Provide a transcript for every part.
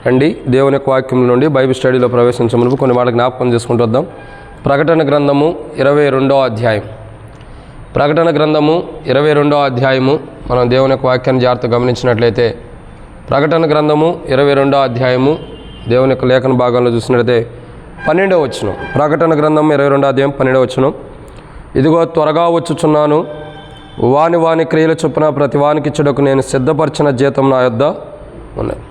రండి దేవుని యొక్క వాక్యం నుండి బైబిల్ స్టడీలో ప్రవేశించే మునుపు కొన్ని మాటలు జ్ఞాపకం చేసుకుంటూ వద్దాం. ప్రకటన గ్రంథము 22వ అధ్యాయం. ప్రకటన గ్రంథము 22వ అధ్యాయము. మనం దేవుని యొక్క వాక్యాన్ని జాగ్రత్తగా గమనించినట్లయితే ప్రకటన గ్రంథము 22వ అధ్యాయము దేవుని యొక్క లేఖన భాగంలో చూసినట్లయితే 12వ వచనం. ప్రకటన గ్రంథం 22వ అధ్యాయం 12వ వచనం. ఇదిగో త్వరగా వచ్చుచున్నాను, వాని క్రియల చొప్పున ప్రతి వానికి ఇచ్చుటకు నేను సిద్ధపరిచిన జీతం నా యొద్ద ఉన్నాయి.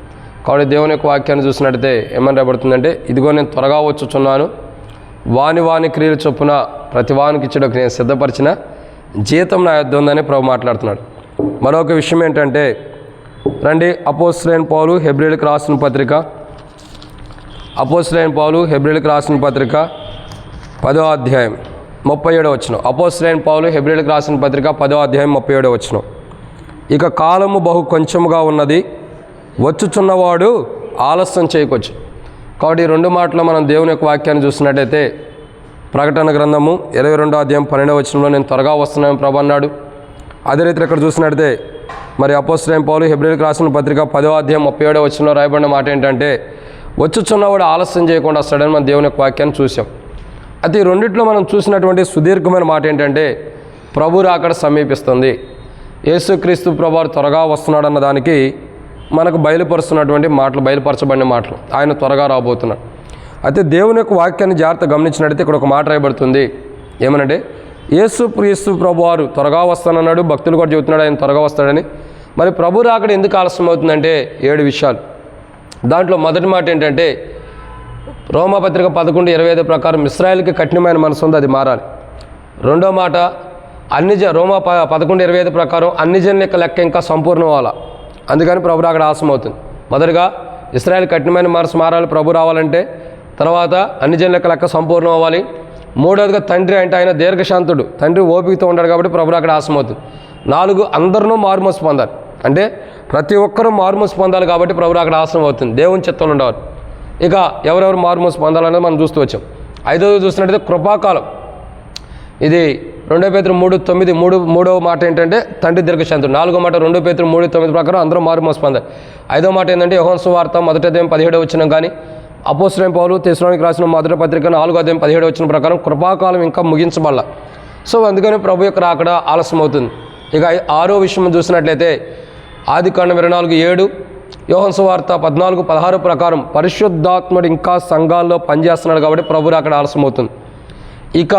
కాబట్టి దేవుని యొక్క వాక్యాన్ని చూసినట్టయితే ఏమని రాబడుతుందంటే, ఇదిగో నేను త్వరగా వచ్చుచున్నాను, వాని క్రియల చొప్పున ప్రతి వానికి ఇచ్చుటకు నేను సిద్ధపరిచిన జీతం నా యొద్ద ఉందని ప్రభు మాట్లాడుతున్నాడు. మరొక విషయం ఏంటంటే, రండి అపోస్తలుడైన పౌలు హెబ్రీయులకు రాసిన పత్రిక, అపోస్తలుడైన పౌలు హెబ్రీయులకు రాసిన పత్రిక 10వ అధ్యాయం 37వ వచనం. అపోస్తలుడైన పౌలు హెబ్రీయులకు రాసిన పత్రిక 10వ అధ్యాయం 37వ వచనం. ఇక కాలము బహు కొంచెముగా ఉన్నది, వచ్చుచున్నవాడు ఆలస్యం చేయకొచ్చు. కాబట్టి ఈ రెండు మాటలు మనం దేవుని యొక్క వాక్యాన్ని చూసినట్టయితే ప్రకటన గ్రంథము 22వ అధ్యాయం 12వ వచనంలో నేను త్వరగా వస్తున్నాను ప్రభు అన్నాడు. అదే రీతిలో ఇక్కడ చూసినట్టయితే మరి అపోస్తలుడైన పౌలు హెబ్రీయులకు రాసిన పత్రిక 10వ అధ్యాయం 37వ వచనంలో రాయబడిన మాట ఏంటంటే, వచ్చుచున్నవాడు ఆలస్యం చేయకుండా వస్తాడని మనం దేవుని యొక్క వాక్యాన్ని చూసాం. అయితే ఈ రెండిట్లో మనం చూసినటువంటి సుదీర్ఘమైన మాట ఏంటంటే, ప్రభు రాకడ సమీపిస్తుంది, యేసుక్రీస్తు ప్రభువారు త్వరగా వస్తున్నాడు అన్న దానికి మనకు బయలుపరుస్తున్నటువంటి మాటలు, బయలుపరచబడిన మాటలు. ఆయన త్వరగా రాబోతున్నాడు. అయితే దేవుని యొక్క వాక్యాన్ని జాగ్రత్త గమనించినట్టయితే ఇక్కడ ఒక మాట రాయబడుతుంది. ఏమనంటే, యేసుక్రీస్తు ప్రభువారు త్వరగా వస్తానన్నాడు, భక్తులు కూడా చెబుతున్నాడు ఆయన త్వరగా వస్తాడని. మరి ప్రభు రాకడ ఎందుకు ఆలస్యం అవుతుందంటే 7 విషయాలు. దాంట్లో మొదటి మాట ఏంటంటే, రోమాపత్రిక 11:25 ప్రకారం ఇశ్రాయేలుకి కఠినమైన మనసు ఉంది, అది మారాలి. రెండో మాట రోమా 11:25 ప్రకారం అన్ని జనుల యొక్క లెక్క ఇంకా సంపూర్ణం అవ్వాలి. అందుకని ప్రభు రాకడ ఆలస్యం అవుతుంది. మొదటిగా ఇశ్రాయేల్ కఠినమైన మనసు మారాలి ప్రభు రావాలంటే. తర్వాత అన్ని జనుల యొక్క లెక్క సంపూర్ణం అవ్వాలి. మూడవదిగా తండ్రి అంటే ఆయన దీర్ఘశాంతుడు, తండ్రి ఓపికతో ఉంటాడు కాబట్టి ప్రభు రాకడ ఆలస్యం అవుతుంది. 4 అందరూ మారుమనసు పొందాలి, అంటే ప్రతి ఒక్కరూ మారుమనసు పొందాలి కాబట్టి ప్రభు రాకడ ఆలస్యం అవుతుంది. దేవుని చిత్తంలో ఉండవాలి. ఇక ఎవరెవరు మారుమనసు పొందాలనేది మనం చూస్తూ వచ్చాం. 5వది చూసినట్టయితే కృపాకాలం. ఇది 2 పేతురు 3:9 మూడవ మాట ఏంటంటే తండ్రి దీర్ఘశాంతుడు. 4వ మాట 2 పేతురు 3:9 ప్రకారం అందరూ మారుమనసు పొందాలి. 5వ మాట ఏంటంటే యోహాను సువార్త 1వ అధ్యాయం 17వ వచనం కానీ అపోస్తలుడైన పౌలు తెస్సలోనికీయులకు రాసిన మొదటి పత్రిక 4వ అధ్యాయం 17వ వచనం ప్రకారం కృపాకాలం ఇంకా ముగించబడాల. సో అందుకని ప్రభు యొక్క రాకడ ఆలస్యం అవుతుంది. ఇక 6వ విషయం చూసినట్లయితే ఆదికాండం 24:7, యోహాను సువార్త 14:16 ప్రకారం పరిశుద్ధాత్ముడు ఇంకా సంఘాల్లో పనిచేస్తున్నాడు కాబట్టి ప్రభు రాకడ ఆలస్యం అవుతుంది. ఇక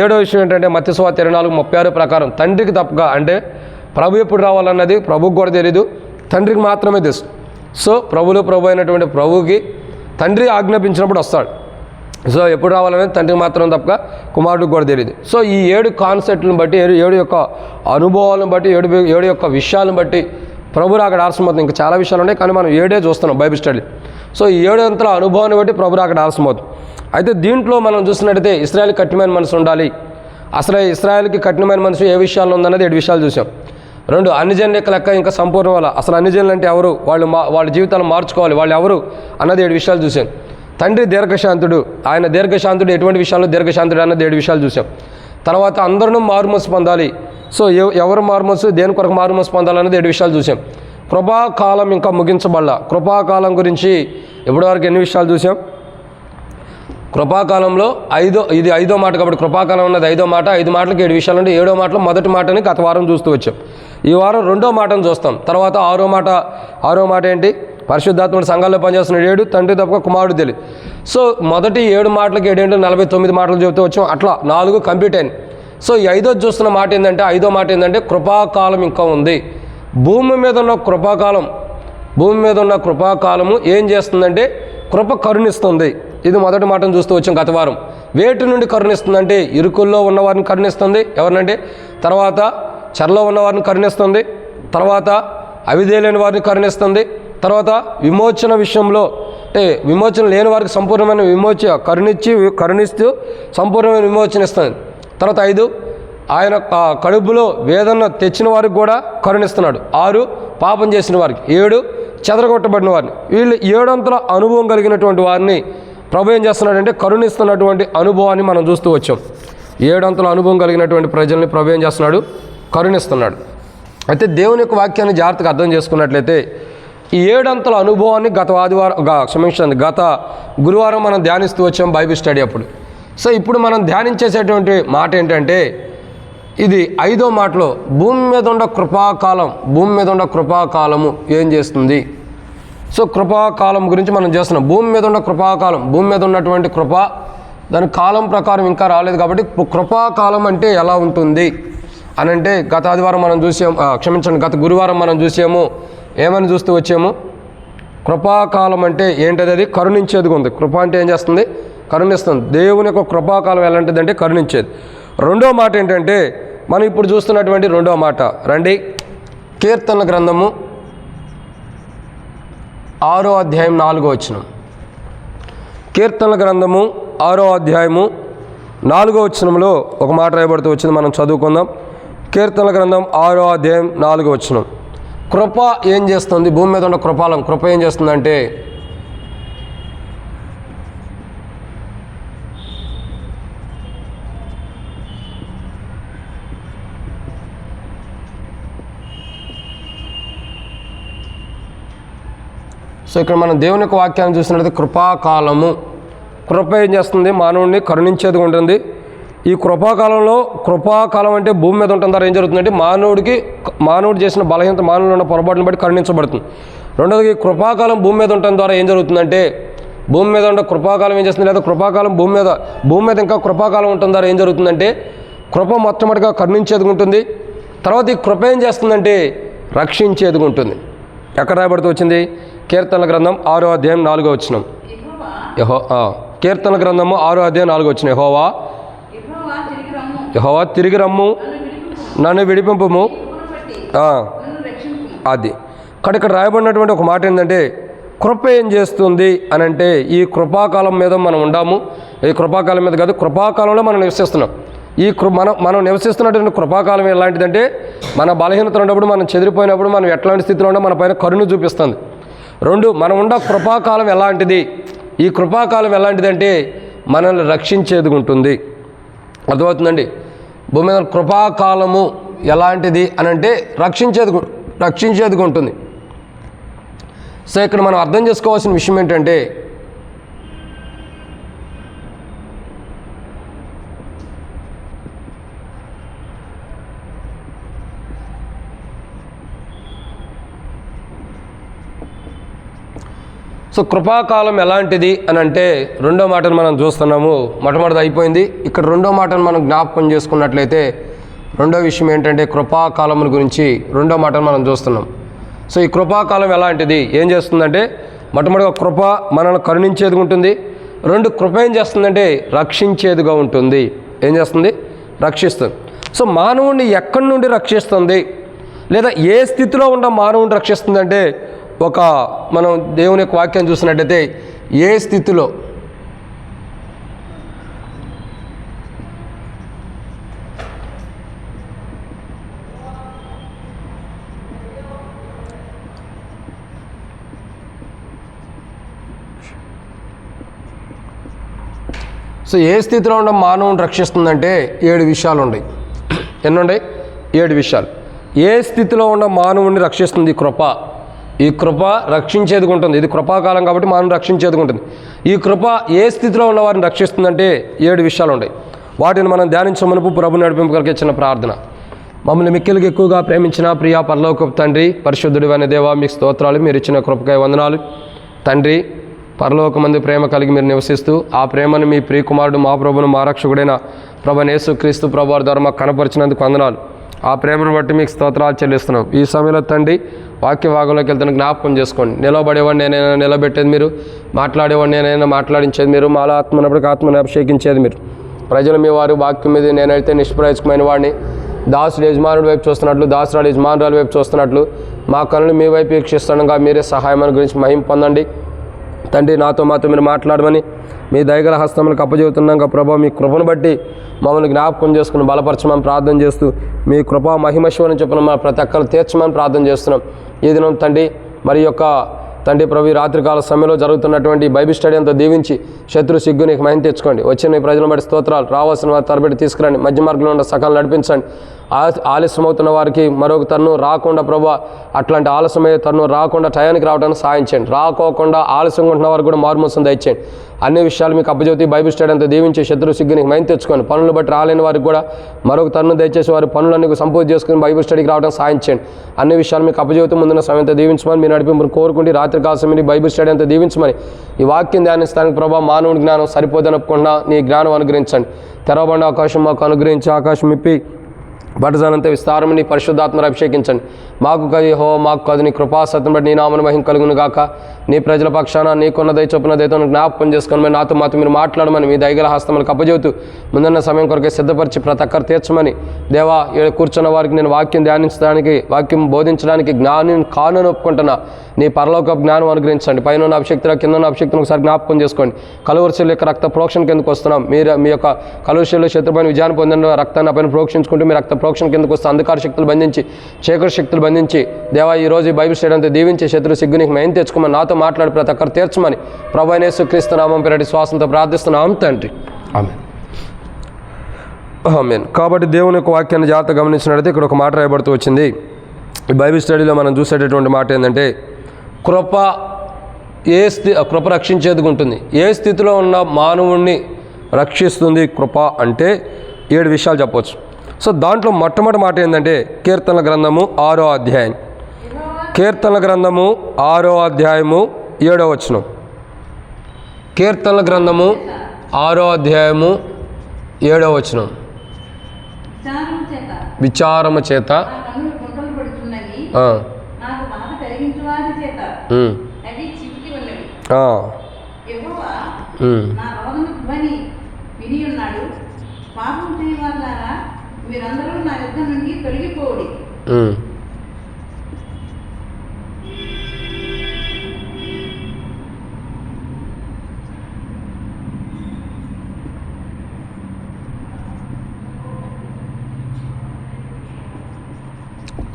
7వ విషయం ఏంటంటే మత్తయి సువార్త 24:36 ప్రకారం తండ్రికి తప్పగా, అంటే ప్రభు ఎప్పుడు రావాలన్నది ప్రభుకు కూడా తెలియదు, తండ్రికి మాత్రమే తెలుసు. సో ప్రభు అయినటువంటి ప్రభువుకి తండ్రి ఆజ్ఞాపించినప్పుడు వస్తాడు. సో ఎప్పుడు రావాలనేది తండ్రికి మాత్రం తప్పగా కుమారుడికి కూడా తెలియదు. సో ఈ 7 కాన్సెప్ట్లను బట్టి, 7 యొక్క అనుభవాలను బట్టి, 7 యొక్క విషయాలను బట్టి ప్రభు రాకడ ఆలస్యం అవుతుంది. ఇంకా చాలా విషయాలు ఉన్నాయి కానీ మనం 7 చూస్తున్నాం బైబిల్ స్టడీ. సో ఈ 7 అంతల అనుభవాన్ని బట్టి ప్రభు రాకడ ఆలస్యం అవుతుంది. అయితే దీంట్లో మనం చూసినట్టయితే ఇశ్రాయేల్ కఠినమైన మనసు ఉండాలి. అసలు ఇశ్రాయేల్కి కఠినమైన మనసు ఏ విషయాల్లో ఉందన్నది 7 విషయాలు చూసాం. 2 అన్ని జనుల యొక్క లెక్క ఇంకా సంపూర్ణం వల్ల, అసలు అన్ని జనులు అంటే ఎవరు, వాళ్ళ జీవితాలు మార్చుకోవాలి, వాళ్ళు ఎవరు అన్నది 7 విషయాలు చూసాం. తండ్రి దీర్ఘశాంతుడు, ఆయన దీర్ఘశాంతుడు, ఎటువంటి విషయాల్లో దీర్ఘశాంతుడు అన్నది 7 విషయాలు చూసాం. తర్వాత అందరూ మారుమనసు పొందాలి. సో ఎవరు మారుమనసు, దేని కొరకు మారుమనసు పొందాలన్నది 7 విషయాలు చూసాం. కృపాకాలం ఇంకా ముగించబడాల. కృపాకాలం గురించి ఇప్పటివరకు ఎన్ని విషయాలు చూసాం? కృపాకాలంలో ఇది 5వ మాట కాబట్టి కృపాకాలం అన్నది 5వ మాట. 5 మాటలకు 7 విషయాలు అంటే 7వ మాటలో మొదటి మాటని గత వారం చూస్తూ వచ్చాం. ఈ వారం 2వ మాటను చూస్తాం. తర్వాత 6వ మాట ఏంటి? పరిశుద్ధాత్ముడు సంఘాల్లో పనిచేస్తున్నాడు 7, తండ్రి తప్ప కుమారుడు తెలియదు. సో మొదటి 7 మాటలకు 7 ఏంటో 49 మాటలు చెబుతూ వచ్చాం. అట్లా 4 కంప్లీట్ అయింది. సో ఈ 5వ చూస్తున్న మాట ఏంటంటే, 5వ మాట ఏంటంటే కృపాకాలం ఇంకా ఉంది. భూమి మీద ఉన్న కృపాకాలము ఏం చేస్తుందంటే కృప కరుణిస్తుంది. ఇది మొదటి మాటను చూస్తూ వచ్చాం గత వారం. వేటి నుండి కరుణిస్తుందంటే ఇరుకుల్లో ఉన్నవారిని కరుణిస్తుంది. ఎవరినంటే తర్వాత చెరలో ఉన్నవారిని కరుణిస్తుంది. తర్వాత అవిధేయులైన వారిని కరుణిస్తుంది. తర్వాత విమోచన విషయంలో, అంటే విమోచన లేని వారికి సంపూర్ణమైన కరుణిస్తూ సంపూర్ణమైన విమోచన ఇస్తుంది. తర్వాత 5 ఆయన కడుపులో వేదన తెచ్చిన వారికి కూడా కరుణిస్తున్నాడు. 6 పాపం చేసిన వారికి. 7 చెదరగొట్టబడిన వారిని. వీళ్ళు 7 అంతల అనుభవం కలిగినటువంటి వారిని ప్రభు ఏం చేస్తున్నాడంటే కరుణిస్తున్నటువంటి అనుభవాన్ని మనం చూస్తూ వచ్చాం. 7 అంతల అనుభవం కలిగినటువంటి ప్రజల్ని ప్రభు ఏం చేస్తున్నాడు? కరుణిస్తున్నాడు. అయితే దేవుని యొక్క వాక్యాన్ని జాగ్రత్తగా అర్థం చేసుకున్నట్లయితే ఈ 7 అంతల అనుభవాన్ని గత గురువారం మనం ధ్యానిస్తూ వచ్చాం బైబిల్ స్టడీ అప్పుడు. సో ఇప్పుడు మనం ధ్యానించేసేటువంటి మాట ఏంటంటే, ఇది 5వ మాటలో భూమి మీద ఉన్న కృపాకాలము ఏం చేస్తుంది. సో కృపాకాలం గురించి మనం చేస్తున్నాం. భూమి మీద ఉన్న కృపాకాలం, భూమి మీద ఉన్నటువంటి కృప దాని కాలం ప్రకారం ఇంకా రాలేదు కాబట్టి కృపాకాలం అంటే ఎలా ఉంటుంది అని అంటే గత గురువారం మనం చూసాము. ఏమని చూస్తూ వచ్చాము? కృపాకాలం అంటే ఏంటది? అది కరుణించేదిగా ఉంది. కృప అంటే ఏం చేస్తుంది? కరుణిస్తుంది. దేవుని యొక్క కృపాకాలం ఎలాంటిదంటే కరుణించేది. రెండో మాట ఏంటంటే మనం ఇప్పుడు చూస్తున్నటువంటి రెండో మాట రండి, కీర్తనల గ్రంథము 6వ అధ్యాయం 4వ వచనం. కీర్తనల గ్రంథము 6వ అధ్యాయము 4వ వచనంలో ఒక మాట రాయబడుతూ వచ్చింది, మనం చదువుకుందాం. కీర్తనల గ్రంథం 6వ అధ్యాయం 4వ వచనం. కృప ఏం చేస్తుంది? భూమి మీద ఉన్న కృప ఏం చేస్తుందంటే సో ఇక్కడ మనం దేవుని యొక్క వాక్యాన్ని చూసినట్లయితే కృపాకాలము, కృప ఏం చేస్తుంది? మానవుడిని కరుణించేది ఉంటుంది. ఈ కృపాకాలం అంటే భూమి మీద ఉంటుంది. ఏం జరుగుతుందంటే మానవుడు చేసిన బలహీనత, మానవుడు ఉన్న పొరపాటును బట్టి కరుణించబడుతుంది. రెండోది కృపాకాలం భూమి మీద ఉండటం ద్వారా ఏం జరుగుతుందంటే, భూమి మీద ఉన్న కృపాకాలం ఏం చేస్తుంది, లేదా కృపాకాలం భూమి మీద ఇంకా కృపాకాలం ఉండటం ద్వారా ఏం జరుగుతుందంటే కృప మొట్టమొదటిగా కరుణించేది ఉంటుంది. తర్వాత ఈ కృప ఏం చేస్తుందంటే రక్షించేది ఉంటుంది. ఎక్కడ రాయబడుతూ వచ్చింది? కీర్తనల గ్రంథం 6వ అధ్యాయం 4వ వచనం. కీర్తనల గ్రంథము 6వ అధ్యాయం 4వ వచనం. యెహోవా తిరిగి రమ్ము, నన్ను విడిపింపుము. అది ఇక్కడ రాయబడినటువంటి ఒక మాట ఏంటంటే, కృప ఏం చేస్తుంది అని అంటే, ఈ కృపాకాలం మీద మనం ఉండాము. ఈ కృపాకాలం మీద కాదు, కృపాకాలంలో మనం నివసిస్తున్నాం. మనం నివసిస్తున్నటువంటి కృపాకాలం ఎలాంటిదంటే, మన బలహీనత ఉన్నప్పుడు, మనం చెదిరిపోయినప్పుడు మనం ఎట్లాంటి స్థితిలో ఉన్నా మన పైన కరుణ చూపిస్తుంది. రెండు, మనం ఉన్న కృపాకాలం ఎలాంటిది? ఈ కృపాకాలం ఎలాంటిదంటే మనల్ని రక్షించేది ఉంటుంది. అర్థమవుతుందండి? భూమి మీద కృపాకాలము ఎలాంటిది అని అంటే రక్షించేది ఉంటుంది. సో ఇక్కడ మనం అర్థం చేసుకోవాల్సిన విషయం ఏంటంటే, సో కృపాకాలం ఎలాంటిది అని అంటే రెండో మాటను మనం చూస్తున్నాము. మొట్టమొదటిది అయిపోయింది. ఇక్కడ రెండో మాటను మనం జ్ఞాపకం చేసుకున్నట్లయితే రెండో విషయం ఏంటంటే కృపాకాలం గురించి రెండో మాటను మనం చూస్తున్నాం. సో ఈ కృపాకాలం ఎలాంటిది, ఏం చేస్తుందంటే మొట్టమొదటిగా కృప మనల్ని కరుణించేదిగా ఉంటుంది. రెండు, కృప ఏం చేస్తుందంటే రక్షించేదిగా ఉంటుంది. ఏం చేస్తుంది? రక్షిస్తుంది. సో మానవుడిని ఎక్కడి నుండి రక్షిస్తుంది, లేదా ఏ స్థితిలో ఉన్న మానవుడిని రక్షిస్తుందంటే, మనం దేవుని యొక్క వాక్యం చూసినట్టయితే ఏ స్థితిలో, సో ఏ స్థితిలో ఉన్న మానవుని రక్షిస్తుందంటే 7 విషయాలు ఉన్నాయి. ఎన్ని ఉన్నాయి? 7 విషయాలు. ఏ స్థితిలో ఉన్న మానవుని రక్షిస్తుంది కృప? ఈ కృప రక్షించేది ఉంటుంది. ఇది కృపాకాలం కాబట్టి మనం రక్షించేది ఉంటుంది. ఈ కృప ఏ స్థితిలో ఉన్న వారిని రక్షిస్తుందంటే 7 విషయాలు ఉన్నాయి. వాటిని మనం ధ్యానించమనుపు ప్రభు నడిపింపు కలిగే చిన్న ప్రార్థన. మమ్మల్ని మిక్కిలికి ఎక్కువగా ప్రేమించిన ప్రియా పరలోకపు తండ్రి, పరిశుద్ధుడు అనే దేవా, మీకు స్తోత్రాలు. మీరు ఇచ్చిన కృపకై వందనాలు తండ్రి. పరలోకమందు ప్రేమ కలిగి మీరు నివసిస్తూ ఆ ప్రేమను మీ ప్రియకుమారుడు మా ప్రభును మా రక్షకుడైన ప్రభువైన యేసుక్రీస్తు ప్రభువారి ద్వారా మాకు కనపరిచినందుకు వందనాలు. ఆ ప్రేమను బట్టి మీకు స్తోత్రాలు చెల్లిస్తున్నాం. ఈ సమయంలో తండ్రి వాక్య భాగంలోకి వెళ్తున్న జ్ఞాపకం చేసుకోండి. నిలబడేవాడిని నేనైనా నిలబెట్టేది మీరు, మాట్లాడేవాడిని నేనైనా మాట్లాడించేది మీరు, మాలో ఆత్మనప్పటికీ ఆత్మను అభిషేకించేది మీరు. ప్రజలు మీ వారి వాక్యం మీద నేనైతే నిష్ప్రయోజకమైన వాడిని, దాసుడు యజమానుడి వైపు చూస్తున్నట్లు, దాసురాలు యజమానురాల వైపు చూస్తున్నట్లు మా కనులు మీ వైపు వీక్షిస్తుండగా మీరే సహాయం గురించి మహిమ పొందండి తండ్రి. నాతో మాతో మీరు మాట్లాడమని మీ దయగల హస్తములకు అప్పచెబుతున్నాక ప్రభావ మీ కృపను బట్టి మమ్మల్ని జ్ఞాపకం చేసుకుని బలపరచమని ప్రార్థన చేస్తూ మీ కృపా మహిమశ్వరని చెప్పిన మా ప్రతి ఒక్కరు తీర్చమని ప్రార్థన చేస్తున్నాం. ఈ దినం తండ్రి మరి యొక్క తండ్రి ప్రభు రాత్రికాల సమయంలో జరుగుతున్నటువంటి బైబిల్ స్టడీ అంతా దీవించి శత్రు సిగ్గు నీకు మహిమ తెచ్చుకోండి. వచ్చిన మీ ప్రజలను బట్టి స్తోత్రాలు. రావాల్సిన వారి తరబెట్టి తీసుకురండి. మధ్య మార్గంలో ఉన్న సకాలం నడిపించండి. ఆలస్యం అవుతున్న వారికి మరొక తరుణం రాకుండా ప్రభా అట్లాంటి ఆలస్యమయ్యే తరుణం రాకుండా టయానికి రావడానికి సాయం చేయండి. రాకోకుండా ఆలస్యంగా ఉంటున్న వారికి కూడా మారుమోసం దయచేయండి. అన్ని విషయాలు మీకు అప్పచెబుతూ బైబిల్ స్టడీ అంతా దీవించి శత్రు సిగ్గుని మైన్ తెచ్చుకొని పనులు బట్టి రాలేని వారికి కూడా మరొక తరుణం దయచేసి వారి పనులన్నీ సంపూర్తి చేసుకుని బైబిల్ స్టడీకి రావడానికి సాయం చేయండి. అన్ని విషయాలు మీకు అప్పచెబుతూ ముందున్న సమయం అంతా దీవించమని మీరు నడిపి కోరుకుంటే రాత్రి కాలసమని బైబిల్ స్టడీ అంతా దీవించమని ఈ వాక్యం ధ్యానిస్తానికి ప్రభావ మానవుని జ్ఞానం సరిపోదనుకుండా నీ జ్ఞానం అనుగ్రహించండి. తెరవబడిన ఆకాశం మాకు అనుగ్రహించి ఆకాశం ఇప్పి బట్టజానంతా విస్తారం నీ పరిశుద్ధాత్మను అభిషేకించండి. మాకు కది హో మాకు కది నీ కృపాసత్యం బట్టి నీ నామను మహిమ కలుగును గాక. నీ ప్రజల పక్షాన నీకున్న దయ చొప్పున దయతో జ్ఞాపకం చేసుకొని నాతో మీరు మాట్లాడమని మీ దయగల హస్తములకు అప్పచెబుతూ ముందున్న సమయం కొరకే సిద్ధపరిచి ప్రతి ఒక్కరు తీర్చమని దేవా కూర్చున్న వారికి నేను వాక్యం ధ్యానించడానికి వాక్యం బోధించడానికి జ్ఞానం కానుని ఒప్పుకుంటున్నా. నీ పరలోక జ్ఞానం అనుగ్రహించండి. పైన ఉన్న అభిషక్తిలో కింద ఉన్న అభిషక్తిని ఒకసారి జ్ఞాపకం చేసుకోండి. కలువరిశీల యొక్క రక్త ప్రోక్షణ కిందకు వస్తున్నాం. మీరు మీ యొక్క కలువరిశీలలో శత్రుపైన విజయాన్ని పొందిన రక్తాన్ని పైన ప్రోక్షించుకుంటూ మీ రక్త ప్రోక్షణ కిందకు వస్తే అంధకార శక్తులు బంధించి చీకటి శక్తులు బంధించి దేవా ఈ రోజు ఈ బైబిల్ స్టడీ అంతా దీవించి శత్రు సిగ్గునికి మేము తెచ్చుకోమని నాతో మాట్లాడి ప్రతి ఒక్కరు తీర్చమని ప్రభువైన యేసుక్రీస్తు నామం పేరటి శ్వాసంతో ప్రార్థిస్తున్నాం తండ్రి. ఆమేన్. ఆమేన్. కాబట్టి దేవుని యొక్క వాక్యాన్ని జాగ్రత్తగా గమనించినట్లయితే ఇక్కడ ఒక మాట రాయబడుతూ వచ్చింది. ఈ బైబిల్ స్టడీలో మనం చూసేటటువంటి మాట ఏంటంటే కృప కృప రక్షించేదిగా ఉంటుంది. ఏ స్థితిలో ఉన్న మానవుణ్ణి రక్షిస్తుంది కృప అంటే 7 విషయాలు చెప్పవచ్చు. సో దాంట్లో మొట్టమొదటి మాట ఏంటంటే కీర్తనల గ్రంథము 6వ అధ్యాయం. కీర్తనల గ్రంథము 6వ అధ్యాయము 7వ వచనం. కీర్తనల గ్రంథము 6వ అధ్యాయము 7వ వచనం. విచారము చేత మీరందరూ నా యుద్ధం నుండి తొలగిపోండి.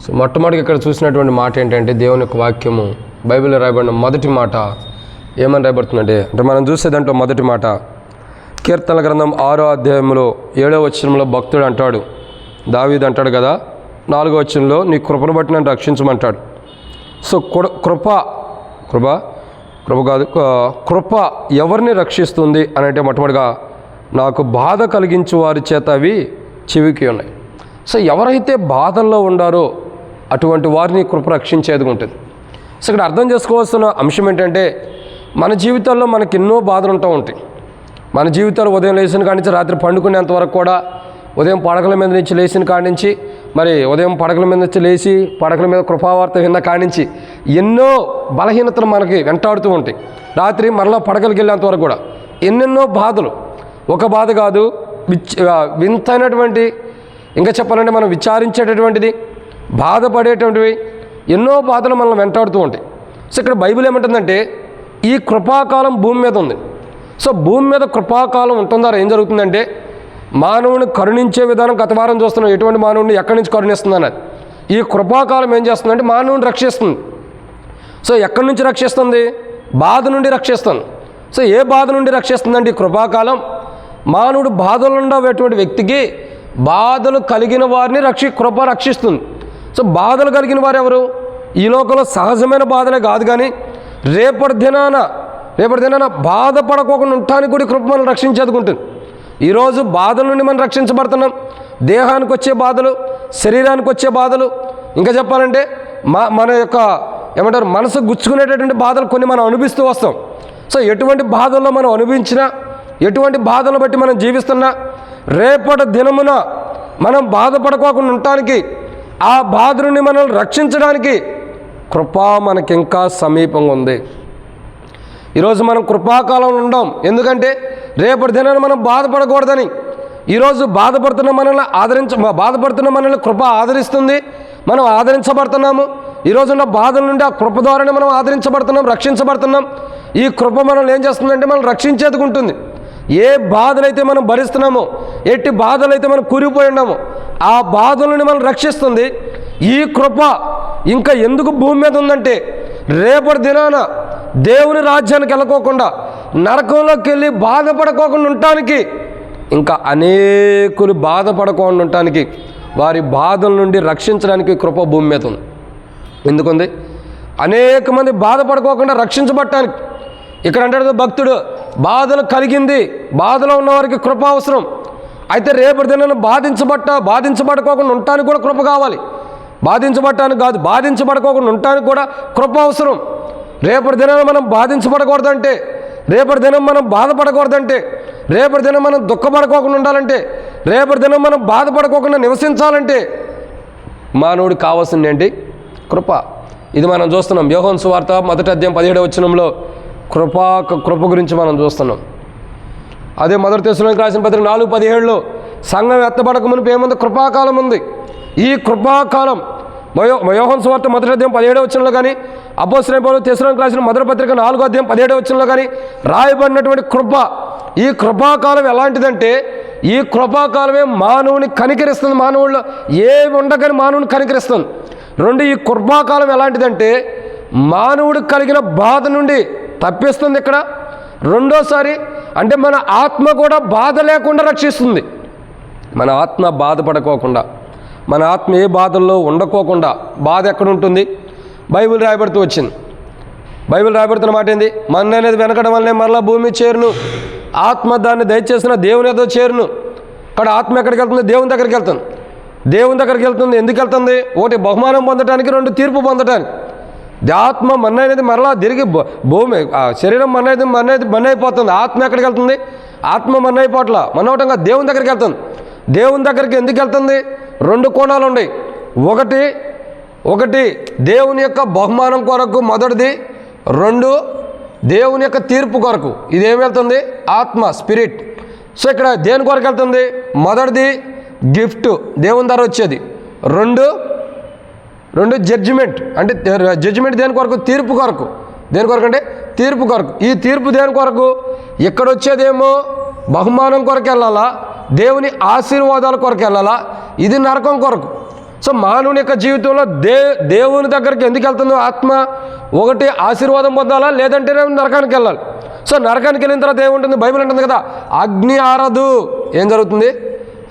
సో మొట్టమొదటి ఇక్కడ చూసినటువంటి మాట ఏంటంటే దేవుని యొక్క వాక్యము బైబిల్లో రాయబడిన మొదటి మాట ఏమని రాయబడుతుందంటే అంటే మనం చూసే దాంట్లో మొదటి మాట కీర్తనల గ్రంథం 6వ అధ్యాయంలో 7వ వచనంలో భక్తుడు అంటాడు, దావీదు అంటాడు కదా 4వ వచనంలో నీ కృపను బట్టి నన్ను రక్షించమంటాడు. సో కృప ఎవరిని రక్షిస్తుంది అని అంటే మొట్టమొదటిగా నాకు బాధ కలిగించే వారి చేత అవి చెవికి ఉన్నాయి. సో ఎవరైతే బాధల్లో ఉండారో అటువంటి వారిని కృప రక్షించేది ఉంటుంది. సో ఇక్కడ అర్థం చేసుకోవాల్సిన అంశం ఏంటంటే మన జీవితాల్లో మనకి ఎన్నో బాధలు ఉంటూ ఉంటాయి. మన జీవితాలు ఉదయం లేచిన కాడి నుంచి రాత్రి పండుకునేంత వరకు కూడా ఉదయం పడకల మీద నుంచి లేచిన కాడి నుంచి మరి ఉదయం పడకల మీద నుంచి లేచి పడకల మీద కృపావార్త విన్న కాడి నుంచి ఎన్నో బలహీనతలు మనకి వెంటాడుతూ ఉంటాయి. రాత్రి మరలా పడకలకి వెళ్ళేంత వరకు కూడా ఎన్నెన్నో బాధలు. ఒక బాధ కాదు, వింతైనటువంటి ఇంకా చెప్పాలంటే మనం విచారించేటటువంటిది బాధపడేటువంటివి ఎన్నో బాధలు మనల్ని వెంటాడుతూ ఉంటాయి. సో ఇక్కడ బైబిల్ ఏమంటుందంటే ఈ కృపాకాలం భూమి మీద ఉంది. సో భూమి మీద కృపాకాలం ఉంటుందా ఏం జరుగుతుందంటే మానవుని కరుణించే విధానం గత వారం చూస్తున్నాం. ఎటువంటి మానవుడిని ఎక్కడి నుంచి కరుణిస్తుంది అన్నది. ఈ కృపాకాలం ఏం చేస్తుందంటే మానవుని రక్షిస్తుంది. సో ఎక్కడి నుంచి రక్షిస్తుంది? బాధ నుండి రక్షిస్తుంది. సో ఏ బాధ నుండి రక్షిస్తుందంటే ఈ కృపాకాలం మానవుడు బాధలు ఉండేటువంటి వ్యక్తికి బాధలు కలిగిన వారిని కృప రక్షిస్తుంది. సో బాధలు కలిగిన వారు ఎవరు? ఈ లోకంలో సహజమైన బాధలే కాదు, కానీ రేపటి దినాన బాధపడకోకుండా ఉండటానికి కూడా కృప మనం రక్షించేదుకుంటుంది. ఈరోజు బాధల నుండి మనం రక్షించబడుతున్నాం. దేహానికి వచ్చే బాధలు, శరీరానికి వచ్చే బాధలు, ఇంకా చెప్పాలంటే మన యొక్క ఏమంటారు మనసు గుచ్చుకునేటటువంటి బాధలు కొన్ని మనం అనుభవిస్తూ వస్తాం. సో ఎటువంటి బాధల్లో మనం అనుభవించినా, ఎటువంటి బాధలను బట్టి మనం జీవిస్తున్నా రేపటి దినమున మనం బాధపడకోకుండా ఉండటానికి, ఆ బాధ నుండి మనల్ని రక్షించడానికి కృప మనకి ఇంకా సమీపంగా ఉంది. ఈరోజు మనం కృపాకాలంలో ఉండం. ఎందుకంటే రేపటి దినాన్ని మనం బాధపడకూడదని. ఈరోజు బాధపడుతున్న మనల్ని కృప ఆదరిస్తుంది. మనం ఆదరించబడుతున్నాము. ఈరోజున్న బాధల నుండి ఆ కృప ద్వారానే మనం ఆదరించబడుతున్నాం, రక్షించబడుతున్నాం. ఈ కృప మనల్ని ఏం చేస్తుందంటే మనం రక్షించేదుకుంటుంది. ఏ బాధలైతే మనం భరిస్తున్నామో, ఎట్టి బాధలైతే మనం కూరిపోయి ఉన్నామో ఆ బాధలని మనం రక్షిస్తుంది. ఈ కృప ఇంకా ఎందుకు భూమి మీద ఉందంటే రేపటి దినాన దేవుని రాజ్యానికి వెళ్ళకోకుండా నరకంలోకి వెళ్ళి బాధపడకోకుండా ఉండటానికి, ఇంకా అనేకులు బాధపడకుండా ఉండటానికి వారి బాధల నుండి రక్షించడానికి కృప భూమి మీద ఉంది. ఎందుకుంది? అనేక మంది బాధపడుకోకుండా రక్షించబడటానికి. ఇక్కడ అంటాడు భక్తుడు, బాధలు కలిగింది, బాధలో ఉన్నవారికి కృప అవసరం. అయితే రేపటి దినాన్ని బాధించబడుకోకుండా ఉండటానికి కూడా కృప కావాలి. బాధించబడటానికి కాదు, బాధించబడుకోకుండా ఉండటానికి కూడా కృప అవసరం. రేపటి దినాన్ని మనం బాధించబడకూడదంటే, రేపటి దినం మనం బాధపడకూడదంటే, రేపటి దినం మనం దుఃఖపడుకోకుండా ఉండాలంటే, రేపటి దినం మనం బాధపడుకోకుండా నివసించాలంటే మానవుడికి కావాల్సింది ఏంటి? కృప. ఇది మనం చూస్తున్నాం. యోహాను సువార్త 1వ అధ్యాయం 17వ వచనంలో కృప గురించి మనం చూస్తున్నాం. అదే 1 తెస్సలోనికీయులకు రాసిన పత్రిక 4:17లో సంఘం ఎత్తబడక మునుపు ఏముంది? కృపాకాలం ఉంది. ఈ కృపాకాలం యోహాను సువార్త 1వ అధ్యాయం 17వ వచనంలో కానీ, అపోస్తలుడైన పౌలు తెస్సలోనికీయులకు రాసిన మొదటి పత్రిక 4వ అధ్యాయం 17వ వచనంలో కానీ రాయబడినటువంటి కృప. ఈ కృపాకాలం ఎలాంటిదంటే, ఈ కృపాకాలమే మానవుని కనికరిస్తుంది. మానవుల్లో ఏమి ఉండగానే మానవుని కనికరిస్తుంది. 2, ఈ కృపాకాలం ఎలాంటిదంటే మానవుడికి కలిగిన బాధ నుండి తప్పిస్తుంది. ఇక్కడ రెండోసారి అంటే మన ఆత్మ కూడా బాధ లేకుండా రక్షిస్తుంది. మన ఆత్మ బాధపడుకోకుండా, మన ఆత్మ ఏ బాధల్లో ఉండకోకుండా. బాధ ఎక్కడ ఉంటుంది? బైబిల్ రాయబడుతూ వచ్చింది. బైబిల్ రాయబడుతున్న మాట ఏంది? మన్ను అనేది వెనకడం వల్లనే మరలా భూమి చేరును, ఆత్మ దాన్ని దయచేసిన దేవుని ఏదో చేరును. అక్కడ ఆత్మ ఎక్కడికి వెళ్తుంది? దేవుని దగ్గరికి వెళ్తుంది. దేవుని దగ్గరికి వెళ్తుంది. ఎందుకు వెళ్తుంది? 1 బహుమానం పొందడానికి, 2 తీర్పు పొందడానికి. ఆత్మ మన్ను అనేది మరలా తిరిగి భూమి, శరీరం మన్ను అయిపోతుంది. ఆత్మ ఎక్కడికి వెళ్తుంది? ఆత్మ మన్ను అయిపోట్ల, మనవటంగా దేవుని దగ్గరికి వెళ్తుంది. దేవుని దగ్గరికి ఎందుకు వెళ్తుంది? 2 కోణాలు ఉన్నాయి. ఒకటి దేవుని యొక్క బహుమానం కొరకు మొదటిది, 2 దేవుని యొక్క తీర్పు కొరకు. ఇదేం వెళ్తుంది? ఆత్మ, స్పిరిట్. సో ఇక్కడ దేని కొరకు వెళ్తుంది? మొదటిది గిఫ్ట్, దేవుని ద్వారా వచ్చేది. 2 జడ్జిమెంట్. అంటే జడ్జిమెంట్ దేని కొరకు? తీర్పు కొరకు. దేని కొరకు అంటే తీర్పు కొరకు. ఈ తీర్పు దేని కొరకు? ఇక్కడ వచ్చేదేమో బహుమానం కొరకు వెళ్ళాలా, దేవుని ఆశీర్వాదాల కొరకు వెళ్ళాలా, ఇది నరకం కొరకు. సో మానవుని యొక్క జీవితంలో దేవుని దగ్గరికి ఎందుకు వెళ్తుందో ఆత్మ? 1 ఆశీర్వాదం పొందాలా, లేదంటే నరకానికి వెళ్ళాలి. సో నరకానికి వెళ్ళిన తర్వాత ఏముంటుంది? బైబిల్ అంటుంది కదా, అగ్ని ఆరదు. ఏం జరుగుతుంది?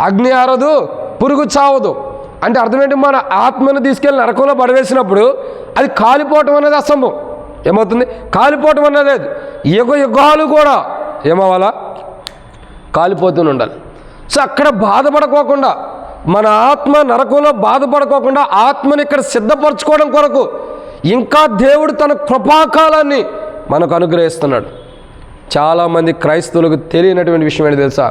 అగ్ని ఆరదు, పురుగు చావదు. అంటే అర్థమేంటి? మన ఆత్మను తీసుకెళ్ళి నరకంలో పడవేసినప్పుడు అది కాలిపోవటం అనేది అసంభవం. ఏమవుతుంది? కాలిపోవటం అనేది యుగాలు కూడా ఏమవ్వాలా? కాలిపోతూనే ఉండాలి. సో అక్కడ బాధపడుకోకుండా, మన ఆత్మ నరకంలో బాధపడుకోకుండా ఆత్మని ఇక్కడ సిద్ధపరచుకోవడం కొరకు ఇంకా దేవుడు తన కృపాకాలాన్ని మనకు అనుగ్రహిస్తున్నాడు. చాలామంది క్రైస్తవులకు తెలియనటువంటి విషయం ఏంటి తెలుసా?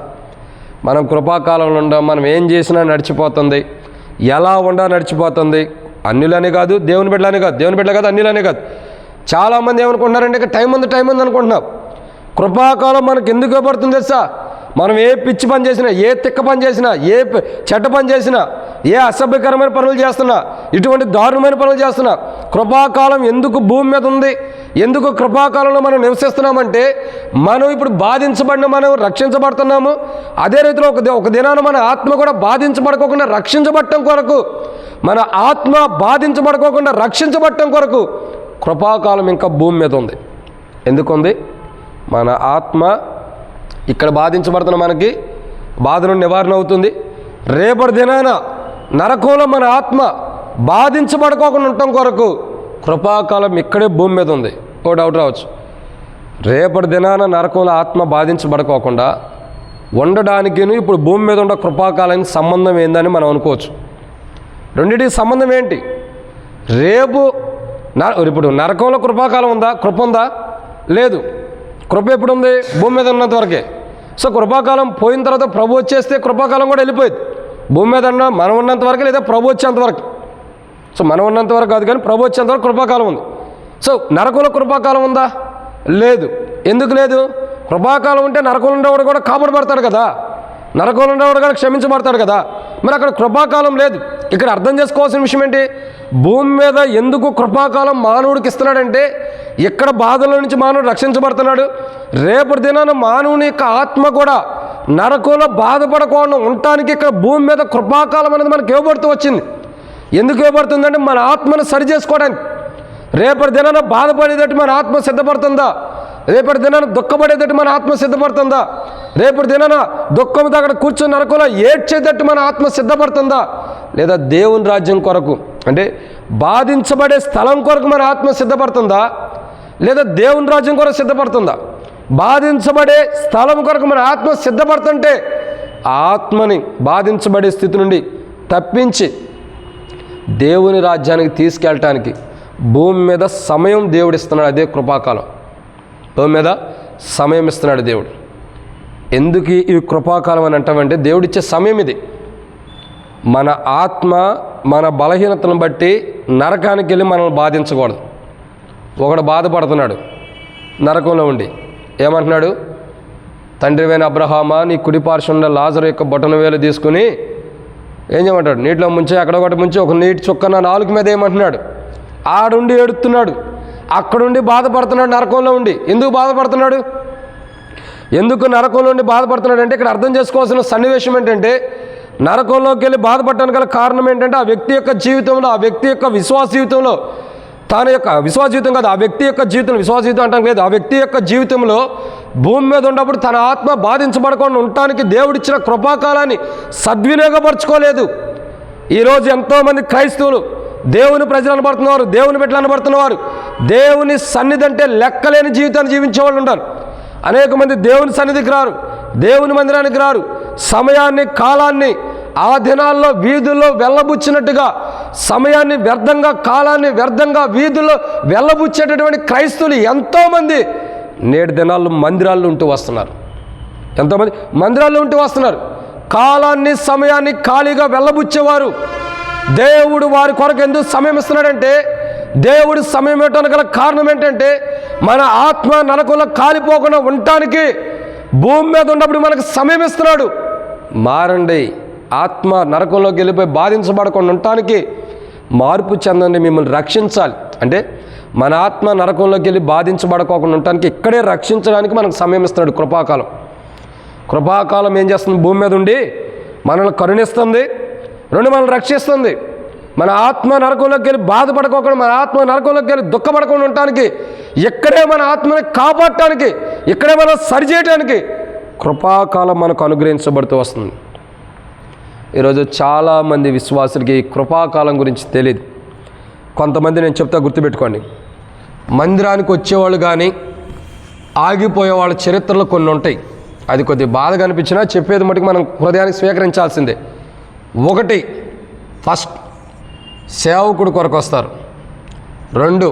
మనం కృపాకాలంలో ఉండం, మనం ఏం చేసినా నడిచిపోతుంది, ఎలా ఉండా నడిచిపోతుంది. అన్యులనే కాదు, దేవుని బిడ్డలనే కాదు, దేవుని బిడ్డలే కాదు, అన్యులనే కాదు. చాలామంది ఏమనుకుంటున్నారంటే ఇక టైం ఉంది అనుకుంటున్నాం. కృపాకాలం మనకు ఎందుకు ఇవ్వబడుతుంది తెలుసా? మనం ఏ పిచ్చి పని చేసినా, ఏ తిక్క పని చేసినా, ఏ చెడ్డ పని చేసినా, ఏ అసభ్యకరమైన పనులు చేస్తున్నా, ఇటువంటి దారుణమైన పనులు చేస్తున్నా, కృపాకాలం ఎందుకు భూమి మీద ఉంది? ఎందుకు కృపాకాలంలో మనం నివసిస్తున్నామంటే మనం ఇప్పుడు బాధించబడిన మనం రక్షించబడుతున్నాము. అదే రీతిలో ఒక దినాన మన ఆత్మ కూడా బాధించబడుకోకుండా రక్షించబడటం కొరకు, మన ఆత్మ బాధించబడుకోకుండా రక్షించబడటం కొరకు కృపాకాలం ఇంకా భూమి మీద ఉంది. ఎందుకుంది? మన ఆత్మ ఇక్కడ బాధించబడుతున్న మనకి బాధ నుండి నివారణ అవుతుంది. రేపటి దినాన నరకంలో మన ఆత్మ బాధించబడుకోకుండా ఉండటం కొరకు కృపాకాలం ఇక్కడే భూమి మీద ఉంది. ఓ డౌట్ రావచ్చు, రేపటి దినాన నరకంలో ఆత్మ బాధించబడుకోకుండా ఉండడానికి ఇప్పుడు భూమి మీద ఉన్న కృపాకాలానికి సంబంధం ఏందని మనం అనుకోవచ్చు. రెండింటికి సంబంధం ఏంటి? ఇప్పుడు నరకంలో కృపాకాలం ఉందా? కృప ఉందా? లేదు. కృప ఎప్పుడు ఉంది? భూమి మీద ఉన్నంత వరకే. సో కృపాకాలం పోయిన తర్వాత ప్రభు వచ్చేస్తే కృపాకాలం కూడా వెళ్ళిపోయింది. భూమి మీద మనం ఉన్నంత వరకు, లేదా ప్రభు వచ్చేంతవరకు. సో మనం ఉన్నంత వరకు కాదు, కానీ ప్రభు వచ్చేంతవరకు కృపాకాలం ఉంది. సో నరకంలో కృపాకాలం ఉందా? లేదు. ఎందుకు లేదు? కృపాకాలం ఉంటే నరకంలో ఉండేవాడు కూడా కాపాడబడతాడు కదా, నరకంలో ఉండేవాడు కూడా క్షమించబడతాడు కదా. మరి అక్కడ కృపాకాలం లేదు. ఇక్కడ అర్థం చేసుకోవాల్సిన విషయం ఏంటి? భూమి మీద ఎందుకు కృపాకాలం మానవుడికి ఇస్తున్నాడంటే ఇక్కడ బాధల నుంచి మానవుడు రక్షించబడుతున్నాడు. రేపటి దినాన మానవుని యొక్క ఆత్మ కూడా నరకంలో బాధపడకుండా ఉండటానికి ఇక్కడ భూమి మీద కృపాకాలం అనేది మనకు ఇవ్వబడుతూ వచ్చింది. ఎందుకు ఇవ్వబడుతుందంటే మన ఆత్మను సరి చేసుకోవడానికి. రేపటి దినాన బాధపడేటట్టు మన ఆత్మ సిద్ధపడుతుందా? రేపటి దినాన దుఃఖపడేటట్టు మన ఆత్మ సిద్ధపడుతుందా? రేపటి దినాన దుఃఖంతో అక్కడ కూర్చొని నరకంలో ఏడ్చేటట్టు మన ఆత్మ సిద్ధపడుతుందా? లేదా దేవుని రాజ్యం కొరకు అంటే బాధించబడే స్థలం కొరకు మన ఆత్మ సిద్ధపడుతుందా, లేదా దేవుని రాజ్యం కొరకు సిద్ధపడుతుందా? బాధించబడే స్థలం కొరకు మన ఆత్మ సిద్ధపడుతుంటే ఆత్మని బాధించబడే స్థితి నుండి తప్పించి దేవుని రాజ్యానికి తీసుకెళ్ళటానికి భూమి మీద సమయం దేవుడు ఇస్తున్నాడు. అదే కృపాకాలం. భూమి మీద సమయం ఇస్తున్నాడు దేవుడు. ఎందుకు ఈ కృపాకాలం అని అంటామంటే దేవుడిచ్చే సమయం ఇది. మన ఆత్మ మన బలహీనతను బట్టి నరకానికి వెళ్ళి మనల్ని బాధించకూడదు. ఒకడు బాధపడుతున్నాడు నరకంలో ఉండి, ఏమంటున్నాడు? తండ్రివైన అబ్రహామా, నీ కుడి పార్శ్వంలో లాజరు యొక్క బొటన వేలు తీసుకుని ఏం చేయమంటాడు? నీటిలో ముంచి అక్కడొకటి ముంచి ఒక నీటి చుక్క నా నాలుగు మీద ఏమంటున్నాడు? ఆడుండి ఏడుస్తున్నాడు, అక్కడుండి బాధపడుతున్నాడు నరకంలో ఉండి. ఎందుకు బాధపడుతున్నాడు? ఎందుకు నరకంలో ఉండి బాధపడుతున్నాడు అంటే ఇక్కడ అర్థం చేసుకోవాల్సిన సన్నివేశం ఏంటంటే, నరకంలోకి వెళ్ళి బాధపడటానికి గల కారణం ఏంటంటే ఆ వ్యక్తి యొక్క జీవితంలో, ఆ వ్యక్తి యొక్క విశ్వాస జీవితంలో, తన యొక్క విశ్వాస జీవితం కాదు, ఆ వ్యక్తి యొక్క జీవితం, విశ్వాస జీవితం అంటాం లేదు, ఆ వ్యక్తి యొక్క జీవితంలో భూమి మీద ఉన్నప్పుడు తన ఆత్మ బాధించబడకుండా ఉండటానికి దేవుడిచ్చిన కృపాకాలాన్ని సద్వినియోగపరచుకోలేదు. ఈరోజు ఎంతోమంది క్రైస్తవులు దేవుని ప్రజలు అనబడుతున్నవారు, దేవుని బిడ్డలు అనబడుతున్నవారు, దేవుని సన్నిధి అంటే లెక్కలేని జీవితాన్ని జీవించే వాళ్ళు ఉంటారు. అనేక మంది దేవుని సన్నిధికి రారు, దేవుని మందిరానికి రారు. సమయాన్ని, కాలాన్ని ఆ దినాల్లో వీధుల్లో వెళ్ళబుచ్చినట్టుగా సమయాన్ని వ్యర్థంగా, కాలాన్ని వ్యర్థంగా వీధుల్లో వెళ్ళబుచ్చేటటువంటి క్రైస్తవులు ఎంతోమంది నేటి దినాల్లో మందిరాల్లో ఉంటూ వస్తున్నారు. ఎంతోమంది మందిరాల్లో ఉంటూ వస్తున్నారు. కాలాన్ని, సమయాన్ని ఖాళీగా వెళ్ళబుచ్చేవారు. దేవుడు వారి కొరకు ఎందుకు సమయం ఇస్తున్నాడంటే, దేవుడు సమయం ఇవ్వడానికి గల కారణం ఏంటంటే మన ఆత్మ నరకంలో కాలిపోకుండా ఉండటానికి భూమి మీద ఉన్నప్పుడు మనకు సమయం ఇస్తున్నాడు. మారండి, ఆత్మ నరకంలోకి వెళ్ళిపోయి బాధించబడకుండా ఉండటానికి మార్పు చెందండి, మిమ్మల్ని రక్షించాలి అంటే మన ఆత్మ నరకంలోకి వెళ్ళి బాధించబడకోకుండా ఉండటానికి ఇక్కడే రక్షించడానికి మనకు సమయం ఇస్తున్నాడు కృపాకాలం. కృపాకాలం ఏం చేస్తుంది? భూమి మీద ఉండి మనల్ని కరుణిస్తుంది, మనల్ని రక్షిస్తుంది. మన ఆత్మ నరకంలోకి వెళ్ళి బాధపడుకోకుండా, మన ఆత్మ నరకంలోకి వెళ్ళి దుఃఖపడకుండా ఉండటానికి, ఇక్కడే మన ఆత్మని కాపాడటానికి, ఇక్కడే మనం సరిచేయటానికి కృపాకాలం మనకు అనుగ్రహించబడుతూ వస్తుంది. ఈరోజు చాలామంది విశ్వాసులకి ఈ కృపాకాలం గురించి తెలియదు. కొంతమంది నేను చెప్తా, గుర్తుపెట్టుకోండి. మందిరానికి వచ్చేవాళ్ళు కానీ ఆగిపోయే వాళ్ళ చరిత్రలు కొన్ని ఉంటాయి. అది కొద్దిగా బాధగా అనిపించినా చెప్పేది మటుకు మనం హృదయానికి స్వీకరించాల్సిందే. ఒకటి, ఫస్ట్ సేవకుడు కొరకు వస్తారు. 2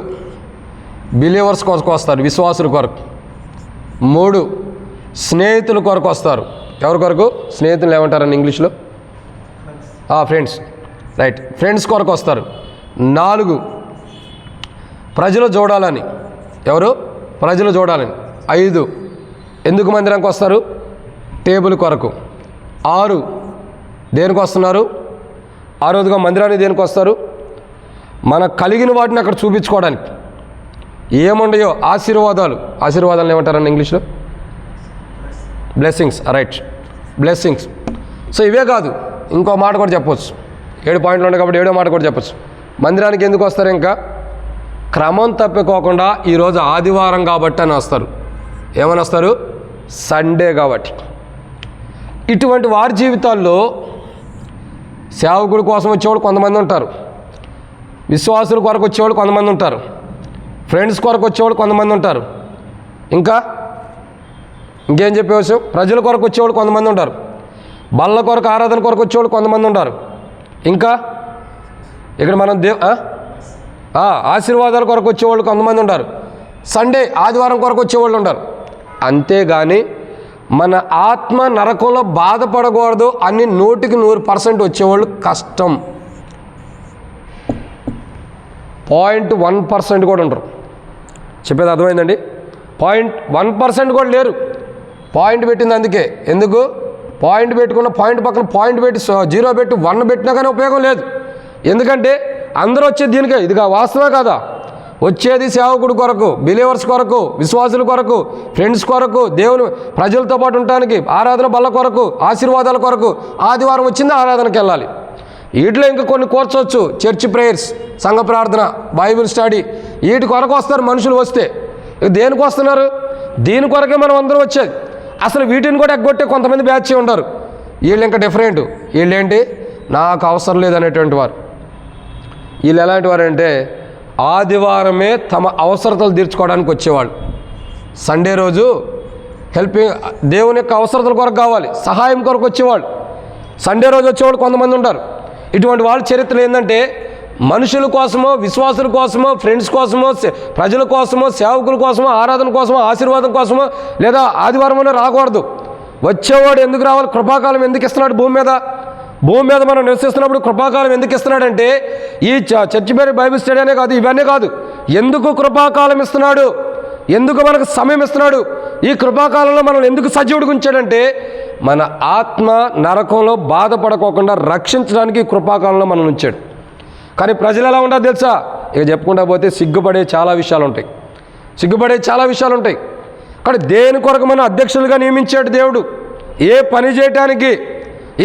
బిలీవర్స్ కొరకు వస్తారు, విశ్వాసుల కొరకు. 3 స్నేహితుల కొరకు వస్తారు. ఎవరి కొరకు? స్నేహితులు ఏమంటారని ఇంగ్లీష్లో? ఫ్రెండ్స్, రైట్, ఫ్రెండ్స్ కొరకు వస్తారు. 4 ప్రజలు చూడాలని. ఎవరు? ప్రజలు చూడాలని. 5 ఎందుకు మందిరానికి వస్తారు? టేబుల్ కొరకు. 6 దేనికి వస్తున్నారు? 6వదిగా మందిరానికి దేనికి వస్తారు? మనకు కలిగిన వాటిని అక్కడ చూపించుకోవడానికి. ఏముండయో ఆశీర్వాదాలు ఏమంటారని ఇంగ్లీష్లో? Blessings, right, blessings. సో ఇవే కాదు, ఇంకో మాట కూడా చెప్పవచ్చు. 7 పాయింట్లు ఉన్నాయి కాబట్టి 7వ మాట కూడా చెప్పచ్చు. మందిరానికి ఎందుకు వస్తారు? ఇంకా క్రమం తప్పిపోకుండా ఈరోజు ఆదివారం కాబట్టి అని వస్తారు. ఏమని వస్తారు? సండే కాబట్టి. ఇటువంటి వారి జీవితాల్లో సేవకుడి కోసం వచ్చేవాళ్ళు కొంతమంది ఉంటారు, విశ్వాసుల కొరకు వచ్చేవాళ్ళు కొంతమంది ఉంటారు, ఫ్రెండ్స్ కొరకు వచ్చేవాళ్ళు కొంతమంది ఉంటారు, ఇంకేం చెప్పవచ్చు, ప్రజల కొరకు వచ్చేవాళ్ళు కొంతమంది ఉంటారు, బల్ల కొరకు, ఆరాధన కొరకు వచ్చేవాళ్ళు కొంతమంది ఉంటారు, ఇంకా ఇక్కడ మనం ఆశీర్వాదాల కొరకు వచ్చేవాళ్ళు కొంతమంది ఉంటారు, సండే ఆదివారం కొరకు వచ్చేవాళ్ళు ఉంటారు. అంతేగాని మన ఆత్మ నరకంలో బాధపడకూడదు అని 100% వచ్చేవాళ్ళు కష్టం. 0.1% కూడా ఉంటారు. చెప్పేది అర్థమైందండి? 0.1% కూడా లేరు. పాయింట్ పెట్టింది అందుకే. ఎందుకు? పాయింట్ పెట్టుకున్న పాయింట్ పక్కన పాయింట్ పెట్టి 0 పెట్టి 1 పెట్టినా కానీ ఉపయోగం లేదు. ఎందుకంటే అందరూ వచ్చేది దీనికే. ఇదిగా వాస్తవే కదా? వచ్చేది సేవకుడి కొరకు, బిలీవర్స్ కొరకు, విశ్వాసుల కొరకు, ఫ్రెండ్స్ కొరకు, దేవుని ప్రజలతో పాటు ఉండటానికి, ఆరాధన బల్ల కొరకు, ఆశీర్వాదాల కొరకు. ఆదివారం వచ్చింది ఆరాధనకి వెళ్ళాలి. వీటిలో ఇంకా కొన్ని కూర్చోవచ్చు, చర్చ్ ప్రేయర్స్, సంఘ ప్రార్థన, బైబిల్ స్టడీ. వీటి కొరకు వస్తారు మనుషులు. వస్తే దేనికి వస్తున్నారు? దీని కొరకే మనం అందరం వచ్చేది. అసలు వీటిని కూడా ఎగ్గొట్టే కొంతమంది బ్యాచ్ ఉంటారు. వీళ్ళు ఇంకా డిఫరెంట్. వీళ్ళేంటి? నాకు అవసరం లేదనేటువంటి వారు. వీళ్ళు ఎలాంటి వారు అంటే ఆదివారమే తమ అవసరతలు తీర్చుకోవడానికి వచ్చేవాళ్ళు. సండే రోజు హెల్పింగ్ దేవుని యొక్క అవసరతల కొరకు కావాలి, సహాయం కొరకు వచ్చేవాళ్ళు. సండే రోజు వచ్చేవాళ్ళు కొంతమంది ఉంటారు. ఇటువంటి వాళ్ళ చరిత్ర ఏంటంటే మనుషుల కోసమో, విశ్వాసుల కోసమో, ఫ్రెండ్స్ కోసమో, ప్రజల కోసమో, సేవకుల కోసమో, ఆరాధన కోసమో, ఆశీర్వాదం కోసమో, లేదా ఆదివారంలో రాకూడదు. వచ్చేవాడు ఎందుకు రావాలి? కృపాకాలం ఎందుకు ఇస్తున్నాడు భూమి మీద? భూమి మీద మనం నివసిస్తున్నప్పుడు కృపాకాలం ఎందుకు ఇస్తున్నాడంటే ఈ చర్చి పేరు బైబిల్ స్టడీ అనే కాదు, ఇవన్నీ కాదు. ఎందుకు కృపాకాలం ఇస్తున్నాడు? ఎందుకు మనకు సమయం ఇస్తున్నాడు? ఈ కృపాకాలంలో మనం ఎందుకు సజీవుడిగా ఉంచాడంటే మన ఆత్మ నరకంలో బాధపడకోకుండా రక్షించడానికి ఈ కృపాకాలంలో మనం ఉంచాడు. కానీ ప్రజలు ఎలా ఉండదు తెలుసా? ఇక చెప్పుకుంటా పోతే సిగ్గుపడే చాలా విషయాలు ఉంటాయి. కానీ దేని కొరకు మనం అధ్యక్షులుగా నియమించాడు దేవుడు? ఏ పని చేయటానికి,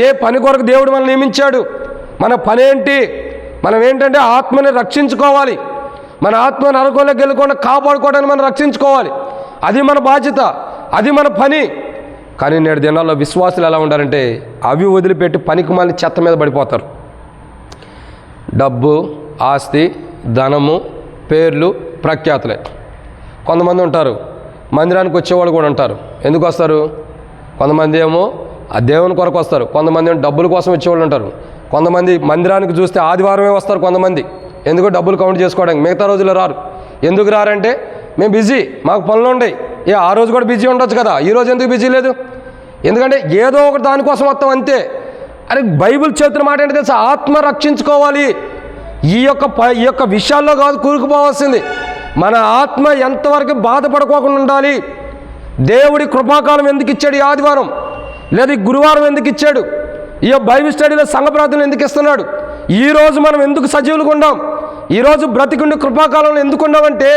ఏ పని కొరకు దేవుడు మనం నియమించాడు? మన పని ఏంటి? మనం ఏంటంటే ఆత్మని రక్షించుకోవాలి. మన ఆత్మ నరకంలోకి వెళ్ళకుండా కాపాడుకోవడానికి మనం రక్షించుకోవాలి. అది మన బాధ్యత, అది మన పని. కానీ నేడు దినాల్లో విశ్వాసులు ఎలా ఉండారంటే అవి వదిలిపెట్టి పనికి మళ్ళీ చెత్త మీద పడిపోతారు. డబ్బు, ఆస్తి, ధనము, పేర్లు, ప్రఖ్యాతులే. కొంతమంది ఉంటారు మందిరానికి వచ్చేవాళ్ళు కూడా ఉంటారు. ఎందుకు వస్తారు? కొంతమంది ఏమో ఆ దేవుని కొరకు వస్తారు, కొంతమంది ఏమో డబ్బుల కోసం వచ్చేవాళ్ళు ఉంటారు. కొంతమంది మందిరానికి చూస్తే ఆదివారమే వస్తారు కొంతమంది, ఎందుకో డబ్బులు కౌంట్ చేసుకోవడానికి. మిగతా రోజుల్లో రారు. ఎందుకు రారంటే మేము బిజీ, మాకు పనులు ఉన్నాయి. ఆ రోజు కూడా బిజీ ఉండొచ్చు కదా, ఈరోజు ఎందుకు బిజీ లేదు? ఎందుకంటే ఏదో ఒకటి దానికోసం వస్తాం అంతే. అరే బైబిల్ చెబుతున్న మాట ఏంటి తెలుసా? ఆత్మ రక్షించుకోవాలి. ఈ యొక్క విషయాల్లో కాదు కూరుకుపోవాల్సింది. మన ఆత్మ ఎంతవరకు బాధపడుకోకుండా ఉండాలి. దేవుడి కృపాకాలం ఎందుకు ఇచ్చాడు? ఈ ఆదివారం లేదా ఈ గురువారం ఎందుకు ఇచ్చాడు? ఈ బైబిల్ స్టడీలో సంఘ ప్రార్థనలు ఎందుకు ఇస్తున్నాడు? ఈరోజు మనం ఎందుకు సజీవులుగా ఉండాం? ఈరోజు బ్రతికుండి కృపాకాలంలో ఎందుకు ఉన్నామంటే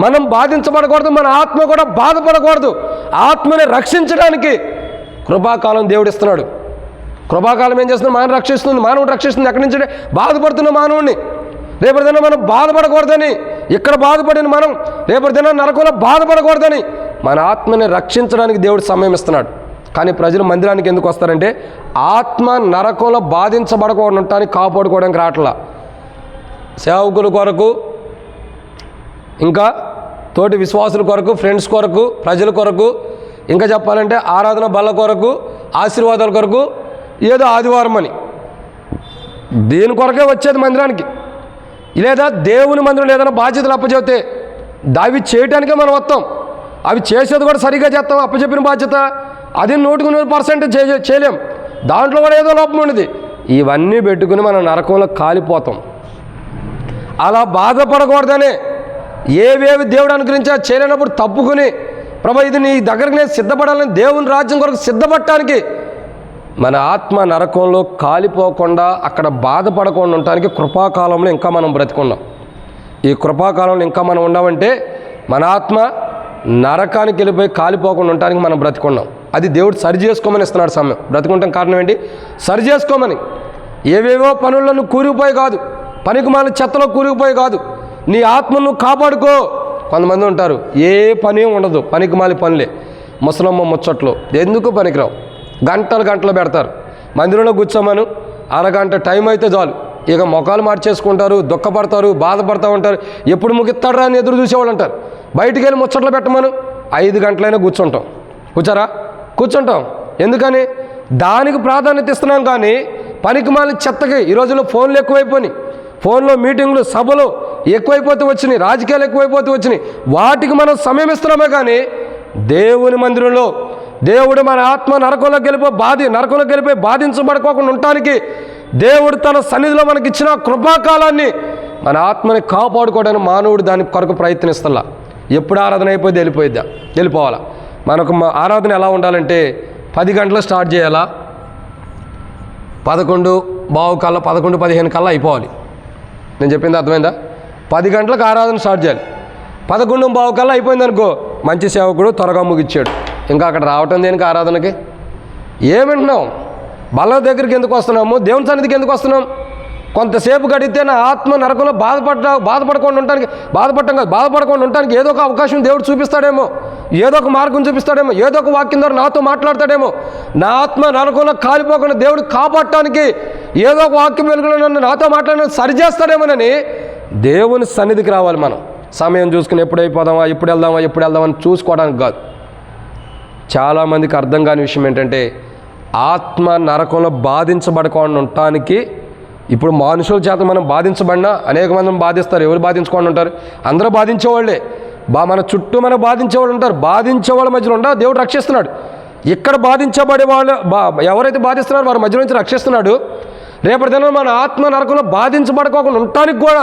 మనం బాధించబడకూడదు, మన ఆత్మ కూడా బాధపడకూడదు. ఆత్మని రక్షించడానికి కృపాకాలం దేవుడు ఇస్తున్నాడు. కృపాకాలం ఏం చేస్తుంది? మానవుడు రక్షిస్తుంది. ఎక్కడి నుంచి? బాధపడుతున్న మానవుడిని. రేపటి దినం మనం బాధపడకూడదని, ఇక్కడ బాధపడిన మనం రేపటి దినం నరకంలో బాధపడకూడదని మన ఆత్మని రక్షించడానికి దేవుడు సమయం ఇస్తున్నాడు. కానీ ప్రజలు మందిరానికి ఎందుకు వస్తారంటే ఆత్మ నరకంలో బాధించబడకుండా ఉండటానికి, కాపాడుకోవడానికి రావట్లా. సేవకుల కొరకు, ఇంకా తోటి విశ్వాసుల కొరకు, ఫ్రెండ్స్ కొరకు, ప్రజల కొరకు, ఇంకా చెప్పాలంటే ఆరాధన బల్ల కొరకు, ఆశీర్వాదాల కొరకు, ఏదో ఆదివారం అని దీని కొరకే వచ్చేది మందిరానికి. లేదా దేవుని మందిరంలో ఏదైనా బాధ్యతలు అప్పచెప్తే అవి చేయడానికే మనం వస్తాం. అవి చేసేది కూడా సరిగ్గా చేస్తాం. అప్పచెప్పిన బాధ్యత అది 100% చేయలేం. దాంట్లో కూడా ఏదో లోపం ఉండేది. ఇవన్నీ పెట్టుకుని మనం నరకంలో కాలిపోతాం. అలా బాధపడకూడదనే ఏవేవి దేవుడు అనుగ్రహించా చేయలేనప్పుడు తప్పుకుని ప్రభు ఇది నీ దగ్గరికి నేను సిద్ధపడాలని దేవుని రాజ్యం కొరకు సిద్ధపడటానికి మన ఆత్మ నరకంలో కాలిపోకుండా అక్కడ బాధపడకుండా ఉండటానికి కృపాకాలంలో ఇంకా మనం బ్రతికున్నాం. ఈ కృపాకాలంలో ఇంకా మనం ఉన్నామంటే మన ఆత్మ నరకానికి వెళ్ళిపోయి కాలిపోకుండా ఉండటానికి మనం బ్రతికున్నాం. అది దేవుడు సరి చేసుకోమని ఇస్తున్నాడు సమయం. బ్రతికుంటాం కారణం ఏంటి? సరి చేసుకోమని. ఏవేవో పనుల్లో నువ్వు కూరుకుపోయి కాదు, పనికి మాలిన చెత్తలో కూరుకుపోయి కాదు, నీ ఆత్మను నువ్వు కాపాడుకో. కొంతమంది ఉంటారు ఏ పని ఉండదు, పనికి మాలి పనులే, ముసలమ్మ ముచ్చట్లు, ఎందుకు పనికిరావు. గంటలు పెడతారు. మందిరంలో కూర్చోమను అరగంట టైం అయితే చాలు, ఇక ముఖాలు మార్చేసుకుంటారు, దుఃఖపడతారు, బాధపడతా ఉంటారు. ఎప్పుడు ముగిస్తాడరా అని ఎదురు చూసేవాళ్ళు అంటారు. బయటికి వెళ్ళి ముచ్చట్లు పెట్టమను 5 గంటలైనా కూర్చుంటాం. ఎందుకని? దానికి ప్రాధాన్యత ఇస్తున్నాం. కానీ పనికి మాలిన చెత్తకి ఈ రోజుల్లో ఫోన్లు ఎక్కువైపోయినాయి. ఫోన్లో మీటింగ్లు, సభలు ఎక్కువైపోతూ వచ్చినాయి, రాజకీయాలు ఎక్కువైపోతూ వచ్చినాయి. వాటికి మనం సమయం ఇస్తున్నామే. కానీ దేవుని మందిరంలో దేవుడు మన ఆత్మ నరకంలోకి వెళ్ళిపోయి బాధించబడుకోకుండా ఉండటానికి దేవుడు తన సన్నిధిలో మనకి ఇచ్చిన కృపాకాలాన్ని మన ఆత్మని కాపాడుకోవడానికి మానవుడు దాని కొరకు ప్రయత్నిస్తలా. ఎప్పుడు ఆరాధన అయిపోయింది వెళ్ళిపోవాలా. మనకు ఆరాధన ఎలా ఉండాలంటే 10 గంటలు స్టార్ట్ చేయాలా, 11:15 కల్లా అయిపోవాలి. నేను చెప్పింది అర్థమైందా? 10 గంటలకు ఆరాధన స్టార్ట్ చేయాలి. 11:15 కల్లా అయిపోయింది అనుకో, మంచి సేవకుడు త్వరగా ముగిచ్చాడు. ఇంకా అక్కడ రావటం దేనికి? ఆరాధనకి. ఏమింటున్నాం? బల్ల దగ్గరికి ఎందుకు వస్తున్నాము? దేవుని సన్నిధికి ఎందుకు వస్తున్నాం? కొంతసేపు గడిగితే నా ఆత్మ నరకంలో బాధపడకుండా ఉండటానికి ఏదో ఒక అవకాశం దేవుడు చూపిస్తాడేమో. ఏదో ఒక మార్గం చూపిస్తాడేమో, ఏదో ఒక వాక్యం ద్వారా నాతో మాట్లాడతాడేమో, నా ఆత్మ నరకంలో కాలిపోకుండా దేవుడు కాపాడటానికి ఏదో ఒక వాక్యం వెలుగులో నన్ను నాతో మాట్లాడిన సరిచేస్తాడేమోనని దేవుని సన్నిధికి రావాలి. మనం సమయం చూసుకుని ఎప్పుడు అయిపోదామా, ఎప్పుడు వెళ్దామని చూసుకోవడానికి కాదు. చాలామందికి అర్థం కాని విషయం ఏంటంటే ఆత్మ నరకంలో బాధించబడకుండా ఉండటానికి, ఇప్పుడు మనుషుల చేత మనం బాధించబడినా అనేక మందిని బాధిస్తారు. ఎవరు బాధించుకొని ఉంటారు? అందరూ బాధించేవాళ్ళే. మన చుట్టూ మనకు బాధించేవాళ్ళు ఉంటారు. బాధించేవాళ్ళ మధ్యలో ఉండా దేవుడు రక్షిస్తున్నాడు. ఇక్కడ బాధించబడే వాళ్ళు ఎవరైతే బాధిస్తున్నారో వారి మధ్య నుంచి రక్షిస్తున్నాడు. రేపటి దినం మన ఆత్మ నరకంలో బాధించబడుకోకుండా ఉండటానికి కూడా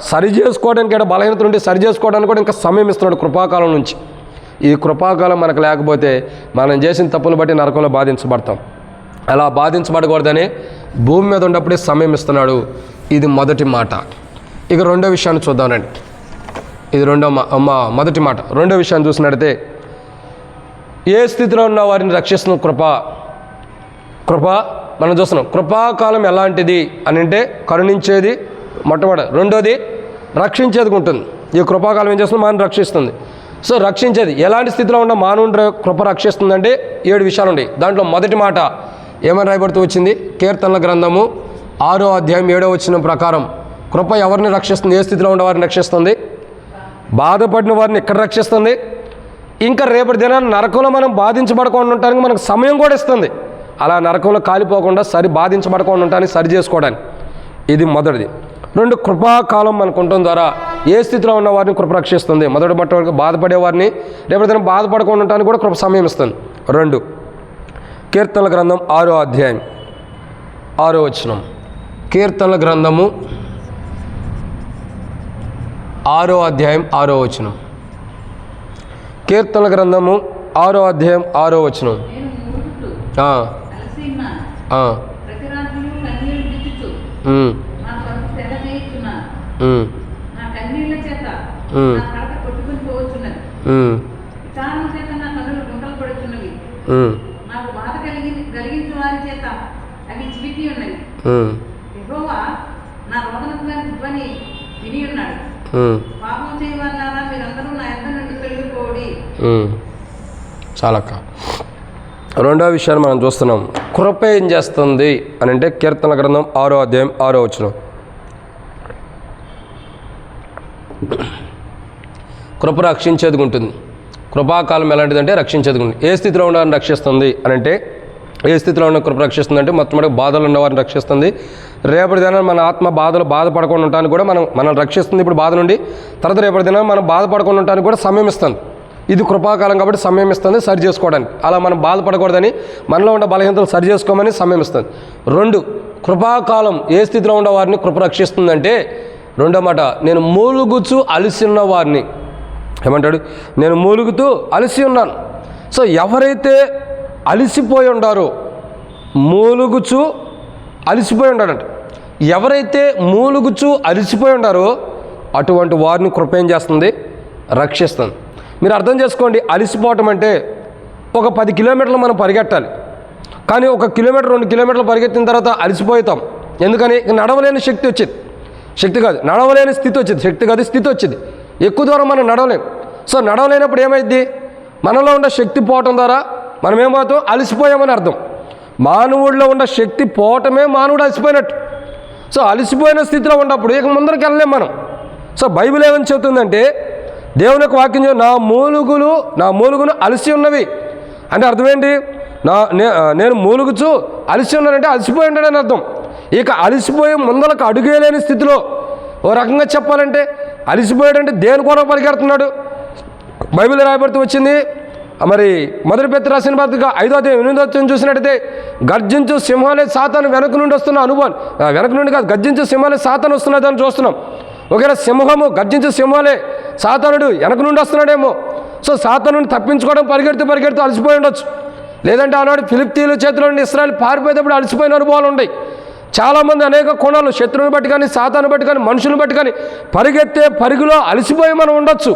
సరి చేసుకోవడానికి, ఇక్కడ బలహీనత నుండి సరి చేసుకోవడానికి కూడా ఇంకా సమయం ఇస్తున్నాడు కృపాకాలం నుంచి. ఈ కృపాకాలం మనకు లేకపోతే మనం చేసిన తప్పులు బట్టి నరకంలో బాధించబడతాం. అలా బాధించబడకూడదని భూమి మీద ఉన్నప్పుడే సమయం ఇస్తున్నాడు. ఇది మొదటి మాట. ఇక రెండో విషయాన్ని చూద్దామండి. ఇది మొదటి మాట. రెండో విషయాన్ని చూసినట్టయితే ఏ స్థితిలో ఉన్న వారిని రక్షిస్తున్న కృప మనం చూస్తున్నాం. కృపాకాలం ఎలాంటిది అని అంటే కరుణించేది మొట్టమొదటి, రెండోది రక్షించేది ఉంటుంది. ఈ కృపాకాలం ఏం చేస్తుంది? మనం రక్షిస్తుంది. సో రక్షించేది ఎలాంటి స్థితిలో ఉన్న మానవుని కృప రక్షిస్తుందంటే 7 విషయాలు ఉన్నాయి. దాంట్లో మొదటి మాట ఏమని రాయబడుతూ వచ్చింది? కీర్తనల గ్రంథము 6వ అధ్యాయం 7వ వచనం ప్రకారం కృప ఎవరిని రక్షిస్తుంది? ఏ స్థితిలో ఉన్న వారిని రక్షిస్తుంది? బాధపడిన వారిని ఇక్కడ రక్షిస్తుంది. ఇంకా రేపటి దినాన్ని నరకంలో మనం బాధించబడకుండా ఉండటానికి మనకు సమయం కూడా ఇస్తుంది. అలా నరకంలో కాలిపోకుండా బాధించబడకుండా ఉండటానికి సరి చేసుకోవడానికి. ఇది మొదటిది. 2 కృపాకాలం మనకు ఉండటం ద్వారా ఏ స్థితిలో ఉన్న వారిని కృప రక్షిస్తుంది. మొదటి వరకు బాధపడే వారిని రేపటి దినం బాధపడకుండా ఉండటానికి కూడా కృప సమయం ఇస్తుంది. 2 కీర్తనల గ్రంథం 6వ అధ్యాయం 6వ వచనం. కీర్తనల గ్రంథము 6వ అధ్యాయం 6వ వచనం. కీర్తనల గ్రంథము 6వ అధ్యాయం 6వ వచనం. చాలా రెండో విషయాన్ని మనం చూస్తున్నాం. కృప ఏం చేస్తుంది అని అంటే కీర్తన గ్రంథం 6వ అధ్యాయం 6వ వచనం. కృప రక్షించేది ఉంటుంది. కృపాకాలం ఎలాంటిదంటే రక్షించేది ఉంటుంది. ఏ స్థితిలో ఉన్నవారిని రక్షిస్తుంది అని అంటే, ఏ స్థితిలో ఉన్న కృప రక్షిస్తుంది అంటే మొట్టమొదటి బాధలు ఉన్నవారిని రక్షిస్తుంది. రేపటి దినాన్ని మన ఆత్మ బాధపడకుండా ఉండటానికి కూడా మనల్ని రక్షిస్తుంది. ఇప్పుడు బాధ నుండి తర్వాత రేపటి దినాన్ని మనం బాధపడకుండా ఉండటానికి కూడా సమయం ఇస్తుంది. ఇది కృపాకాలం కాబట్టి సమయం ఇస్తుంది సరి చేసుకోవడానికి. అలా మనం బాధపడకూడదని, మనలో ఉన్న బలహీనతలు సరి చేసుకోమని సమయం ఇస్తుంది. 2 కృపాకాలం ఏ స్థితిలో ఉన్న వారిని కృప రక్షిస్తుందంటే, రెండో మాట, నేను మూలుగుచు అలసి ఉన్న వారిని ఏమంటాడు? నేను మూలుగుతూ అలసి ఉన్నాను. సో ఎవరైతే అలసిపోయి ఉండారో, మూలుగుచు అలసిపోయి ఉండాడంట. ఎవరైతే మూలుగుచు అలసిపోయి ఉండారో అటువంటి వారిని కృప ఏం చేస్తుంది? రక్షిస్తుంది. మీరు అర్థం చేసుకోండి, అలసిపోవటం అంటే ఒక 10 కిలోమీటర్లు మనం పరిగెట్టాలి. కానీ 1 కిలోమీటర్ 2 కిలోమీటర్లు పరిగెత్తిన తర్వాత అలసిపోతాం. ఎందుకని? నడవలేని శక్తి వచ్చింది. శక్తి కాదు, నడవలేని స్థితి వచ్చింది. శక్తి కాదు, స్థితి వచ్చింది. ఎక్కువ దూరం మనం నడవలేం. సో నడవలేనప్పుడు ఏమైంది? మనలో ఉన్న శక్తి పోవటం ద్వారా మనం ఏమవుతాం? అలసిపోయామని అర్థం. మానవుడిలో ఉన్న శక్తి పోవటమే మానవుడు అలసిపోయినట్టు. సో అలసిపోయిన స్థితిలో ఉన్నప్పుడు ఇక ముందరికి వెళ్ళలేం మనం. సో బైబిల్ ఏమని చెబుతుందంటే, దేవుని యొక్క వాక్యం నా మూలుగును అలసి ఉన్నవి అంటే అర్థం ఏంటి? నేను మూలుగుచు అలసి ఉన్నానంటే అలసిపోయి ఉంటాడని అర్థం. ఇక అలసిపోయి ముందలకు అడుగేలేని స్థితిలో, ఓ రకంగా చెప్పాలంటే అలసిపోయాడంటే దేని కొరకు పరిగెడుతున్నాడు? బైబిల్ రాయబడుతూ వచ్చింది. మరి మొదటి పేతురు రాసిన పత్రిక 5వ అధ్యాయం 8వ వచనం చూసినట్టయితే, గర్జించు సింహాలే సాతాను వెనక నుండి వస్తున్న అనుభవం, వెనక నుండి కాదు, గర్జించు సింహాలే సాతాను వస్తున్నదని చూస్తున్నాం. ఒకవేళ సింహము గర్జించు సింహాలే సాతానుడు వెనక నుండి వస్తున్నాడేమో. సో సాతానుని తప్పించుకోవడం పరిగెడుతూ అలసిపోయి ఉండొచ్చు. లేదంటే ఆనాడు ఫిలిప్తీయుల చేతిలో నుండి ఇశ్రాయేలు పారిపోయేటప్పుడు అలసిపోయిన అనుభవాలు ఉన్నాయి. చాలామంది అనేక కోణాలు, శత్రువుని బట్టి కానీ, సాతాను బట్టి కానీ, మనుషులను బట్టి కానీ పరిగెత్తే పరుగులో అలసిపోయి మనం ఉండొచ్చు.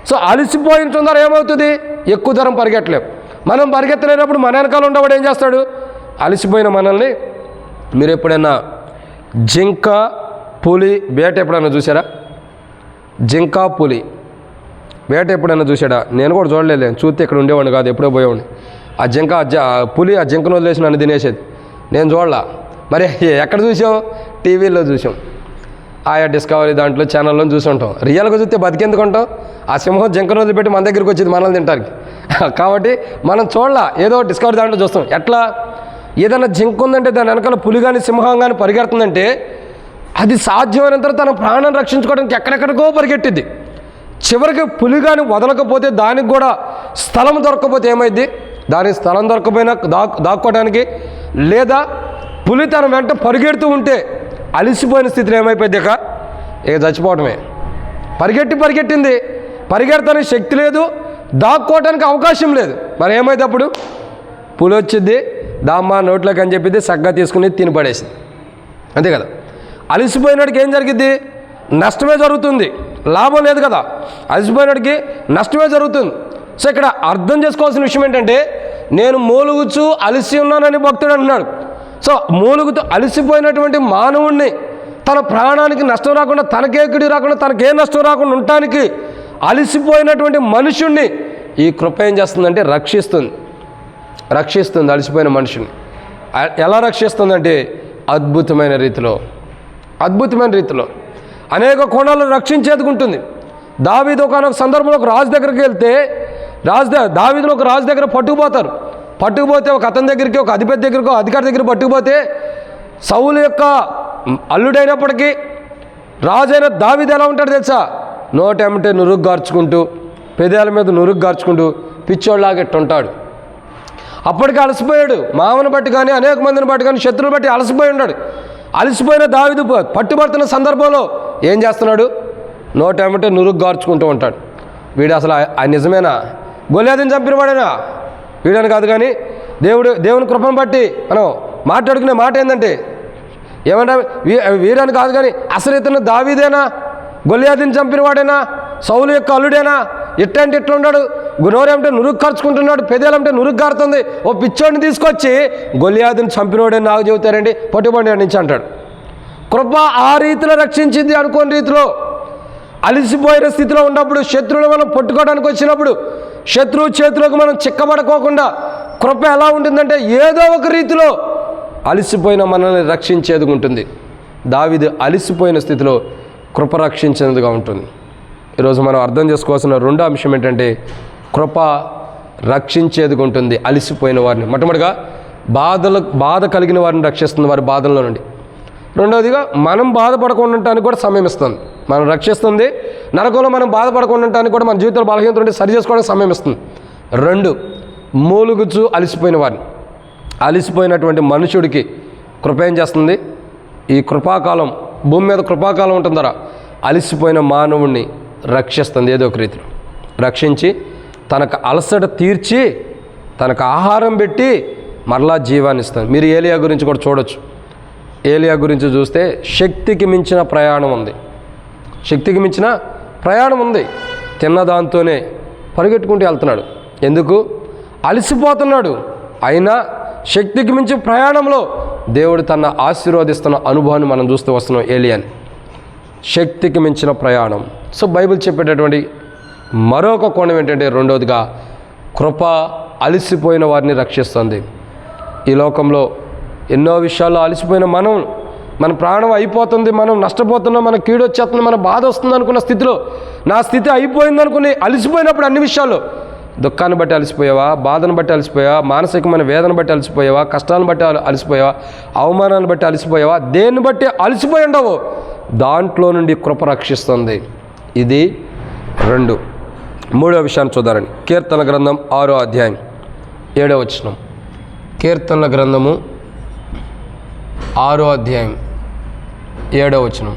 సో అలసిపోయిన ద్వారా ఏమవుతుంది? ఎక్కువ దూరం పరిగెట్టలేం. మనం పరిగెత్తలేనప్పుడు మన వెనకాల ఉండవాడు ఏం చేస్తాడు? అలసిపోయిన మనల్ని. మీరు ఎప్పుడైనా జింక పులి వేట ఎప్పుడైనా చూసారా? జింక పులి వేట ఎప్పుడైనా చూసాడా? నేను కూడా చూడలేదు. చూస్తే ఇక్కడ ఉండేవాడిని కాదు, ఎప్పుడో పోయేవాడిని. ఆ జింక పులి ఆ జింకను వదిలేసి నన్ను తినేసేది. నేను చూడలా. మరి ఎక్కడ చూసాం? టీవీలో చూసాం, ఆయా డిస్కవరీ దాంట్లో ఛానల్లో చూసి ఉంటాం. రియల్గా చూస్తే బతికెందుకు ఉంటాం? ఆ సింహం జింకను వదిలిపెట్టి మన దగ్గరికి వచ్చేది మనల్ని తింటానికి. కాబట్టి మనం చూడలా, ఏదో డిస్కవరీ దాంట్లో చూస్తాం. ఎట్లా? ఏదైనా జింక ఉందంటే దాని వెనకాల పులి కానీ సింహం కానీ పరిగెడుతుందంటే అది సాధ్యమైనంత తన ప్రాణాన్ని రక్షించుకోవడానికి ఎక్కడెక్కడికో పరిగెట్టిద్ది. చివరికి పులి కానీ వదలకపోతే, దానికి కూడా స్థలం దొరకకపోతే ఏమైద్ది? దానికి స్థలం దొరకపోయినా దాక్కోవడానికి, లేదా పులి తన వెంట పరిగెడుతూ ఉంటే అలిసిపోయిన స్థితిలో ఏమైపోయింది? ఇక చచ్చిపోవటమే. పరిగెట్టింది, పరిగెడతానికి శక్తి లేదు, దాక్కోవటానికి అవకాశం లేదు. మరి ఏమైతే అప్పుడు? పులి వచ్చింది, దామ్మా నోట్లోకి అని చెప్పిద్ది, సగ్గా తీసుకుని తిని పడేసింది. అంతే కదా. అలిసిపోయినాడికి ఏం జరిగిద్ది? నష్టమే జరుగుతుంది, లాభం లేదు కదా. అలిసిపోయినాడికి నష్టమే జరుగుతుంది. సో ఇక్కడ అర్థం చేసుకోవాల్సిన విషయం ఏంటంటే, నేను మూలుగుచు అలిసి ఉన్నానని భక్తుడు అంటున్నాడు. సో మూలుగుతూ అలిసిపోయినటువంటి మానవుణ్ణి తన ప్రాణానికి నష్టం రాకుండా, తనకే కిడి రాకుండా, తనకే నష్టం రాకుండా ఉండటానికి అలిసిపోయినటువంటి మనుషుణ్ణి ఈ కృప ఏం చేస్తుందంటే రక్షిస్తుంది అలిసిపోయిన మనుషుని. ఎలా రక్షిస్తుందంటే అద్భుతమైన రీతిలో అనేక కోణాలను రక్షించేదుకుంటుంది. దావీదు ఒకనొక సందర్భంలో ఒక రాజు దగ్గరికి వెళ్తే, దావీదును ఒక రాజు దగ్గర పట్టుకుపోతే ఒక అతని దగ్గరికి, ఒక అధిపతి దగ్గరికి, అధికారి దగ్గర పట్టుకుపోతే, సౌలు యొక్క అల్లుడైనప్పటికీ రాజైన దావీదు ఎలా ఉంటాడు తెలుసా? నోటేమంటే నురుగు గార్చుకుంటూ, పెదాల మీద నురుగు గార్చుకుంటూ పిచ్చోళ్ళలాగా ఉంటాడు. అప్పటికి అలసిపోయాడు. మామను బట్టి కానీ, అనేక మందిని బట్టి కానీ, శత్రువులు బట్టి అలసిపోయి ఉన్నాడు. అలసిపోయిన దావీదు పట్టుబడుతున్న సందర్భంలో ఏం చేస్తున్నాడు? నోటేమంటే నురుగు గార్చుకుంటూ ఉంటాడు. వీడు అసలు నిజమేనా? గొల్యాదుని చంపినవాడేనా? వీడని కాదు. కానీ దేవుని కృపను బట్టి మనం మాట్లాడుకునే మాట ఏంటంటే, ఏమంటా వీడని కాదు కానీ అసలు ఇతను దావీదేనా? గొల్యాదుని చంపినవాడేనా? సౌలు యొక్క అల్లుడేనా? ఇట్టంటే ఇట్లా ఉన్నాడు. నోరేమంటే నురుగు ఖర్చుకుంటున్నాడు, పెదేలంటే నురుగు గారుతుంది. ఓ పిచ్చోడిని తీసుకొచ్చి గొల్యాదుని చంపినవాడని నాకు చెబుతారండి, పట్టుబండి నుంచి అంటాడు. కృప ఆ రీతిలో రక్షించింది. అనుకోని రీతిలో అలిసిపోయిన స్థితిలో ఉన్నప్పుడు, శత్రువులు మనం పట్టుకోవడానికి వచ్చినప్పుడు, శత్రువు చేతులకు మనం చిక్కబడుకోకుండా కృప ఎలా ఉంటుందంటే ఏదో ఒక రీతిలో అలిసిపోయిన మనల్ని రక్షించేది ఉంటుంది. దావీదు అలిసిపోయిన స్థితిలో కృప రక్షించేందుగా ఉంటుంది. ఈరోజు మనం అర్థం చేసుకోవాల్సిన రెండో అంశం ఏంటంటే, కృప రక్షించేది ఉంటుంది అలిసిపోయిన వారిని. మొట్టమొదటిగా బాధ కలిగిన వారిని రక్షిస్తుంది, వారి బాధల్లో నుండి. రెండవదిగా మనం బాధపడకుండా ఉండటానికి కూడా సమయం ఇస్తుంది. మనం రక్షిస్తుంది. నరకంలో మనం బాధపడకుండా ఉండటానికి కూడా, మన జీవితంలో బలహీనత ఉంటే సరి చేసుకోవడానికి సమయం ఇస్తుంది. 2, మూలుగుచు అలిసిపోయిన వారిని, అలిసిపోయినటువంటి మనుషుడికి కృప ఏం చేస్తుంది? ఈ కృపాకాలం, భూమి మీద కృపాకాలం ఉంటుందరా, అలిసిపోయిన మానవుణ్ణి రక్షిస్తుంది. ఏదో ఒక రీతిలో రక్షించి తనకు అలసట తీర్చి తనకు ఆహారం పెట్టి మరలా జీవాన్ని ఇస్తుంది. మీరు ఏలియా గురించి కూడా చూడొచ్చు. ఏలియా గురించి చూస్తే శక్తికి మించిన ప్రయాణం ఉంది. తిన్నదాంతోనే పరిగెట్టుకుంటూ వెళ్తున్నాడు. ఎందుకు? అలసిపోతున్నాడు. అయినా శక్తికి మించి ప్రయాణంలో దేవుడు తన ఆశీర్వదిస్తున్న అనుభవాన్ని మనం చూస్తూ వస్తున్నాం. ఏలియాని శక్తికి మించిన ప్రయాణం. సో బైబిల్ చెప్పేటటువంటి మరొక కోణం ఏంటంటే, రెండవదిగా కృప అలసిపోయిన వారిని రక్షిస్తుంది. ఈ లోకంలో ఎన్నో విషయాల్లో అలసిపోయిన మన ప్రాణం అయిపోతుంది, మనం నష్టపోతున్నాం, మన కీడొచ్చేస్తుంది, మన బాధ వస్తుంది అనుకున్న స్థితిలో, నా స్థితి అయిపోయింది అనుకుని అలసిపోయినప్పుడు అన్ని విషయాల్లో, దుఃఖాన్ని బట్టి అలసిపోయావా, బాధను బట్టి అలసిపోయావా, మానసికమైన వేదన బట్టి అలసిపోయావా, కష్టాలను బట్టి అలసిపోయావా, అవమానాన్ని బట్టి అలసిపోయావా, దేన్ని బట్టి అలసిపోయి ఉండవో దాంట్లో నుండి కృప రక్షిస్తుంది. ఇది 2. మూడో విషయాన్ని చూద్దారండి. కీర్తన గ్రంథం 6వ అధ్యాయం 7వ వచనం. కీర్తనల గ్రంథము 6వ అధ్యాయం 7వ వచనం.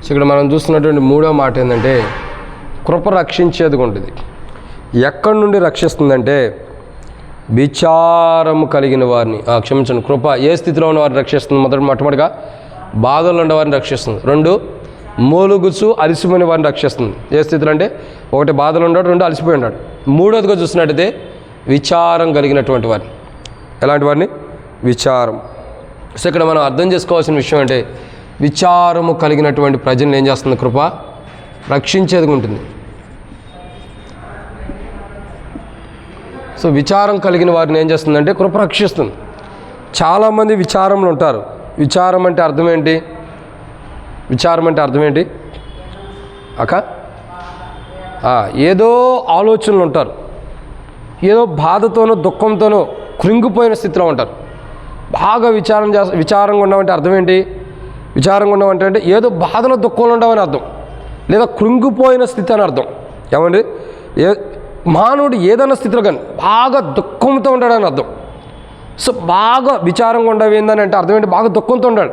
సో ఇక్కడ మనం చూస్తున్నటువంటి మూడో మాట ఏంటంటే కృప రక్షించేది ఉంటుంది. ఎక్కడి నుండి రక్షిస్తుందంటే విచారము కలిగిన వారిని క్షమించండి, కృప ఏ స్థితిలో ఉన్న వారిని రక్షిస్తుంది? మొట్టమొదటిగా బాధల్లో ఉన్న వారిని రక్షిస్తుంది. 2 మూలుగుచు అలసిపోయిన వారిని రక్షిస్తుంది. ఏ స్థితిలో అంటే 1 బాధలు ఉన్నాడు, 2 అలసిపోయి ఉన్నాడు. 3వదిగా చూసినట్టయితే విచారం కలిగినటువంటి వారిని. ఎలాంటి వారిని? విచారం. సో ఇక్కడ మనం అర్థం చేసుకోవాల్సిన విషయం అంటే విచారము కలిగినటువంటి ప్రజలను ఏం చేస్తుంది? కృప రక్షించేది ఉంటుంది. సో విచారం కలిగిన వారిని ఏం చేస్తుందంటే కృప రక్షిస్తుంది. చాలామంది విచారంలో ఉంటారు. విచారం అంటే అర్థం ఏంటి? విచారం అంటే అర్థం ఏంటి అక్క? ఏదో ఆలోచనలు ఉంటారు, ఏదో బాధతోనో దుఃఖంతోనో కృంగిపోయిన స్థితిలో ఉంటారు. బాగా విచారంగా ఉండమంటే అర్థం ఏంటి? విచారంగా ఉండమంటే ఏదో బాధలో దుఃఖంలో ఉండవని అర్థం, లేదా కృంగిపోయిన స్థితి అని అర్థం. ఏమండి? మానవుడు ఏదైనా స్థితిలో కానీ బాగా దుఃఖంతో ఉంటాడని అర్థం. సో బాగా విచారంగా ఉండవు ఏందని అంటే అర్థం ఏంటి? బాగా దుఃఖంతో ఉంటాడు.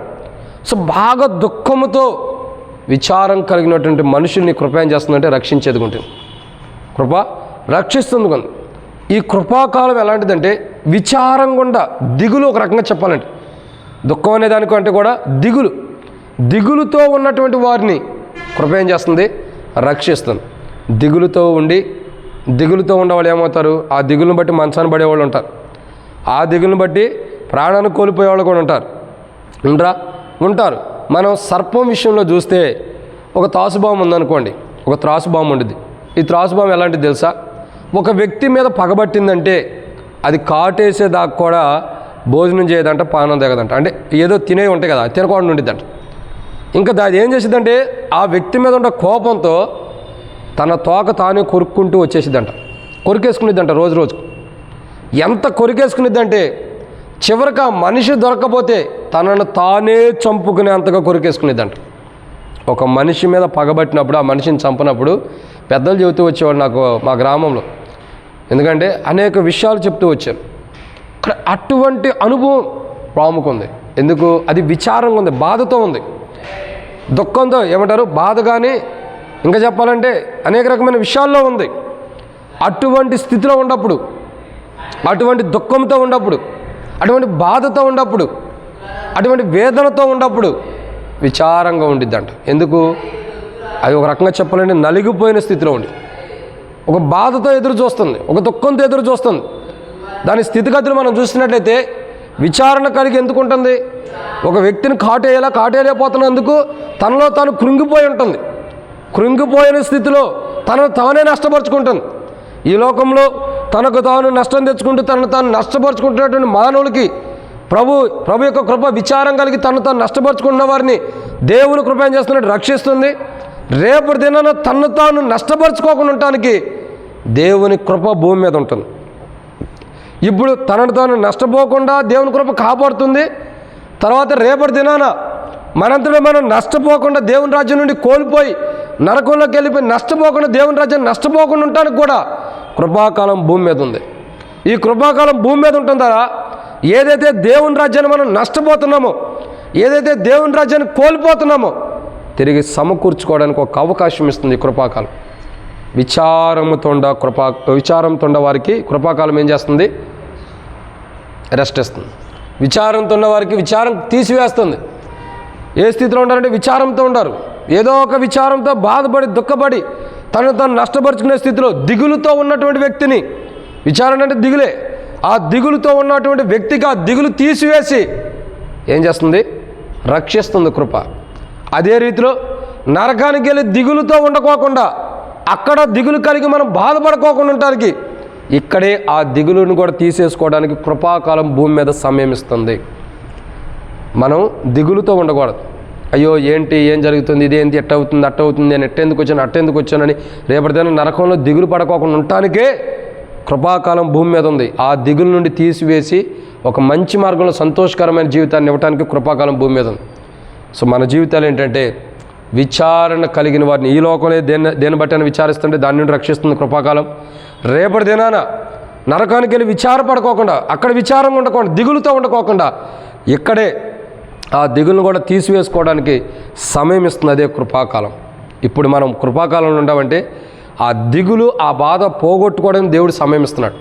సో బాగా దుఃఖంతో విచారం కలిగినటువంటి మనుషుల్ని కృప ఏం చేస్తుందంటే రక్షించేది ఉంటుంది. కృప రక్షిస్తుంది కొంత. ఈ కృపాకాలం ఎలాంటిదంటే విచారం గుండా దిగులు, ఒక రకంగా చెప్పాలంటే దుఃఖం అనే దానికంటే కూడా దిగులుతో ఉన్నటువంటి వారిని కృప ఏం చేస్తుంది? రక్షిస్తుంది. దిగులుతో ఉండేవాళ్ళు ఏమవుతారు? ఆ దిగులను బట్టి మంచాన్ని పడేవాళ్ళు ఉంటారు. ఆ దిగులను బట్టి ప్రాణాన్ని కోల్పోయేవాళ్ళు కూడా ఉంటారు. మనం సర్పం విషయంలో చూస్తే ఒక త్రాసుబాము ఉందనుకోండి, ఒక త్రాసుబాము ఉంటుంది. ఈ త్రాసుబాము ఎలాంటిది తెలుసా? ఒక వ్యక్తి మీద పగబట్టిందంటే అది కాటేసేదాకా కూడా భోజనం చేయదంట, పానం దిగదంట. అంటే ఏదో తినే ఉంటాయి కదా, తినకుండా ఉండిద్దంట. ఇంకా అది ఏం చేసిద్దంటే ఆ వ్యక్తి మీద ఉన్న కోపంతో తన తోక తానే కొరుక్కుంటూ వచ్చేసిద్దంట, కొరికేసుకునిద్దంట. రోజు ఎంత కొరికేసుకునిద్దంటే చివరికి ఆ మనిషి దొరకపోతే తనను తానే చంపుకునే అంతగా కొరికేసుకునిద్దంట. ఒక మనిషి మీద పగబట్టినప్పుడు, ఆ మనిషిని చంపినప్పుడు పెద్దలు చెబుతూ వచ్చేవాడు నాకు మా గ్రామంలో. ఎందుకంటే అనేక విషయాలు చెప్తూ వచ్చారు. ఇక్కడ అటువంటి అనుభవం ప్రాముఖ్యం ఉంది. ఎందుకు? అది విచారంగా ఉంది, బాధతో ఉంది, దుఃఖంతో, ఏమంటారు, బాధ కానీ ఇంకా చెప్పాలంటే అనేక రకమైన విషయాల్లో ఉంది. అటువంటి స్థితిలో ఉన్నప్పుడు, అటువంటి దుఃఖంతో ఉన్నప్పుడు, అటువంటి బాధతో ఉన్నప్పుడు, అటువంటి వేదనతో ఉన్నప్పుడు విచారంగా ఉండిద్దంట. ఎందుకు? అది ఒక రకంగా చెప్పాలంటే నలిగిపోయిన స్థితిలో ఉండి ఒక బాధతో ఎదురు చూస్తుంది, ఒక దుఃఖంతో ఎదురు చూస్తుంది. దాని స్థితిగతులు మనం చూసినట్లయితే విచారణ కలిగి ఎందుకు ఉంటుంది? ఒక వ్యక్తిని కాటేయలేకపోతున్నందుకు తనలో తాను కృంగిపోయి ఉంటుంది. కృంగిపోయిన స్థితిలో తనను తానే నష్టపరుచుకుంటుంది. ఈ లోకంలో తనకు తాను నష్టం తెచ్చుకుంటూ తనను తాను నష్టపరుచుకుంటున్నటువంటి మానవులకి ప్రభు యొక్క కృప విచారం కలిగి తను తాను నష్టపరుచుకున్న వారిని దేవుని కృప ఏం చేస్తున్నట్టు రక్షిస్తుంది. రేపటి దినాన తను తాను నష్టపరుచుకోకుండా ఉండటానికి దేవుని కృప భూమి మీద ఉంటుంది. ఇప్పుడు తనను తాను నష్టపోకుండా దేవుని కృప కాపాడుతుంది. తర్వాత రేపటి దినాన మనంతటా మనం నష్టపోకుండా దేవుని రాజ్యం నుండి కోల్పోయి నరకంలోకి వెళ్ళిపోయి నష్టపోకుండా దేవుని రాజ్యాన్ని నష్టపోకుండా ఉండటానికి కూడా కృపాకాలం భూమి మీద ఉంది. ఈ కృపాకాలం భూమి మీద ఉంటుందా ఏదైతే దేవుని రాజ్యాన్ని మనం నష్టపోతున్నామో, ఏదైతో దేవుని రాజ్యాన్ని కోల్పోతున్నామో తిరిగి సమకూర్చుకోవడానికి ఒక అవకాశం ఇస్తుంది ఈ కృపాకాలం. విచారంతో ఉన్న వారికి కృపాకాలం ఏం చేస్తుంది? రెస్ట్ ఇస్తుంది. విచారంతో ఉన్న వారికి విచారం తీసివేస్తుంది. ఏ స్థితిలో ఉంటారంటే విచారంతో ఉంటారు. ఏదో ఒక విచారంతో బాధపడి దుఃఖపడి తను తాను నష్టపరుచుకునే స్థితిలో దిగులుతో ఉన్నటువంటి వ్యక్తిని, విచారం అంటే దిగులే, ఆ దిగులుతో ఉన్నటువంటి వ్యక్తికి ఆ దిగులు తీసివేసి ఏం చేస్తుంది? రక్షిస్తుంది కృప. అదే రీతిలో నరకానికి వెళ్ళి దిగులుతో ఉండకోకుండా, అక్కడ దిగులు కలిగి మనం బాధపడుకోకుండా ఉండటానికి ఇక్కడే ఆ దిగులును కూడా తీసేసుకోవడానికి కృపాకాలం భూమి మీద సమయం ఇస్తుంది. మనం దిగులుతో ఉండకూడదు. అయ్యో ఏం జరుగుతుంది, ఇదేంటి, ఎట్టవుతుంది, అట్టవుతుంది, నేను అట్టెందుకు వచ్చానని రేపటిదైనా నరకంలో దిగులు పడుకోకుండా ఉండటానికే కృపాకాలం భూమి మీద ఉంది. ఆ దిగులు నుండి తీసివేసి ఒక మంచి మార్గంలో సంతోషకరమైన జీవితాన్ని ఇవ్వడానికి కృపాకాలం భూమి మీద ఉంది. సో మన జీవితాలు ఏంటంటే విచారణ కలిగిన వారిని ఈ లోకంలో దేన్ని బట్టి అని విచారిస్తుంటే దాని నుండి రక్షిస్తుంది కృపాకాలం. రేపటి దినాన నరకానికి వెళ్ళి విచారపడుకోకుండా, అక్కడ విచారంగా ఉండకుండా, దిగులుతో ఉండకోకుండా ఇక్కడే ఆ దిగులను కూడా తీసివేసుకోవడానికి సమయం ఇస్తుంది. అదే కృపాకాలం. ఇప్పుడు మనం కృపాకాలంలో ఉంటామంటే ఆ దిగులు, ఆ బాధ పోగొట్టుకోవడానికి దేవుడు సమయం ఇస్తున్నాడు.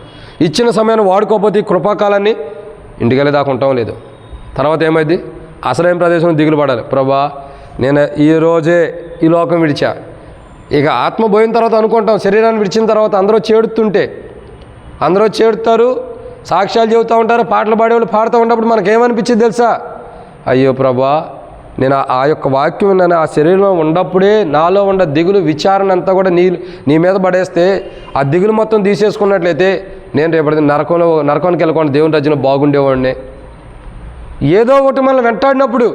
ఇచ్చిన సమయాన్ని వాడుకోకపోతే ఈ కృపాకాలాన్ని ఇంటికి వెళ్ళేదాకా ఉంటాం లేదు. తర్వాత ఏమైంది? అసలైన ప్రదేశంలో దిగులు పడాలి. ప్రభా, నేను ఈరోజే ఈ లోకం విడిచా. ఇక ఆత్మ పోయిన తర్వాత అనుకుంటాం, శరీరాన్ని విడిచిన తర్వాత అందరూ చేడుతారు, సాక్ష్యాలు చెబుతూ ఉంటారు, పాటలు పాడేవాళ్ళు పాడుతూ ఉన్నప్పుడు మనకేమనిపించింది తెలుసా? అయ్యో ప్రభా, నేను ఆ యొక్క వాక్యం నేను ఆ శరీరంలో ఉన్నప్పుడే నాలో ఉన్న దిగులు, విచారణ అంతా కూడా నీ మీద పడేస్తే, ఆ దిగులు మొత్తం తీసేసుకున్నట్లయితే నేను రేపటి నరకానికి వెళ్ళకుండా దేవుని రాజ్యంలో బాగుండేవాడిని. ఏదో ఒకటి మనం వెంటాడినప్పుడు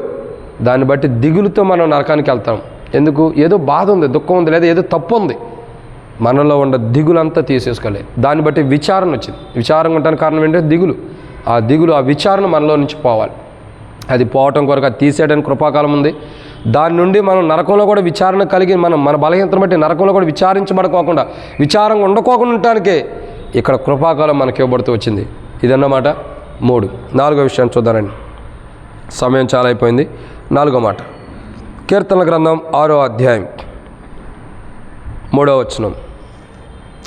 దాన్ని బట్టి దిగులుతో మనం నరకానికి వెళ్తాం. ఎందుకు? ఏదో బాధ ఉంది, దుఃఖం ఉంది, లేదా ఏదో తప్పు ఉంది. మనలో ఉన్న దిగులంతా తీసేసుకోలేదు. దాన్ని బట్టి విచారణ వచ్చింది. విచారంగా ఉండడానికి కారణం ఏంటంటే దిగులు. ఆ విచారణ మనలో నుంచి పోవాలి. అది పోవటం కొరకు, అది తీసేయడానికి కృపాకాలం ఉంది. దాని నుండి మనం నరకంలో కూడా విచారణ కలిగి మన బలహీనతను బట్టి నరకంలో కూడా విచారించబడుకోకుండా, విచారంగా ఉండకోకుండా ఉండటానికే ఇక్కడ కృపాకాలం మనకి ఇవ్వబడుతూ వచ్చింది. ఇదన్నమాట 3. 4వ విషయాన్ని చూద్దానండి, సమయం చాలా అయిపోయింది. 4వ మాట, కీర్తనల గ్రంథం 6వ అధ్యాయం 3వ వచనం,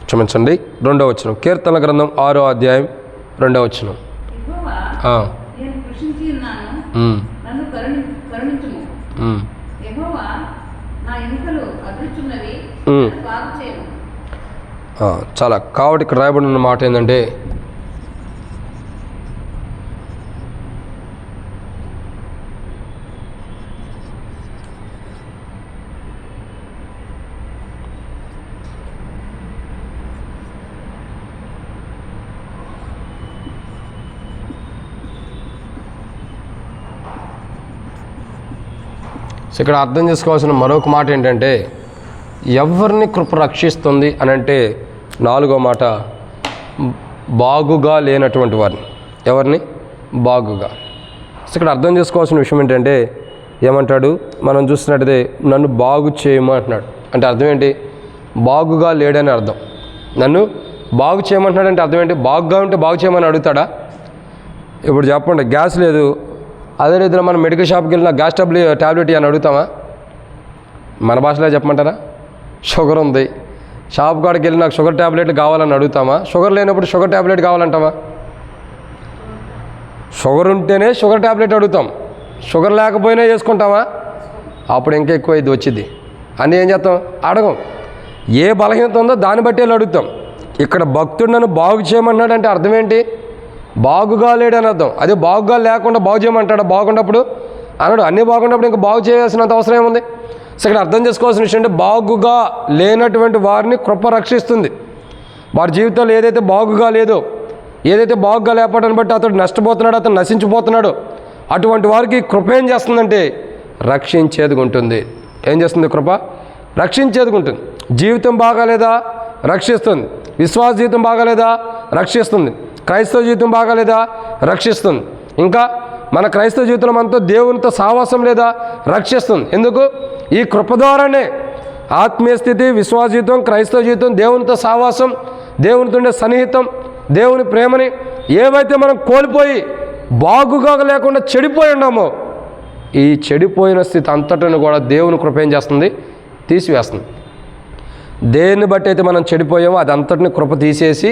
క్షమించండి 2వ వచనం. కీర్తనల గ్రంథం 6వ అధ్యాయం 2వ వచనం. యెహోవా, నేను కృషించి ఉన్నాను, నన్ను కరుణించుము. యెహోవా, నా ఎముకలు అదురుచున్నవి, బాగు చేయము. చాలా. కాబట్టి ఇక్కడ రాయబడిన మాట ఏంటంటే, ఇక్కడ అర్థం చేసుకోవాల్సిన మరొక మాట ఏంటంటే, ఎవరిని కృప రక్షిస్తుంది అని అంటే 4వ మాట, బాగుగా లేనటువంటి వారిని. ఎవరిని? బాగుగా. ఇక్కడ అర్థం చేసుకోవాల్సిన విషయం ఏంటంటే, ఏమంటాడు? మనం చూసినట్టయితే నన్ను బాగు చేయము అంటున్నాడు. అంటే అర్థం ఏంటి? బాగుగా లేడని అర్థం. నన్ను బాగు చేయమంటున్నాడు అంటే అర్థం ఏంటి? బాగుగా ఉంటే బాగు చేయమని అడుగుతాడా? ఇప్పుడు చెప్పండి, గ్యాస్ లేదు, అదే రీతిలో మనం మెడికల్ షాప్కి వెళ్ళిన గ్యాస్ ట్యాబ్లెట్ అని అడుగుతామా? మన భాషలో చెప్పమంటారా? షుగర్ ఉంది, షాప్ కాడికి వెళ్ళి నాకు షుగర్ ట్యాబ్లెట్లు కావాలని అడుగుతామా? షుగర్ లేనప్పుడు షుగర్ ట్యాబ్లెట్ కావాలంటామా? షుగర్ ఉంటేనే షుగర్ ట్యాబ్లెట్ అడుగుతాం, షుగర్ లేకపోయినా వేసుకుంటామా? అప్పుడు ఇంకా ఎక్కువ ఇది వచ్చింది అని ఏం చేస్తాం? అడగం. ఏ బలహీనత ఉందో దాన్ని బట్టి వెళ్ళి అడుగుతాం. ఇక్కడ భక్తుడు నన్ను బాగు చేయమన్నాడు అంటే అర్థం ఏంటి? బాగుగా లేడని అర్థం. అదే బాగుగా లేకుండా బాగు చేయమంటాడు. బాగున్నప్పుడు అన్నాడు, అన్నీ బాగున్నప్పుడు ఇంకా బాగు చేయాల్సినంత అవసరం ఏముంది? సో ఇక్కడ అర్థం చేసుకోవాల్సిన విషయం అంటే, బాగుగా లేనటువంటి వారిని కృప రక్షిస్తుంది. వారి జీవితంలో ఏదైతే బాగుగా లేదో, ఏదైతే బాగుగా లేకపోవడాన్ని బట్టి అతడు నష్టపోతున్నాడు, అతను నశించిపోతున్నాడు, అటువంటి వారికి కృప ఏం చేస్తుందంటే రక్షించేది ఉంటుంది. ఏం చేస్తుంది కృప? రక్షించేది ఉంటుంది. జీవితం బాగాలేదా? రక్షిస్తుంది. విశ్వాస జీవితం బాగాలేదా? రక్షిస్తుంది. క్రైస్తవ జీవితం బాగాలేదా? రక్షిస్తుంది. ఇంకా మన క్రైస్తవ జీవితంలో మనతో దేవునితో సావాసం లేదా? రక్షిస్తుంది. ఎందుకు? ఈ కృప ద్వారానే ఆత్మీయ స్థితి, విశ్వాస జీవితం, క్రైస్తవ జీవితం, దేవునితో సావాసం, దేవునితో ఉండే సన్నిహితం, దేవుని ప్రేమని ఏవైతే మనం కోల్పోయి బాగుగా లేకుండా చెడిపోయి ఉన్నామో, ఈ చెడిపోయిన స్థితి అంతటిని కూడా దేవుని కృప ఏం చేస్తుంది? తీసివేస్తుంది. దేన్ని బట్టి అయితే మనం చెడిపోయామో అది అంతటిని కృప తీసేసి,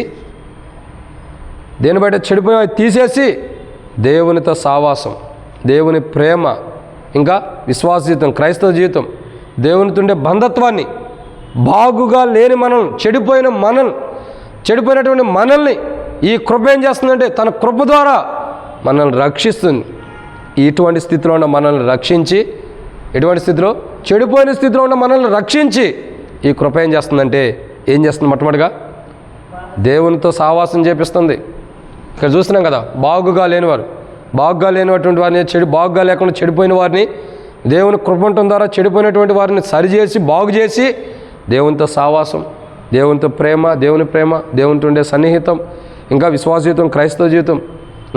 దేన్ని బట్టి చెడిపోయామో అది తీసేసి దేవునితో సావాసం, దేవుని ప్రేమ, ఇంకా విశ్వాస జీవితం, క్రైస్తవ జీవితం, దేవునితో ఉండే బంధత్వాన్ని, బాగుగా లేని మనం, చెడిపోయినటువంటి మనల్ని ఈ కృప ఏం చేస్తుందంటే తన కృప ద్వారా మనల్ని రక్షిస్తుంది. ఇటువంటి స్థితిలో ఉన్న మనల్ని రక్షించి, ఎటువంటి స్థితిలో? చెడిపోయిన స్థితిలో ఉన్న మనల్ని రక్షించి ఈ కృప ఏం చేస్తుందంటే, ఏం చేస్తుంది? మొట్టమొదటిగా దేవునితో సావాసం చేపిస్తుంది. ఇక్కడ చూస్తున్నాం కదా, బాగుగా లేనిటువంటి వారిని, బాగుగా లేకుండా చెడిపోయిన వారిని దేవుని కృప ఉండటం ద్వారా చెడిపోయినటువంటి వారిని సరిచేసి, బాగు చేసి, దేవునితో సావాసం, దేవునితో ప్రేమ, దేవునితో ఉండే సన్నిహితం, ఇంకా విశ్వాస జీవితం, క్రైస్తవ జీవితం,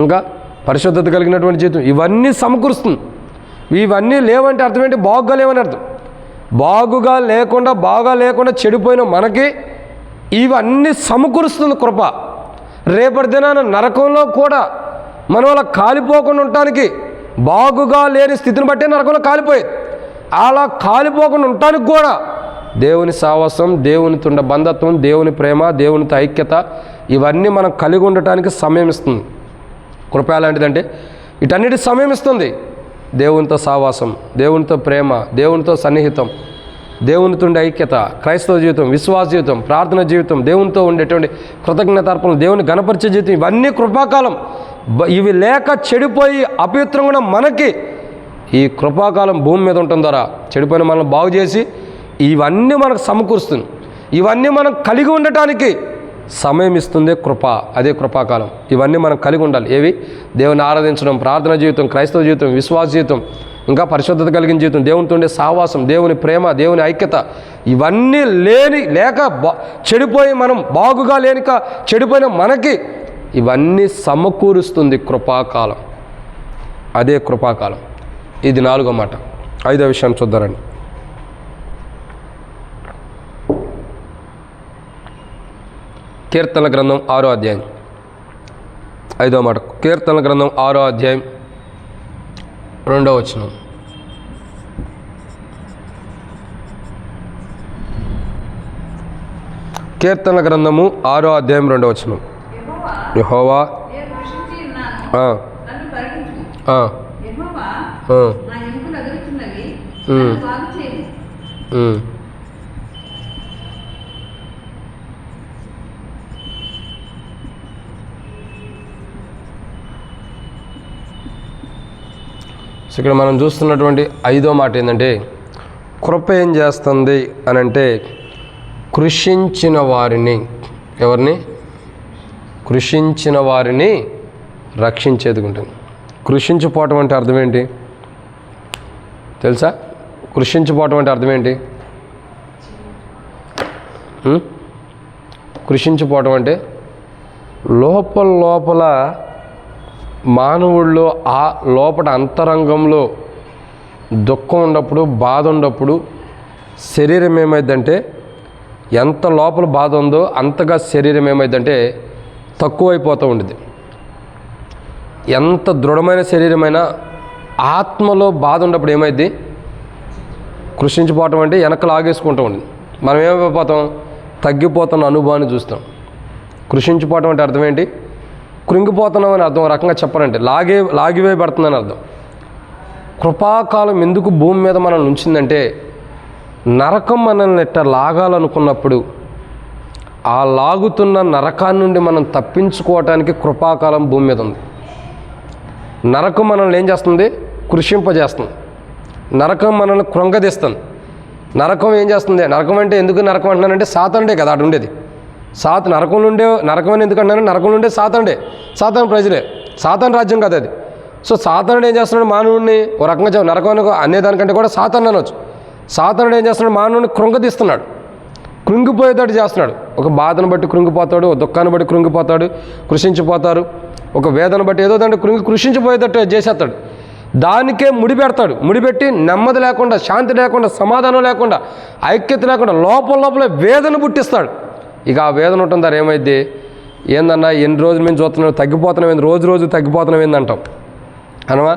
ఇంకా పరిశుద్ధత కలిగినటువంటి జీవితం, ఇవన్నీ సమకూరుస్తుంది. ఇవన్నీ లేవంటే అర్థం ఏంటి? బాగుగా లేవని అర్థం. బాగా లేకుండా చెడిపోయిన మనకి ఇవన్నీ సమకూరుస్తుంది కృప. రేపటి దినాన నరకంలో కూడా మనం అలా కాలిపోకుండా ఉండటానికి బాగుగా లేని స్థితిని బట్టే నరకంలో కాలిపోయేది. అలా కాలిపోకుండా ఉండటానికి కూడా దేవుని సావాసం, దేవునితో ఉండే బంధత్వం, దేవుని ప్రేమ, దేవునితో ఐక్యత ఇవన్నీ మనం కలిగి ఉండటానికి సమయం ఇస్తుంది. కృప ఎలాంటిదంటే వీటన్నిటి సమయం ఇస్తుంది. దేవునితో సావాసం, దేవునితో ప్రేమ, దేవునితో సన్నిహితం, దేవునితో ఉండే ఐక్యత, క్రైస్తవ జీవితం, విశ్వాస జీవితం, ప్రార్థన జీవితం, దేవునితో ఉండేటువంటి కృతజ్ఞతార్పణలు, దేవుని గణపరిచే జీవితం ఇవన్నీ కృపాకాలం. ఇవి లేక చెడిపోయి అపవిత్రంగా మనకి ఈ కృపాకాలం భూమి మీద ఉండటం ద్వారా చెడిపోయిన మనల్ని బాగు చేసి ఇవన్నీ మనకు సమకూరుస్తుంది. ఇవన్నీ మనం కలిగి ఉండటానికి సమయం ఇస్తుంది కృప. అదే కృపాకాలం. ఇవన్నీ మనం కలిగి ఉండాలి. ఏవి? దేవుని ఆరాధించడం, ప్రార్థన జీవితం, క్రైస్తవ జీవితం, విశ్వాస జీవితం, ఇంకా పరిశుద్ధత కలిగిన జీవితం, దేవునితో ఉండే సావాసం, దేవుని ప్రేమ, దేవుని ఐక్యత ఇవన్నీ లేక చెడిపోయి మనం బాగుగా లేనిక చెడిపోయిన మనకి ఇవన్నీ సమకూరుస్తుంది కృపాకాలం. అదే కృపాకాలం. ఇది 4వ మాట. 5వ విషయాన్ని చూద్దారండి. కీర్తనల గ్రంథం 6వ అధ్యాయం 5వ మాట. కీర్తనల గ్రంథం 6వ అధ్యాయం 2వ వచనం. కీర్తనల గ్రంథము 6వ అధ్యాయం 2వ వచనం. యెహోవా నేను కృషించి ఉన్నాను, నన్ను కరుణించుము. యెహోవా నా ఎముకలు అదురుచున్నవి, నన్ను బాగు చేయుము. సో ఇక్కడ మనం చూస్తున్నటువంటి 5వ మాట ఏంటంటే కృప ఏం చేస్తుంది అని అంటే కృషించిన వారిని, ఎవరిని? కృషించిన వారిని రక్షించేది ఉంటుంది. కృషించిపోవటం అంటే అర్థం ఏంటి తెలుసా? కృషించిపోవటం అంటే అర్థం ఏంటి? కృషించిపోవటం అంటే లోపల మానవుల్లో ఆ లోపల అంతరంగంలో దుఃఖం ఉన్నప్పుడు, బాధ ఉన్నప్పుడు శరీరం ఏమైందంటే ఎంత లోపల బాధ ఉందో అంతగా శరీరం ఏమైందంటే తక్కువైపోతూ ఉండేది. ఎంత దృఢమైన శరీరమైనా ఆత్మలో బాధ ఉన్నప్పుడు ఏమైంది? కృషించిపోవటం అంటే వెనక లాగేసుకుంటూ ఉండేది. మనం ఏమైపోతాం? తగ్గిపోతున్న అనుభవాన్ని చూస్తాం. కృషించిపోవటం అంటే అర్థం ఏంటి? కృంగిపోతున్నాం అని అర్థం. రకంగా చెప్పాలంటే లాగివేయబడుతుందని అర్థం. కృపాకాలం ఎందుకు భూమి మీద మనల్ని ఉంచిందంటే నరకం మనల్ని ఎట్ట లాగాలనుకున్నప్పుడు ఆ లాగుతున్న నరకాన్ని నుండి మనం తప్పించుకోవటానికి కృపాకాలం భూమి మీద ఉంది. నరకం మనల్ని ఏం చేస్తుంది? కృషింపజేస్తుంది. నరకం మనల్ని కృంగదీస్తుంది. నరకం ఏం చేస్తుంది? నరకం అంటే ఎందుకు నరకం అంటున్నానంటే సాతానుడే కదా అటు ఉండేది. నరకం అని ఎందుకు అంటున్నాను? నరకం నుండే సాతాను ప్రజలే, సాతాను రాజ్యం కదా అది. సో సాతానుడు ఏం చేస్తున్నాడు? మానవుడిని ఓ రకంగా నరకం అనేదానికంటే కూడా సాతాను అనవచ్చు. సాతానుడు ఏం చేస్తున్నాడు? మానవుడిని కృంగదీస్తున్నాడు, కృంగిపోయేటట్టు చేస్తున్నాడు. ఒక బాధను బట్టి కృంగిపోతాడు, ఒక దుఃఖాన్ని బట్టి కృంగిపోతాడు, కృషించిపోతారు. ఒక వేదన బట్టి ఏదో దాంట్లో కృషించిపోయేటట్టు చేసేస్తాడు. దానికే ముడిపెట్టి నెమ్మది లేకుండా, శాంతి లేకుండా, సమాధానం లేకుండా, ఐక్యత లేకుండా లోపల వేదన పుట్టిస్తాడు. ఇక ఆ వేదన ఉండటం ద్వారా ఏమైంది? ఏందన్నా ఎన్ని రోజులు మేము చూస్తున్నాం, తగ్గిపోతున్నాం ఏంది, రోజు తగ్గిపోతున్నాం ఏందంటాం అనవా?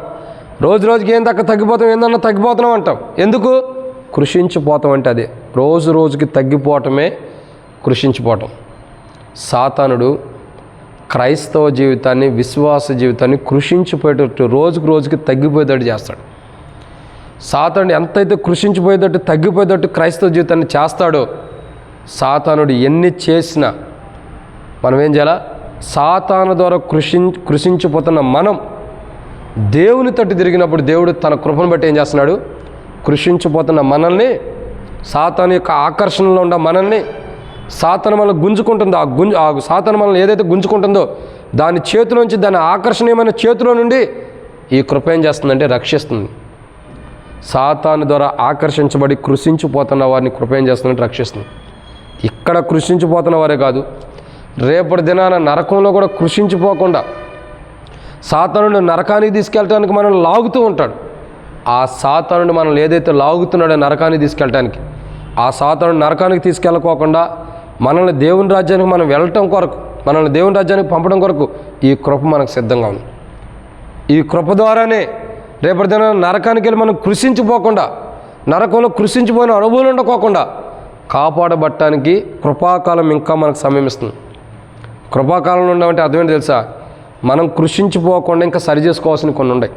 రోజుకి ఏం తగ్గిపోతాం ఏందన్నా తగ్గిపోతున్నాం అంటాం. ఎందుకు? కృషించిపోతాం అంటే అదే రోజుకి తగ్గిపోవటమే కృషించిపోవటం. సాతానుడు క్రైస్తవ జీవితాన్ని, విశ్వాస జీవితాన్ని కృషించిపోయేటట్టు రోజుకి తగ్గిపోయేటట్టు చేస్తాడు. సాతానుడు ఎంతైతే కృషించిపోయేటట్టు, తగ్గిపోయేటట్టు క్రైస్తవ జీవితాన్ని చేస్తాడో సాతానుడు ఎన్ని చేసినా మనం ఏం చేయాలా? సాతాను ద్వారా కృషించిపోతున్న మనం దేవుని తట్టు తిరిగినప్పుడు దేవుడు తన కృపను బట్టి ఏం చేస్తున్నాడు? కృషించిపోతున్న మనల్ని, సాతాను యొక్క ఆకర్షణలో ఉన్న మనల్ని, సాతాను మనల్ని గుంజుకుంటుందో ఆ సాతాను మనల్ని ఏదైతే గుంజుకుంటుందో దాని చేతిలోంచి, దాని ఆకర్షణీయమైన చేతిలో నుండి ఈ కృప ఏం చేస్తుందంటే రక్షిస్తుంది. సాతాను ద్వారా ఆకర్షించబడి కృషించిపోతున్న వారిని కృప ఏం చేస్తుందంటే రక్షిస్తుంది. ఇక్కడ కృషించిపోతున్న వారే కాదు, రేపటి దినాన నరకంలో కూడా కృషించిపోకుండా సాతానుడు నరకానికి తీసుకెళ్ళటానికి మనల్ని లాగుతూ ఉంటాడు. ఆ సాతానుడు మనల్ని ఏదైతే లాగుతున్నాడో నరకానికి తీసుకెళ్ళటానికి, ఆ సాతానుడు నరకానికి తీసుకెళ్ళకోకుండా మనల్ని దేవుని రాజ్యానికి మనం వెళ్ళటం కొరకు, మనల్ని దేవుని రాజ్యానికి పంపడం కొరకు ఈ కృప మనకు సిద్ధంగా ఉంది. ఈ కృప ద్వారానే రేపటి దినాన నరకానికి వెళ్ళి మనం కృషించిపోకుండా, నరకంలో కృషించిపోయిన అనుభవాలు ఉండకోకుండా కాపాడబట్టడానికి కృపాకాలం ఇంకా మనకు సమయం ఇస్తుంది. కృపాకాలంలో ఉండమంటే అర్థమేంటి తెలుసా? మనం కృషించిపోకుండా ఇంకా సరి చేసుకోవాల్సినవి కొన్ని ఉన్నాయి.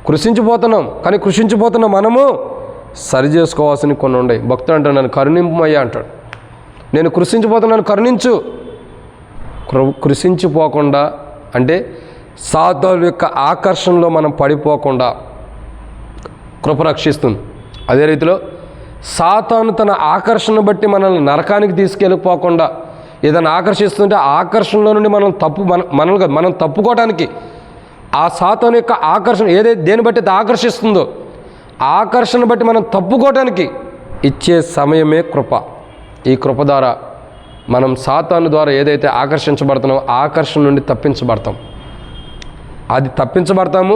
కృషించిపోతున్నాం, కానీ కృషించిపోతున్న మనము సరి చేసుకోవాల్సినవి కొన్ని ఉన్నాయి. భక్తుడు అంటాడు, నన్ను కరుణింపమయ్యా అంటాడు. నేను కృషించిపోతున్నాను, కరుణించు. కృషించిపోకుండా అంటే సాతాను యొక్క ఆకర్షణలో మనం పడిపోకుండా కృప రక్షిస్తుంది. అదే రీతిలో సాతాను తన ఆకర్షణ బట్టి మనల్ని నరకానికి తీసుకెళ్ళిపోకుండా ఏదైనా ఆకర్షిస్తుంటే ఆకర్షణలో నుండి మనం తప్పుకోవడానికి ఆ సాతాను యొక్క ఆకర్షణ ఏదైతే దేని బట్టి ఆకర్షిస్తుందో ఆకర్షణ బట్టి మనం తప్పుకోవడానికి ఇచ్చే సమయమే కృప. ఈ కృప ద్వారా మనం సాతాను ద్వారా ఏదైతే ఆకర్షించబడుతున్నామో ఆకర్షణ నుండి తప్పించబడతాం. అది తప్పించబడతాము.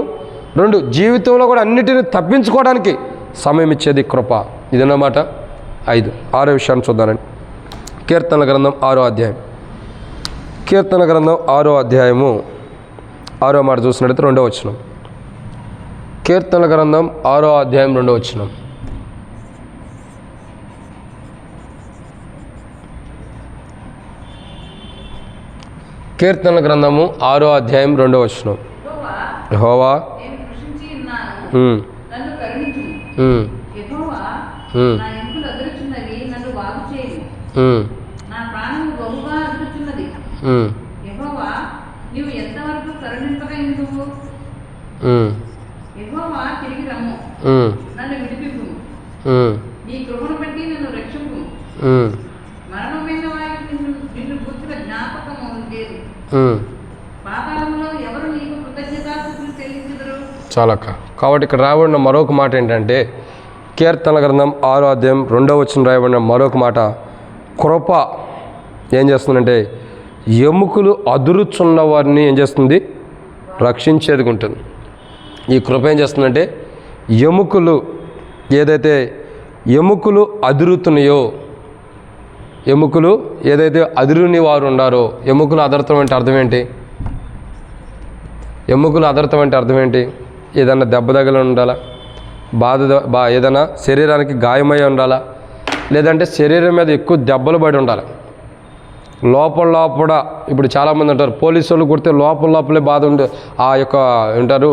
2, జీవితంలో కూడా అన్నిటిని తప్పించుకోవడానికి సమయం ఇచ్చేది కృప. ఇదన్నమాట 5. 6వ విషయాన్ని చూద్దానండి. కీర్తనల గ్రంథం 6వ అధ్యాయం. కీర్తన గ్రంథం 6వ అధ్యాయము 6వ మాట చూసినట్లయితే 2వ వచనం. కీర్తనల గ్రంథం 6వ అధ్యాయం 2వ వచనం. కీర్తనల గ్రంథము 6వ అధ్యాయం 2వ వచనం. యెహోవా నేను కృషించి ఉన్నాను, నన్ను కరుణించుము. యెహోవా నా ఎముకలు అదురుచున్నవి, నన్ను బాగు చేయుము. నా ప్రాణము బహుగా అదురుచున్నది. యెహోవా నీవు ఎంతవరకు కరుణింపగలవు? యెహోవా తిరిగి రమ్ము, నన్ను విడిపింపుము. నీ కృపను బట్టి నన్ను రక్షింపుము. మరణమైన వారికి నిన్ను గుర్తుల జ్ఞాపకము లేదు. పాతాళంలో ఎవరు నీకు కృతజ్ఞతాస్తుతులు చెల్లించుదురు? చాలక్క. కాబట్టి ఇక్కడ రాబడిన మరొక మాట ఏంటంటే కీర్తన గ్రంథం 6వ అధ్యాయం 2వ వచనం రాయబడిన మరొక మాట, కృప ఏం చేస్తుందంటే ఎముకలు అదురుచున్న వారిని ఏం చేస్తుంది? రక్షించేది ఉంటుంది. ఈ కృప ఏం చేస్తుందంటే ఏదైతే ఎముకలు అదురుతున్నాయో, ఎముకలు ఏదైతే అదురుని వారు ఉన్నారో, ఎముకలు అదరతం అంటే అర్థం ఏంటి? ఎముకలు అదరతం అంటే అర్థం ఏంటి? ఏదన్నా దెబ్బ తగిలి ఉండాలా, ఏదైనా శరీరానికి గాయమై ఉండాలా, లేదంటే శరీరం మీద ఎక్కువ దెబ్బలు పడి ఉండాలి. లోపల ఇప్పుడు చాలామంది అంటారు పోలీసు వాళ్ళు కొడితే లోపలే బాధ ఉండే ఆ యొక్క ఉంటారు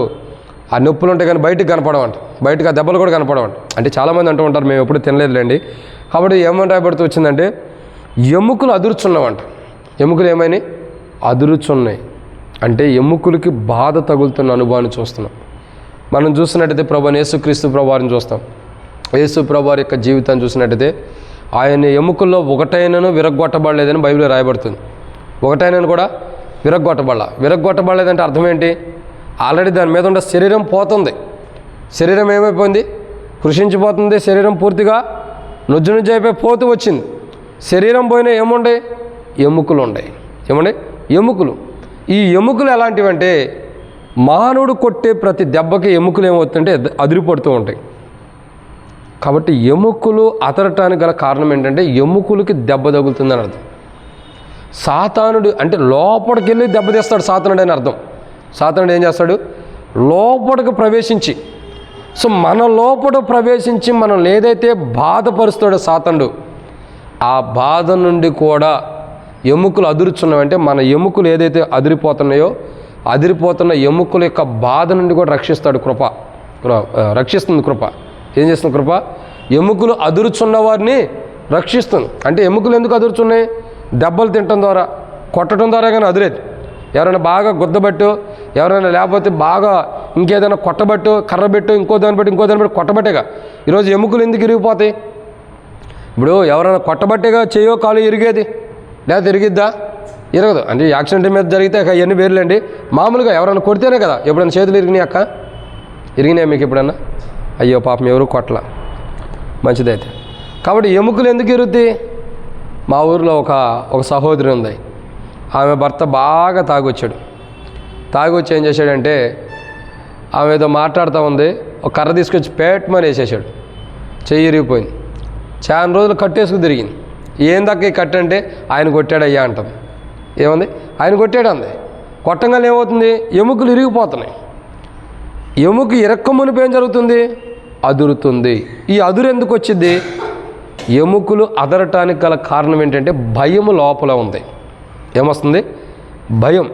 ఆ నొప్పులు ఉంటాయి కానీ బయటికి కనపడవంట, బయటకు ఆ దెబ్బలు కూడా కనపడవంట. అంటే చాలామంది అంటూ ఉంటారు, మేము ఎప్పుడు తినలేదులేండి. కాబట్టి ఏమని రాయబడుతూ వచ్చిందంటే ఎముకలు అదురుచున్నామంట. ఎముకలు ఏమైనాయి? అదురుచున్నాయి. అంటే ఎముకలకి బాధ తగులుతున్న అనుభవాన్ని చూస్తున్నాం. మనం చూసినట్టయితే ప్రభువైన యేసుక్రీస్తు ప్రభువారిని చూస్తాం. యేసు ప్రభువారి యొక్క జీవితాన్ని చూసినట్టయితే ఆయన ఎముకల్లో ఒకటైనను విరగ్గొట్టబడలేదని బైబిల్లో రాయబడుతుంది. ఒకటైనను కూడా విరగ్గొట్టబడలేదంటే అర్థం ఏంటి? ఆల్రెడీ దాని మీద ఉన్న శరీరం పోతుంది. శరీరం ఏమైపోయింది? కృషించిపోతుంది. శరీరం పూర్తిగా నుజ్జు అయిపోయి పోతూ వచ్చింది. శరీరం పోయినా ఏముండే? ఎముకలు ఉన్నాయి. ఏముండే? ఎముకలు. ఈ ఎముకలు ఎలాంటివంటే మానవుడు కొట్టే ప్రతి దెబ్బకి ఎముకలు ఏమవుతుందంటే అదిరిపడుతూ ఉంటాయి. కాబట్టి ఎముకలు అతరటానికి గల కారణం ఏంటంటే ఎముకలకి దెబ్బ తగులుతుందని అర్థం. సాతానుడు అంటే లోపలికి వెళ్ళి దెబ్బతీస్తాడు సాతానుడు అని అర్థం. సాతానుడు ఏం చేస్తాడు? లోపలికి ప్రవేశించి, సో మన లోపల ప్రవేశించి మనల్ని ఏదైతే బాధపరుస్తాడో సాతానుడు, ఆ బాధ నుండి కూడా ఎముకలు అదురుచున్నామంటే మన ఎముకలు ఏదైతే అదిరిపోతున్నాయో అదిరిపోతున్న ఎముకల యొక్క బాధ నుండి కూడా రక్షిస్తాడు రక్షిస్తుంది కృప. ఏం చేస్తుంది కృప? ఎముకలు అదురుచున్న వారిని రక్షిస్తుంది. అంటే ఎముకలు ఎందుకు అదురుచున్నాయి? దెబ్బలు తినటం ద్వారా, కొట్టడం ద్వారా కానీ అదిరేది. ఎవరైనా బాగా గుద్దబట్టు, ఎవరైనా లేకపోతే బాగా ఇంకేదైనా కొట్టబట్టు, కర్రబెట్టు, ఇంకో దాన్ని బట్టి కొట్టబట్టేగా ఈరోజు ఎముకలు ఎందుకు ఇరిగిపోతాయి? ఇప్పుడు ఎవరైనా కొట్టబట్టేగా చేయో కాలు ఇరిగేది, లేదా ఇరిగిద్దా? ఇరగదు. అంటే యాక్సిడెంట్ మీద జరిగితే అవన్నీ వేరులేండి. మామూలుగా ఎవరైనా కొడితేనే కదా. ఎప్పుడైనా చేతులు ఇరిగినాయి అక్క? ఇరిగినాయి మీకు ఎప్పుడన్నా? అయ్యో పాపం ఎవరు కొట్టలా, మంచిదైతే. కాబట్టి ఎముకలు ఎందుకు ఇరుగుతాయి? మా ఊరిలో ఒక సహోదరి ఉంది. ఆమె భర్త బాగా తాగొచ్చాడు. తాగొచ్చి ఏం చేశాడంటే ఆమె ఏదో మాట్లాడుతూ ఉంది, ఒక కర్ర తీసుకొచ్చి పేట్మని వేసేసాడు. చెయ్యి ఇరిగిపోయింది. చాలా రోజులు కట్టేసుకు తిరిగింది. ఏం దక్క ఈ కట్టు అంటే ఆయన కొట్టాడు అయ్యా అంటుంది. ఏముంది? ఆయన కొట్టాడు అంది. కొట్టంగానే ఏమవుతుంది? ఎముకలు ఇరిగిపోతున్నాయి. ఎముక ఇరక్క మునిపు ఏం జరుగుతుంది? అదురుతుంది. ఈ అదురు ఎందుకు వచ్చింది? ఎముకలు అదరటానికి గల కారణం ఏంటంటే భయం లోపల ఉంది. ఏమొస్తుంది? భయం.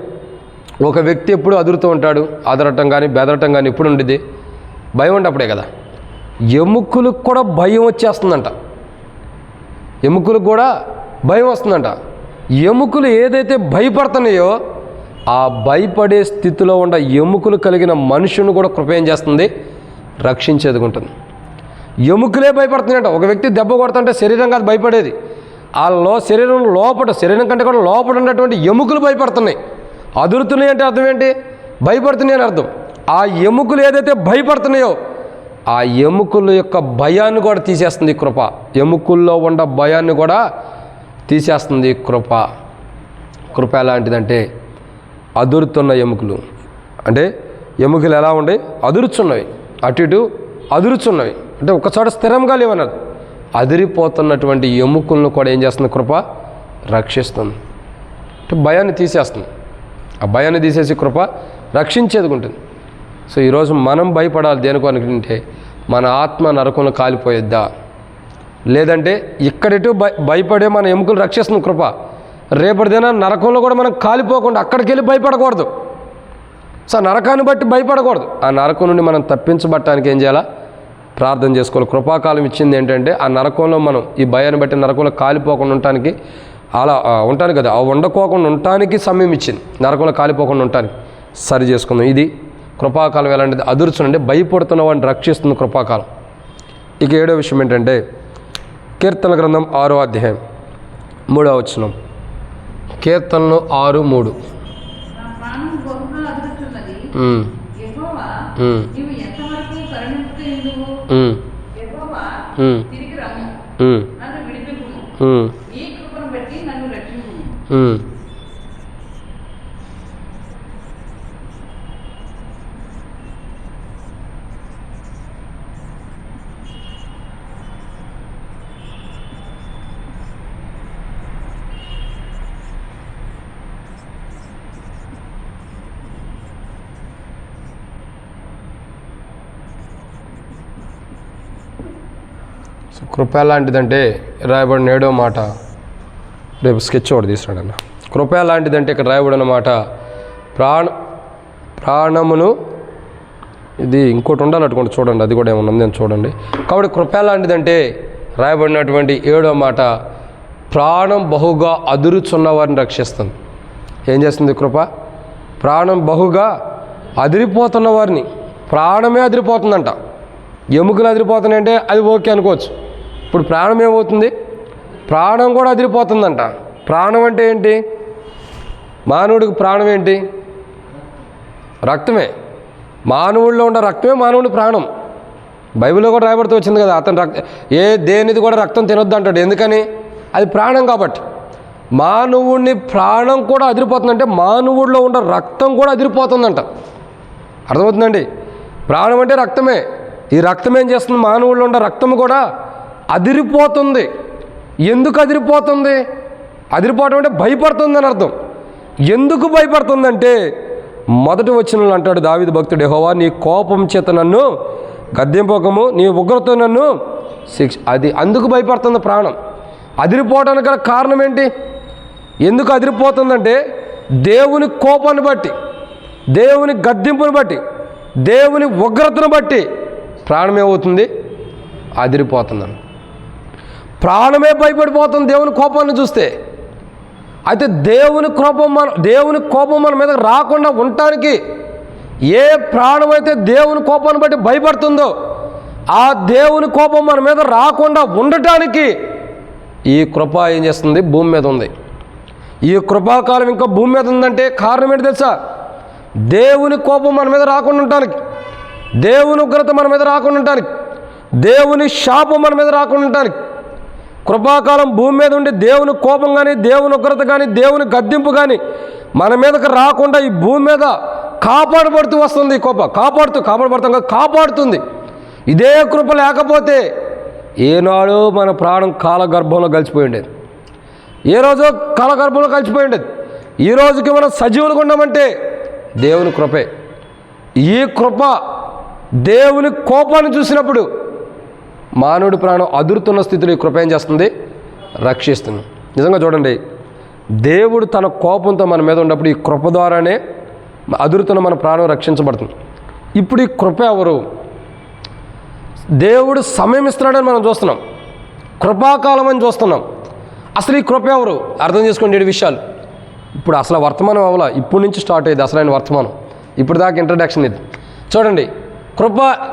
ఒక వ్యక్తి ఎప్పుడు అదురుతూ ఉంటాడు, అదరటం కానీ బెదరటం కానీ ఎప్పుడు ఉండిద్ది? భయం ఉంటే అప్పుడే కదా. ఎముకలకు కూడా భయం వచ్చేస్తుందంట. ఎముకలకు కూడా భయం వస్తుందంట. ఎముకలు ఏదైతే భయపడుతున్నాయో ఆ భయపడే స్థితిలో ఉన్న ఎముకలు కలిగిన మనుషుని కూడా కృప ఏం చేస్తుంది? రక్షించేదుకుంటుంది. ఎముకలే భయపడుతున్నాయంట. ఒక వ్యక్తి దెబ్బ కొడుతుంటే శరీరం కాదు భయపడేది, శరీరం లోపల, శరీరం కంటే కూడా లోపల ఉన్నటువంటి ఎముకలు భయపడుతున్నాయి. అదురుతున్నాయి అంటే అర్థం ఏంటి? భయపడుతున్నాయి అని అర్థం. ఆ ఎముకలు ఏదైతే భయపడుతున్నాయో ఆ ఎముకల యొక్క భయాన్ని కూడా తీసేస్తుంది కృప. ఎముకల్లో ఉన్న భయాన్ని కూడా తీసేస్తుంది కృప. కృప ఎలాంటిదంటే అదురుతున్న ఎముకలు. అంటే ఎముకలు ఎలా ఉండే? అదురుచున్నవి, అటు ఇటు అదురుచున్నవి. అంటే ఒకచోట స్థిరంగా లేవన్నారు. అదిరిపోతున్నటువంటి ఎముకలను కూడా ఏం చేస్తుంది? కృప రక్షిస్తుంది. అంటే భయాన్ని తీసేస్తుంది. ఆ భయాన్ని తీసేసి కృప రక్షించేది ఉంటుంది. సో ఈరోజు మనం భయపడాలి దేనికొనుకుంటే మన ఆత్మ నరకంలో కాలిపోయిద్దా, లేదంటే ఇక్కడిటు భయపడే మన ఎముకలు రక్షిస్తుంది కృప. రేపటిదైనా నరకంలో కూడా మనం కాలిపోకుండా అక్కడికి వెళ్ళి భయపడకూడదు. సో నరకాన్ని బట్టి భయపడకూడదు. ఆ నరకం నుండి మనం తప్పించబట్టడానికి ఏం చేయాలా? ప్రార్థన చేసుకోవాలి. కృపాకాలం ఇచ్చింది ఏంటంటే ఆ నరకంలో మనం ఈ భయాన్ని బట్టి నరకంలో కాలిపోకుండా ఉండటానికి, అలా ఉంటాను కదా, ఆ వండుకోకుండా ఉండటానికి సమయం ఇచ్చింది. నరకంలో కాలిపోకుండా ఉండటానికి సరి చేసుకుందాం. ఇది కృపాకాలం. ఎలాంటిది? అదుర్చునంటే భయపడుతున్న వాడిని రక్షిస్తుంది కృపాకాలం. ఇక 7వ విషయం ఏంటంటే కీర్తన గ్రంథం 6వ అధ్యాయం 3వ వచనం. కీర్తనలు 6:3. కృప ఎలాంటిదంటే రాయబడిన 7వ మాట, రేపు స్కెచ్ ఒకటి తీసుకురాడన్న. కృప ఎలాంటిదంటే ఇక్కడ రాయబడిన మాట ప్రాణమును, ఇది ఇంకోటి ఉండాలనుకోండి చూడండి, అది కూడా ఏమన్నా ఉందని చూడండి. కాబట్టి కృప ఎలాంటిదంటే రాయబడినటువంటి 7వ మాట ప్రాణం బహుగా అదురుచున్న వారిని రక్షిస్తుంది. ఏం చేస్తుంది కృప? ప్రాణం బహుగా అదిరిపోతున్న వారిని, ప్రాణమే అదిరిపోతుందంట. ఎముకలు అదిరిపోతున్నాయంటే అది ఓకే అనుకోవచ్చు. ఇప్పుడు ప్రాణం ఏమవుతుంది? ప్రాణం కూడా అదిరిపోతుందంట. ప్రాణం అంటే ఏంటి? మానవుడికి ప్రాణం ఏంటి? రక్తమే. మానవుడిలో ఉన్న రక్తమే మానవుడి ప్రాణం. బైబిల్లో కూడా రాయబడుతూ వచ్చింది కదా, అతను దేనిది కూడా రక్తం తినొద్దు అంటాడు. ఎందుకని? అది ప్రాణం కాబట్టి. మానవుడిని ప్రాణం కూడా అదిరిపోతుందంటే మానవుడిలో ఉన్న రక్తం కూడా అదిరిపోతుందంట. అర్థమవుతుందండి? ప్రాణం అంటే రక్తమే. ఈ రక్తం ఏం చేస్తుంది? మానవుల్లో ఉన్న రక్తం కూడా అదిరిపోతుంది. ఎందుకు అదిరిపోతుంది? అదిరిపోవటం అంటే భయపడుతుంది అని అర్థం. ఎందుకు భయపడుతుందంటే మొదటి వచనంలో అంటాడు దావీదు భక్తుడు, యెహోవా నీ కోపం చేత నన్ను గద్దింపకము, నీ ఉగ్రతో నన్ను అది అందుకు భయపడుతుంది ప్రాణం. అదిరిపోవడానికి గల కారణం ఏంటి? ఎందుకు అదిరిపోతుందంటే దేవుని కోపాన్ని బట్టి, దేవుని గద్దింపుని బట్టి, దేవుని ఉగ్రతను బట్టి ప్రాణం ఏమవుతుంది? అదిరిపోతుందని. ప్రాణమే భయపడిపోతుంది దేవుని కోపాన్ని చూస్తే. అయితే దేవుని కోపం మన మీద రాకుండా ఉండటానికి ఏ ప్రాణం అయితే దేవుని కోపాన్ని బట్టి భయపడుతుందో ఆ దేవుని కోపం మన మీద రాకుండా ఉండటానికి ఈ కృప ఏం చేస్తుంది? భూమి మీద ఉంది. ఈ కృపాకాలం ఇంకా భూమి మీద ఉందంటే కారణం ఏంటి తెలుసా? దేవుని కోపం మన మీద రాకుండా ఉండటానికి, దేవుని ఉగ్రత మన మీద రాకుండా ఉండటానికి, దేవుని శాపం మన మీద రాకుండా ఉండటానికి కృపాకాలం భూమి మీద ఉండి దేవుని కోపం కానీ, దేవుని ఉగ్రత కానీ, దేవుని గద్దింపు కానీ మన మీదకి రాకుండా ఈ భూమి మీద కాపాడబడుతూ వస్తుంది. ఈ కృప కాపాడుతుంది. ఇదే కృప లేకపోతే ఏనాడో మన ప్రాణం కాలగర్భంలో కలిసిపోయి ఉండేది. ఏ రోజో కాలగర్భంలో కలిసిపోయి ఉండేది. ఈ రోజుకి మనం సజీవులుగా ఉన్నామంటే దేవుని కృపే. ఈ కృప దేవుని కోపాన్ని చూసినప్పుడు మానవుడి ప్రాణం అదురుతున్న స్థితిలో ఈ కృప ఏం చేస్తుంది? రక్షిస్తుంది. నిజంగా చూడండి, దేవుడు తన కోపంతో మన మీద ఉన్నప్పుడు ఈ కృప ద్వారానే అదురుతున్న మన ప్రాణం రక్షించబడుతుంది. ఇప్పుడు ఈ కృప ఎవరు? దేవుడు సమయం ఇస్తున్నాడని మనం చూస్తున్నాం, కృపాకాలం అని చూస్తున్నాం. అసలు ఈ కృప ఎవరు? అర్థం చేసుకోండి ఈ విషయాలు. ఇప్పుడు అసలు వర్తమానం అవ్వాల, ఇప్పుడు నుంచి స్టార్ట్ అయ్యేది అసలైన వర్తమానం. ఇప్పుడు దాకా ఇంట్రడక్షన్ ఇది. చూడండి,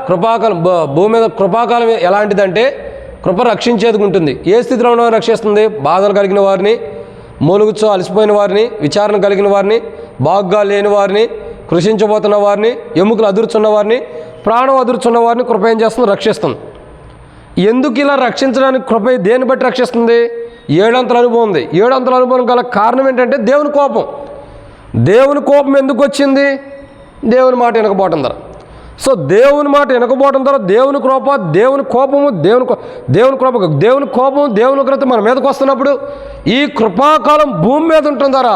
కృపాకాలం, భూమి మీద కృపాకాలం ఎలాంటిదంటే కృప రక్షించేది ఉంటుంది. ఏ స్థితిలో ఉన్న రక్షిస్తుంది? బాధలు కలిగిన వారిని, మూలుగుచ్చో అలసిపోయిన వారిని, విచారణ కలిగిన వారిని, బాగుగా లేని వారిని, కృషించబోతున్న వారిని, ఎముకలు అదురుచున్న వారిని, ప్రాణం అదురుచున్న వారిని కృప ఏం చేస్తుంది? రక్షిస్తుంది. ఎందుకు ఇలా రక్షించడానికి కృప దేన్ని బట్టి రక్షిస్తుంది? 7 అంతల అనుభవం ఉంది. 7 అంతల అనుభవం గల కారణం ఏంటంటే దేవుని కోపం. దేవుని కోపం ఎందుకు వచ్చింది? దేవుని మాట వినకపోవటం ద్వారా. సో దేవుని మాట వినకపోవటం ద్వారా దేవుని కృప, దేవుని కోపము, దేవుని ఉగ్రత మన మీదకి వస్తున్నప్పుడు ఈ కృపాకాలం భూమి మీద ఉండటం ద్వారా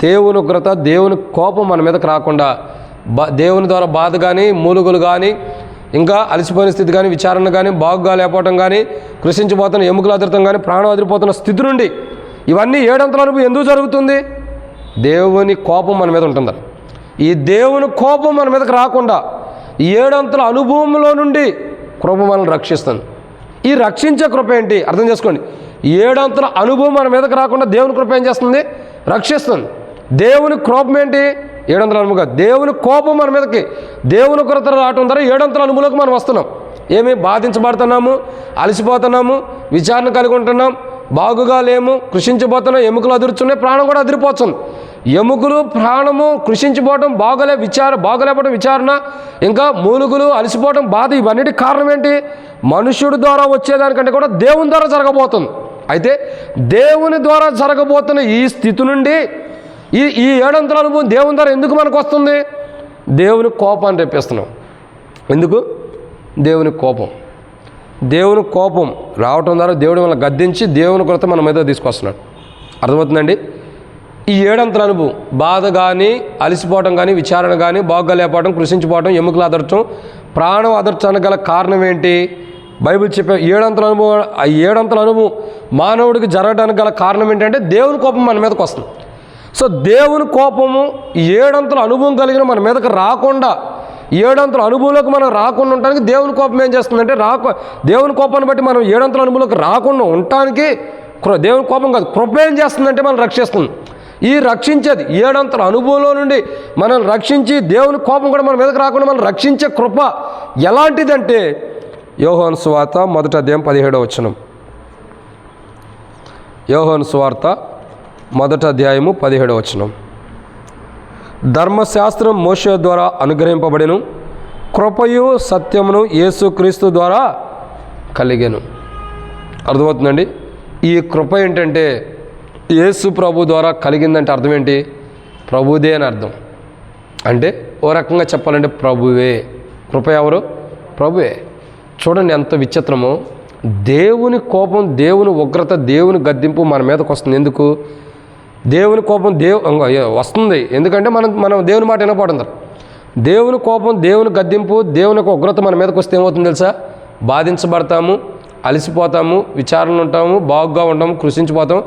దేవుని ఉగ్రత, దేవుని కోపం మన మీదకి రాకుండా దేవుని ద్వారా బాధ కానీ, మూలుగులు కానీ, ఇంకా అలసిపోయిన స్థితి కానీ, విచారణ కానీ, బాగుగా లేకపోవటం కానీ, కృషించిపోతున్న ఎముకలు అదృతం కానీ, ప్రాణం అదిరిపోతున్న స్థితి నుండి ఇవన్నీ 7 అంతల అనుభవం ఎందుకు జరుగుతుంది? దేవుని కోపం మన మీద ఉంటుంది. ఈ దేవుని కోపం మన మీదకి రాకుండా 7 అంతల అనుభవంలో నుండి కృప మనల్ని రక్షిస్తుంది. ఈ రక్షించే కృప ఏంటి? అర్థం చేసుకోండి. 7 అంతల అనుభవం మన మీదకి రాకుండా దేవుని కృప ఏం చేస్తుంది? రక్షిస్తుంది. దేవుని కోపం ఏంటి? 7 అంతల అనుభవం. దేవుని కోపం మన మీదకి, దేవుని కొరత రావటం ద్వారా 7 అంతల అనుభవంలోకి మనం వస్తున్నాం. ఏమి? బాధించబడుతున్నాము, అలసిపోతున్నాము, విచారణ కలిగి ఉంటున్నాం, బాగుగా లేము, కృషించిపోతున్నాం, ఎముకలు అదురుచున్నాయి, ప్రాణం కూడా అదిరిపోతుంది. ఎముకలు, ప్రాణము, కృషించిపోవటం, బాగలేకపోవడం, విచారణ, ఇంకా మూలుగులు, అలసిపోవటం, బాధ, ఇవన్నిటి కారణం ఏంటి? మనుష్యుడి ద్వారా వచ్చేదానికంటే కూడా దేవుని ద్వారా జరగబోతుంది. అయితే దేవుని ద్వారా జరగబోతున్న ఈ స్థితి నుండి ఈ 7 అంతల అనుభవం దేవుని ద్వారా ఎందుకు మనకు వస్తుంది? దేవుని కోపాన్ని రేపిస్తున్నాం. ఎందుకు? దేవుని కోపం రావటం ద్వారా దేవుడు మనల్ని గద్దించి దేవుని కొరత మన మీద తీసుకొస్తున్నాడు. అర్థమవుతుందండి? ఈ 7 అంతల అనుభవం, బాధ కానీ, అలసిపోవటం కానీ, విచారణ కానీ, బాగుగా లేకపోవడం, కృషించిపోవటం, ఎముకలు అదర్చడం, ప్రాణం అదర్చడానికి గల కారణం ఏంటి? బైబిల్ చెప్పే 7 అంతల అనుభవం. ఆ 7 అంతల అనుభవం మానవుడికి జరగడానికి గల కారణం ఏంటంటే దేవుని కోపం మన మీదకి వస్తుంది. సో దేవుని కోపము 7 అంతల అనుభవం కలిగిన మన మీదకి రాకుండా, 7 అంతల అనుభవంలోకి మనం రాకుండా ఉండడానికి దేవుని కోపం ఏం చేస్తుందంటే, దేవుని కోపాన్ని బట్టి మనం 7 అంతల అనుభవంలోకి రాకుండా ఉండటానికి దేవుని కోపం కాదు, కృప ఏం చేస్తుందంటే మనం రక్షిస్తుంది. ఈ రక్షించేది 7 అంతల అనుభవంలో నుండి మనం రక్షించి దేవుని కోపం కూడా మన మీదకి రాకుండా మనం రక్షించే కృప ఎలాంటిదంటే, యోహాను సువార్త 1వ అధ్యాయం 17వ వచనం. యోహాను సువార్త 1వ అధ్యాయము 17వ వచనం. ధర్మశాస్త్రం మోషే ద్వారా అనుగ్రహింపబడెను, కృపయు సత్యమును యేసుక్రీస్తు ద్వారా కలిగెను. అర్థమవుతుందండి? ఈ కృప ఏంటంటే యేసు ప్రభు ద్వారా కలిగిందంటే అర్థం ఏంటి? ప్రభుదే అని అర్థం. అంటే ఓ రకంగా చెప్పాలంటే ప్రభువే. కృప ఎవరు? ప్రభువే. చూడండి ఎంత విచిత్రమో. దేవుని కోపం, దేవుని ఉగ్రత, దేవుని గద్దింపు మన మీదకి వస్తుంది. ఎందుకు? దేవుని కోపం వస్తుంది ఎందుకంటే మనం దేవుని మాట వినకపోవడం. దేవుని కోపం, దేవుని గద్దింపు, దేవుని యొక్క ఉగ్రత మన మీదకి వస్తే ఏమవుతుంది తెలుసా? బాధించబడతాము, అలసిపోతాము, విచారణ ఉంటాము, బాగుగా ఉంటాము, కృషించిపోతాము,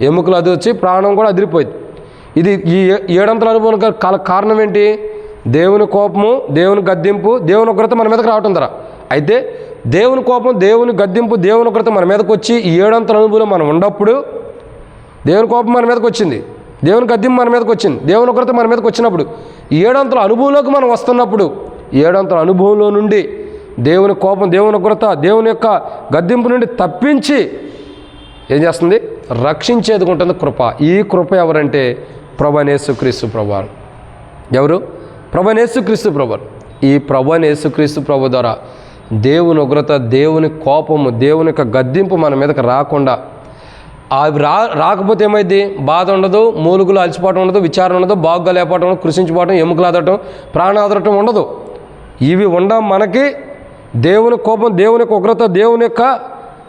ఎముకలు అది వచ్చి ప్రాణం కూడా అదిరిపోయింది. ఇది ఈ 7 అంతల అనుభవం కారణం ఏంటి? దేవుని కోపము, దేవుని గద్దింపు, దేవుని ఉగ్రత మన మీదకి రావటం ద్వారా. అయితే దేవుని కోపం, దేవుని గద్దింపు, దేవుని ఉగ్రత మన మీదకి వచ్చి ఈ 7 అంతల అనుభవంలో మనం ఉన్నప్పుడు, దేవుని కోపం మన మీదకి వచ్చింది, దేవుని గద్దింపు మన మీదకి వచ్చింది, దేవుని ఉగ్రత మన మీదకి వచ్చినప్పుడు, 7 అంతల అనుభవంలోకి మనం వస్తున్నప్పుడు 7 అంతల అనుభవంలో నుండి దేవుని కోపం, దేవుని ఉగ్రత, దేవుని యొక్క గద్దింపు నుండి తప్పించి ఏం చేస్తుంది? రక్షించేది ఉంటుంది కృప. ఈ కృప ఎవరంటే ప్రభువైన యేసుక్రీస్తు ప్రభువారు. ఎవరు? ప్రభువైన యేసుక్రీస్తు ప్రభువారు. ఈ ప్రభువైన యేసుక్రీస్తు ప్రభు ద్వారా దేవుని ఉగ్రత, దేవుని కోపము, దేవుని యొక్క గద్దింపు మన మీదకి రాకుండా, అవి రాకపోతే ఏమైంది? బాధ ఉండదు, మూలుగులు అలసిపోవటం ఉండదు, విచారణ ఉండదు, బాగుగా లేకపోవటం, కృషించిపోవటం, ఎముకలు ఆదరటం, ప్రాణం ఆదరటం ఉండదు. ఇవి మనకి దేవుని కోపం, దేవుని యొక్క ఉగ్రత, దేవుని యొక్క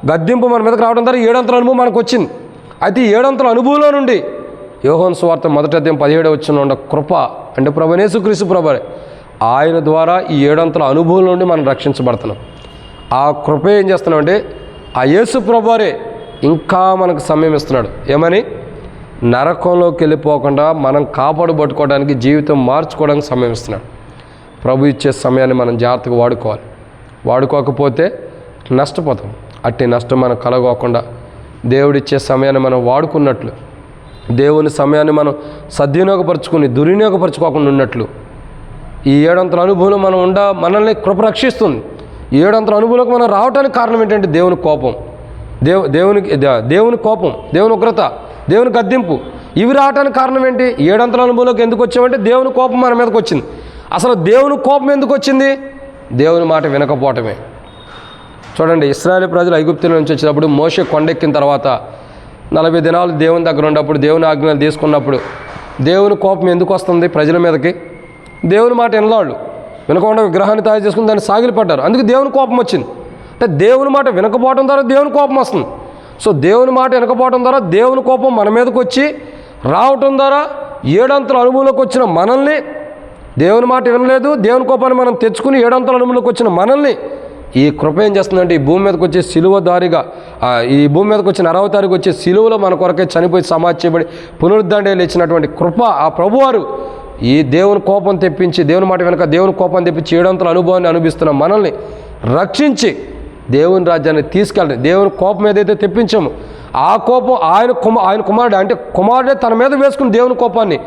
గద్దింపు మన మీదకి రావడం ద్వారా 7 అంతల అనుభవం మనకు వచ్చింది. అయితే ఈ 7 అంతల అనుభవంలో నుండి యోహాను సువార్త 1వ అధ్యాయం 17వ వచనంలో ఉన్న కృప అంటే ప్రభువైన యేసుక్రీస్తు ప్రభువే. ఆయన ద్వారా ఈ 7 అనుభవం నుండి మనం రక్షించబడుతున్నాం. ఆ కృప ఏం చేస్తున్నామంటే ఆ యేసు ప్రభువారే ఇంకా మనకు సమయం ఇస్తున్నాడు. ఏమని? నరకంలోకి వెళ్ళిపోకుండా మనం కాపాడుబట్టుకోవడానికి, జీవితం మార్చుకోవడానికి సమయం ఇస్తున్నాడు. ప్రభు ఇచ్చే సమయాన్ని మనం జాగ్రత్తగా వాడుకోవాలి. వాడుకోకపోతే నష్టపోతాం. అట్టి నష్టం మనకు కలగకుండా దేవుడిచ్చే సమయాన్ని మనం వాడుకున్నట్లు, దేవుని సమయాన్ని మనం సద్వినియోగపరుచుకుని దుర్వినియోగపరచుకోకుండా ఉన్నట్లు ఈ 7 అనుభవంలో మనం మనల్ని కృప రక్షిస్తుంది. ఈ 7 అనుభవంలోకి మనం రావడానికి కారణం ఏంటంటే దేవుని కోపం, దేవుని కోపం, దేవుని ఉగ్రత, దేవుని గద్దింపు. ఇవి రావడానికి కారణం ఏంటి? 7 అనుభవంలోకి ఎందుకు వచ్చామంటే దేవుని కోపం మన మీదకి వచ్చింది. అసలు దేవుని కోపం ఎందుకు వచ్చింది? దేవుని మాట వినకపోవటమే. చూడండి, ఇశ్రాయేలు ప్రజలు ఐగుప్తుల నుంచి వచ్చినప్పుడు మోషే కొండెక్కిన తర్వాత 40 దినాలు దేవుని దగ్గర ఉన్నప్పుడు, దేవుని ఆజ్ఞలు తీసుకున్నప్పుడు దేవుని కోపం ఎందుకు వస్తుంది ప్రజల మీదకి? దేవుని మాట వినలాళ్ళు వినకుండా విగ్రహాన్ని తయారు చేసుకుని దాన్ని సాగిలిపడ్డారు. అందుకు దేవుని కోపం వచ్చింది. అంటే దేవుని మాట వినకపోవడం ద్వారా దేవుని కోపం వస్తుంది. సో దేవుని మాట వినకపోవడం ద్వారా దేవుని కోపం మన మీదకి వచ్చి రావటం ద్వారా 7 అనుభవంలోకి వచ్చిన మనల్ని, దేవుని మాట వినలేదు, దేవుని కోపాన్ని మనం తెచ్చుకుని 7 అనుభవంలోకి వచ్చిన మనల్ని ఈ కృప ఏం చేస్తుందంటే ఈ భూమి మీదకి వచ్చే సిలువ దారిగా, ఈ భూమి మీదకి వచ్చి 40వ తారీఖు వచ్చే సిలువలో మన కొరకే చనిపోయి సమాధి చేయబడి పునరుద్ధరణ ఇచ్చినటువంటి కృప ఆ ప్రభువారు ఈ దేవుని కోపం తెప్పించి, దేవుని మాట వెనక దేవుని కోపం తెప్పించి 7 అనుభవాన్ని అనుభవిస్తున్న మనల్ని రక్షించి దేవుని రాజ్యాన్ని తీసుకెళ్ళండి. దేవుని కోపం ఏదైతే తెప్పించామో ఆ కోపం ఆయన కుమారుడే, అంటే కుమారుడే తన మీద వేసుకుని దేవుని కోపాన్ని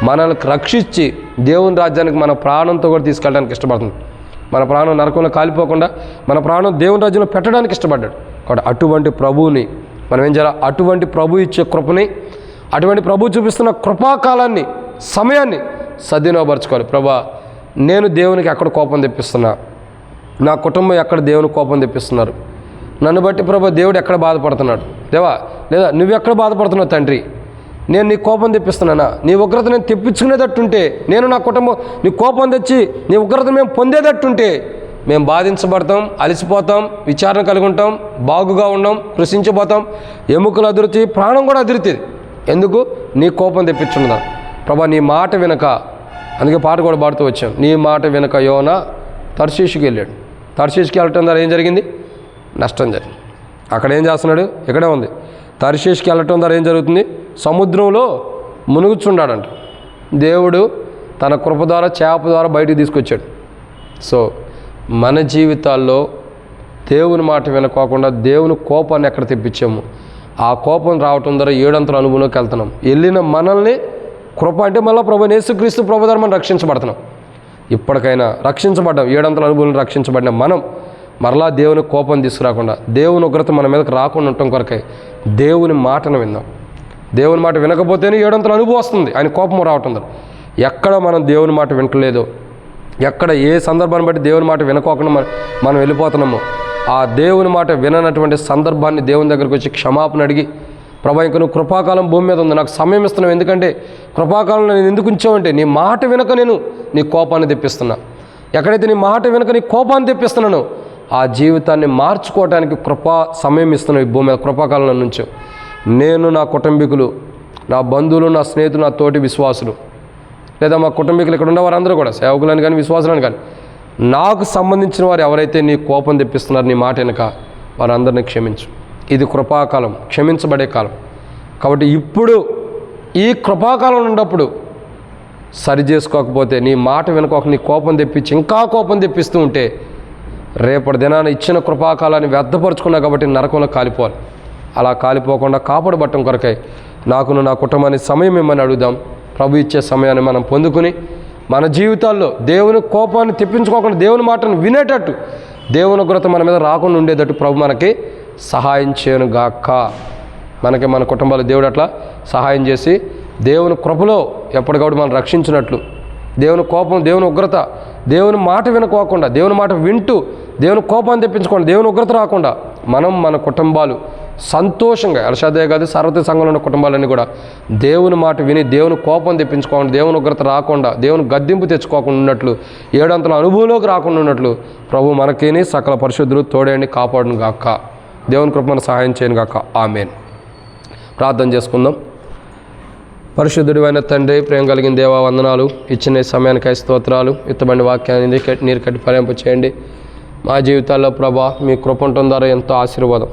మనల్ని రక్షించి దేవుని రాజ్యానికి మన ప్రాణంతో కూడా తీసుకెళ్ళడానికి ఇష్టపడుతుంది. మన ప్రాణం నరకంలో కాలిపోకుండా మన ప్రాణం దేవుని రాజ్యంలో పెట్టడానికి ఇష్టపడ్డాడు. కాబట్టి అటువంటి ప్రభువుని మనం ఏం చేయాలి? అటువంటి ప్రభు ఇచ్చే కృపని, అటువంటి ప్రభు చూపిస్తున్న కృపాకాలాన్ని, సమయాన్ని సద్వినియోగపరచుకోవాలి. ప్రభా, నేను దేవునికి ఎక్కడ కోపం తెప్పిస్తున్నా, నా కుటుంబం ఎక్కడ దేవుని కోపం తెప్పిస్తున్నారు, నన్ను బట్టి ప్రభా దేవుడు ఎక్కడ బాధపడుతున్నాడు దేవా, లేదా నువ్వెక్కడ బాధపడుతున్నావు తండ్రి, నేను నీ కోపం తెప్పిస్తున్నానా, నీ ఉగ్రత నేను తెప్పించుకునేటట్టుంటే, నేను నా కుటుంబం నీ కోపం తెచ్చి నీ ఉగ్రత మేము పొందేటట్టుంటే మేము బాధించబడతాం, అలసిపోతాం, విచారణ కలిగి ఉంటాం, బాగుగా ఉండం, కృషించిపోతాం, ఎముకలు అదురుతి, ప్రాణం కూడా అదురుతుంది. ఎందుకు? నీ కోపం తెప్పించున్నదా ప్రభా. నీ మాట వినక, అందుకే పాట కూడా పాడుతూ వచ్చాం, నీ మాట వినక యోనా తర్షీషుకి వెళ్ళాడు. తర్షీషుకి వెళ్ళటం ద్వారా ఏం జరిగింది? నష్టం జరిగింది. అక్కడ ఏం చేస్తున్నాడు? ఇక్కడే ఉంది. తర్షీషుకి వెళ్ళటం ద్వారా ఏం జరుగుతుంది? సముద్రంలో మునుగుచున్నాడంట. దేవుడు తన కృప ద్వారా, చేప ద్వారా బయటికి తీసుకొచ్చాడు. సో మన జీవితాల్లో దేవుని మాట వినుకోకుండా దేవుని కోపాన్ని ఎక్కడ తెప్పించాము, ఆ కోపం రావటం ద్వారా 7 అనుభవంలోకి వెళ్తున్నాం. వెళ్ళిన మనల్ని కృప అంటే మళ్ళీ ప్రభు యేసుక్రీస్తు ప్రభు ద్వారా మనం రక్షించబడుతున్నాం. ఇప్పటికైనా రక్షించబడ్డాం, 7 అనుభవంలో రక్షించబడిన మనం మరలా దేవుని కోపం తీసుకురాకుండా, దేవుని ఉగ్రత మన మీదకి రాకుండా ఉండటం కొరకై దేవుని మాటను విందాం. దేవుని మాట వినకపోతేనే 7 అనుభవం వస్తుంది, ఆయన కోపం రావటం ద్వారా. ఎక్కడ మనం దేవుని మాట వింటలేదో, ఎక్కడ ఏ సందర్భాన్ని బట్టి దేవుని మాట వినుకోకుండా మనం వెళ్ళిపోతున్నామో, ఆ దేవుని మాట విననటువంటి సందర్భాన్ని దేవుని దగ్గరికి వచ్చి క్షమాపణ అడిగి, ప్రభా ఇంక నువ్వు కృపాకాలం భూమి మీద ఉంది, నాకు సమయం ఇస్తున్నావు, ఎందుకంటే కృపాకాలంలో నేను ఎందుకు ఉంచావంటే నీ మాట వినక నేను నీ కోపాన్ని తెప్పిస్తున్నా. ఎక్కడైతే నీ మాట వినక నీ కోపాన్ని తెప్పిస్తున్నానో ఆ జీవితాన్ని మార్చుకోవడానికి కృపా సమయం ఇస్తున్నావు. ఈ భూమి మీద కృపాకాలంలో నుంచో నేను, నా కుటుంబీకులు, నా బంధువులు, నా స్నేహితులు, నా తోటి విశ్వాసులు, లేదా మా కుటుంబీకులు ఇక్కడ ఉన్న వారందరూ కూడా, సేవకులని కానీ విశ్వాసులని కానీ, నాకు సంబంధించిన వారు ఎవరైతే నీ కోపం తెప్పిస్తున్నారు నీ మాట వెనక, వారందరినీ క్షమించు. ఇది కృపాకాలం, క్షమించబడే కాలం. కాబట్టి ఇప్పుడు ఈ కృపాకాలం ఉన్నప్పుడు సరి చేసుకోకపోతే, నీ మాట వెనుకోక నీ కోపం తెప్పించి ఇంకా కోపం తెప్పిస్తూ ఉంటే, రేపటి దినాన్ని ఇచ్చిన కృపాకాలాన్ని వ్యర్థపరుచుకున్నావు కాబట్టి నరకంలో కాలిపోవాలి. అలా కాలిపోకుండా కాపాడబట్టం కొరకై నాకును నా కుటుంబాన్ని సమయం ఇమ్మని అడుగుదాం. ప్రభు ఇచ్చే సమయాన్ని మనం పొందుకుని మన జీవితాల్లో దేవుని కోపాన్ని తెప్పించుకోకుండా దేవుని మాటను వినేటట్టు, దేవుని ఉగ్రత మన మీద రాకుండా ఉండేటట్టు ప్రభు మనకి సహాయం చేయను గాక. మనకి మన కుటుంబాలు దేవుడు అట్లా సహాయం చేసి దేవుని కృపలో ఎప్పటికప్పుడు మనం రక్షించినట్లు, దేవుని కోపం, దేవుని ఉగ్రత, దేవుని మాట వినుకోకుండా, దేవుని మాట వింటూ దేవుని కోపాన్ని తెప్పించుకోండి, దేవుని ఉగ్రత రాకుండా మనం మన కుటుంబాలు సంతోషంగా, అలషాదే కాదు సర్వత సంఘంలో ఉన్న కుటుంబాలన్నీ కూడా దేవుని మాట విని దేవుని కోపం తెప్పించుకోకుండా, దేవుని ఉగ్రత రాకుండా, దేవుని గద్దింపు తెచ్చుకోకుండా ఉన్నట్లు, 7 అనుభవంలోకి రాకుండా ఉన్నట్లు ప్రభు మనకేని సకల పరిశుద్ధులు తోడేండి కాపాడును గాక. దేవుని కృప మన సహాయం చేయను గాక. ఆమేన్. ప్రార్థన చేసుకుందాం. పరిశుద్ధుడివైన తండ్రి, ప్రేమ కలిగిన దేవా, వందనాలు. ఇచ్చిన ఈ సమయానికై స్తోత్రాలు. ఇత్తబండి వాక్యాన్ని నీరు కట్టి ఫలింపు చేయండి మా జీవితాల్లో. ప్రభా, మీ కృప ఉండటం ద్వారా ఎంతో ఆశీర్వాదం.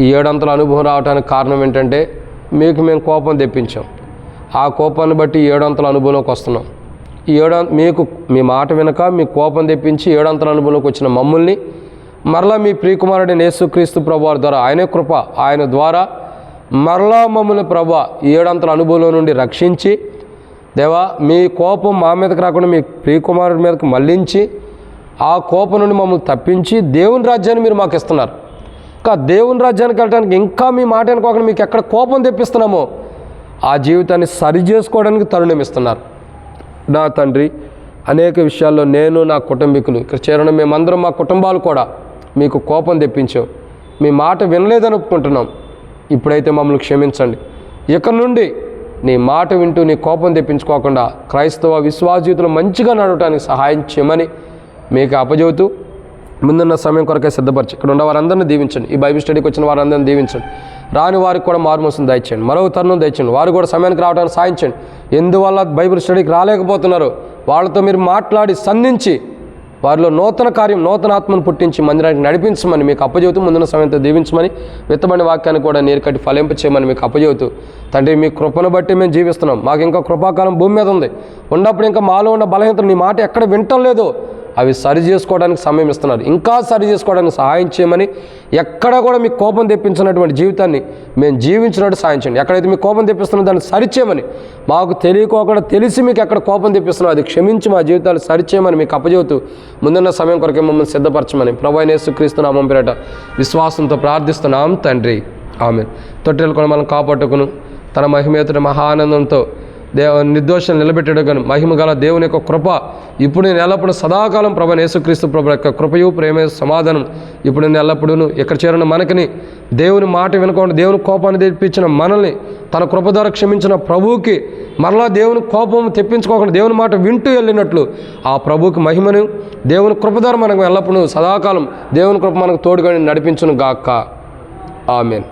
ఈ 7 అంతల అనుభవం రావడానికి కారణం ఏంటంటే మీకు మేము కోపం తెప్పించాం. ఆ కోపాన్ని బట్టి 7 అంతల అనుభవంలోకి వస్తున్నాం. మీకు మీ మాట వినక మీ కోపం తెప్పించి 7 అంతల అనుభవంలోకి వచ్చిన మమ్మల్ని మరలా మీ ప్రియకుమారుడైన యేసుక్రీస్తు ప్రభువారి ద్వారా, ఆయనే కృప, ఆయన ద్వారా మరలా మమ్మల్ని ప్రభా 7 అంతల అనుభవంలో నుండి రక్షించి, దేవా మీ కోపం మా మీదకి రాకుండా మీ ప్రియకుమారుడి మీదకి మళ్ళించి ఆ కోపం నుండి మమ్మల్ని తప్పించి దేవుని రాజ్యాన్ని మీరు మాకు ఇస్తున్నారు. ఇంకా దేవుని రాజ్యానికి వెళ్ళడానికి ఇంకా మీ మాట అనుకోకుండా మీకు ఎక్కడ కోపం తెప్పిస్తున్నామో ఆ జీవితాన్ని సరి చేసుకోవడానికి తరుణం ఇస్తున్నారు. నా తండ్రి, అనేక విషయాల్లో నేను, నా కుటుంబీకులు, ఇక్కడ చేరడం మేమందరం, మా కుటుంబాలు కూడా మీకు కోపం తెప్పించాం. మీ మాట వినలేదని ఒప్పుకుంటున్నాం. ఇప్పుడైతే మమ్మల్ని క్షమించండి. ఇక నుండి నీ మాట వింటూ నీ కోపం తెప్పించుకోకుండా క్రైస్తవ విశ్వాస జీవితంలో మంచిగా నడవడానికి సహాయం చేయమని మీకు అప్పచెబుతూ ముందున్న సమయం కొరకే సిద్ధపరిచి ఇక్కడ ఉన్న వారందరినీ దీవించండి. ఈ బైబిల్ స్టడీకి వచ్చిన వారందరినీ దీవించండి. రాని వారికి కూడా మారుమోసం దయచేయండి. మరో తరుణం దయచేయండి. వారు కూడా సమయానికి రావడానికి సాధించండి. ఎందువల్ల బైబిల్ స్టడీకి రాలేకపోతున్నారు వాళ్ళతో మీరు మాట్లాడి సంధించి వారిలో నూతన కార్యం, నూతన ఆత్మను పుట్టించి మందిరానికి నడిపించమని మీకు అప్పచెబుతూ ముందున్న సమయంతో దీవించమని, విత్తబడిన వాక్యాన్ని కూడా నీరు కట్టి ఫలింప చేయమని మీకు అప్పచెబుతూ, తండ్రి మీ కృపను బట్టి మేము జీవిస్తున్నాం. మాకు ఇంకా కృపాకాలం భూమి మీద ఉంది. ఉన్నప్పుడు ఇంకా మాలో ఉన్న బలహీనతలు నీ మాట ఎక్కడ వింటం లేదు, అవి సరి చేసుకోవడానికి సమయం ఇస్తున్నారు. ఇంకా సరి చేసుకోవడానికి సహాయం చేయమని, ఎక్కడ కూడా మీకు కోపం తెప్పించినటువంటి జీవితాన్ని మేము జీవించినట్టు సహాయం చేయండి. ఎక్కడైతే మీకు కోపం తెప్పిస్తున్నా దాన్ని సరిచేయమని, మాకు తెలియకోకుండా తెలిసి మీకు ఎక్కడ కోపం తెప్పిస్తున్నారో అది క్షమించి మా జీవితాలు సరిచేయమని మీకు అప్పచెబుతూ ముందున్న సమయం కొరకే మమ్మల్ని సిద్ధపరచమని ప్రభువైన యేసుక్రీస్తు నామం పేరట విశ్వాసంతో ప్రార్థిస్తున్నాం తండ్రి, ఆమేన్. తొట్టెలు కూడా మనం కాపాడుకును తన మహిమేతుడి మహానందంతో నిర్దోషం నిలబెట్టాడు. కానీ మహిమ గల దేవుని యొక్క కృప ఇప్పుడు నేను ఎల్లప్పుడూ సదాకాలం ప్రభువైన యేసుక్రీస్తు ప్రభు యొక్క కృపయు, ప్రేమ, సమాధానం ఇప్పుడు నేను ఎల్లప్పుడూ ఇక్కడ చేరిన మనకిని, దేవుని మాట వినకుండా దేవుని కోపాన్ని తెప్పించిన మనల్ని తన కృప ద్వారా క్షమించిన ప్రభువుకి మరలా దేవుని కోపం తెప్పించుకోకుండా దేవుని మాట వింటూ వెళ్ళినట్లు ఆ ప్రభువుకి మహిమను దేవుని కృప ద్వారా మనకు ఎల్లప్పుడూ సదాకాలం దేవుని కృప మనకు తోడుగా నడిపించును గాక. ఆమేన్.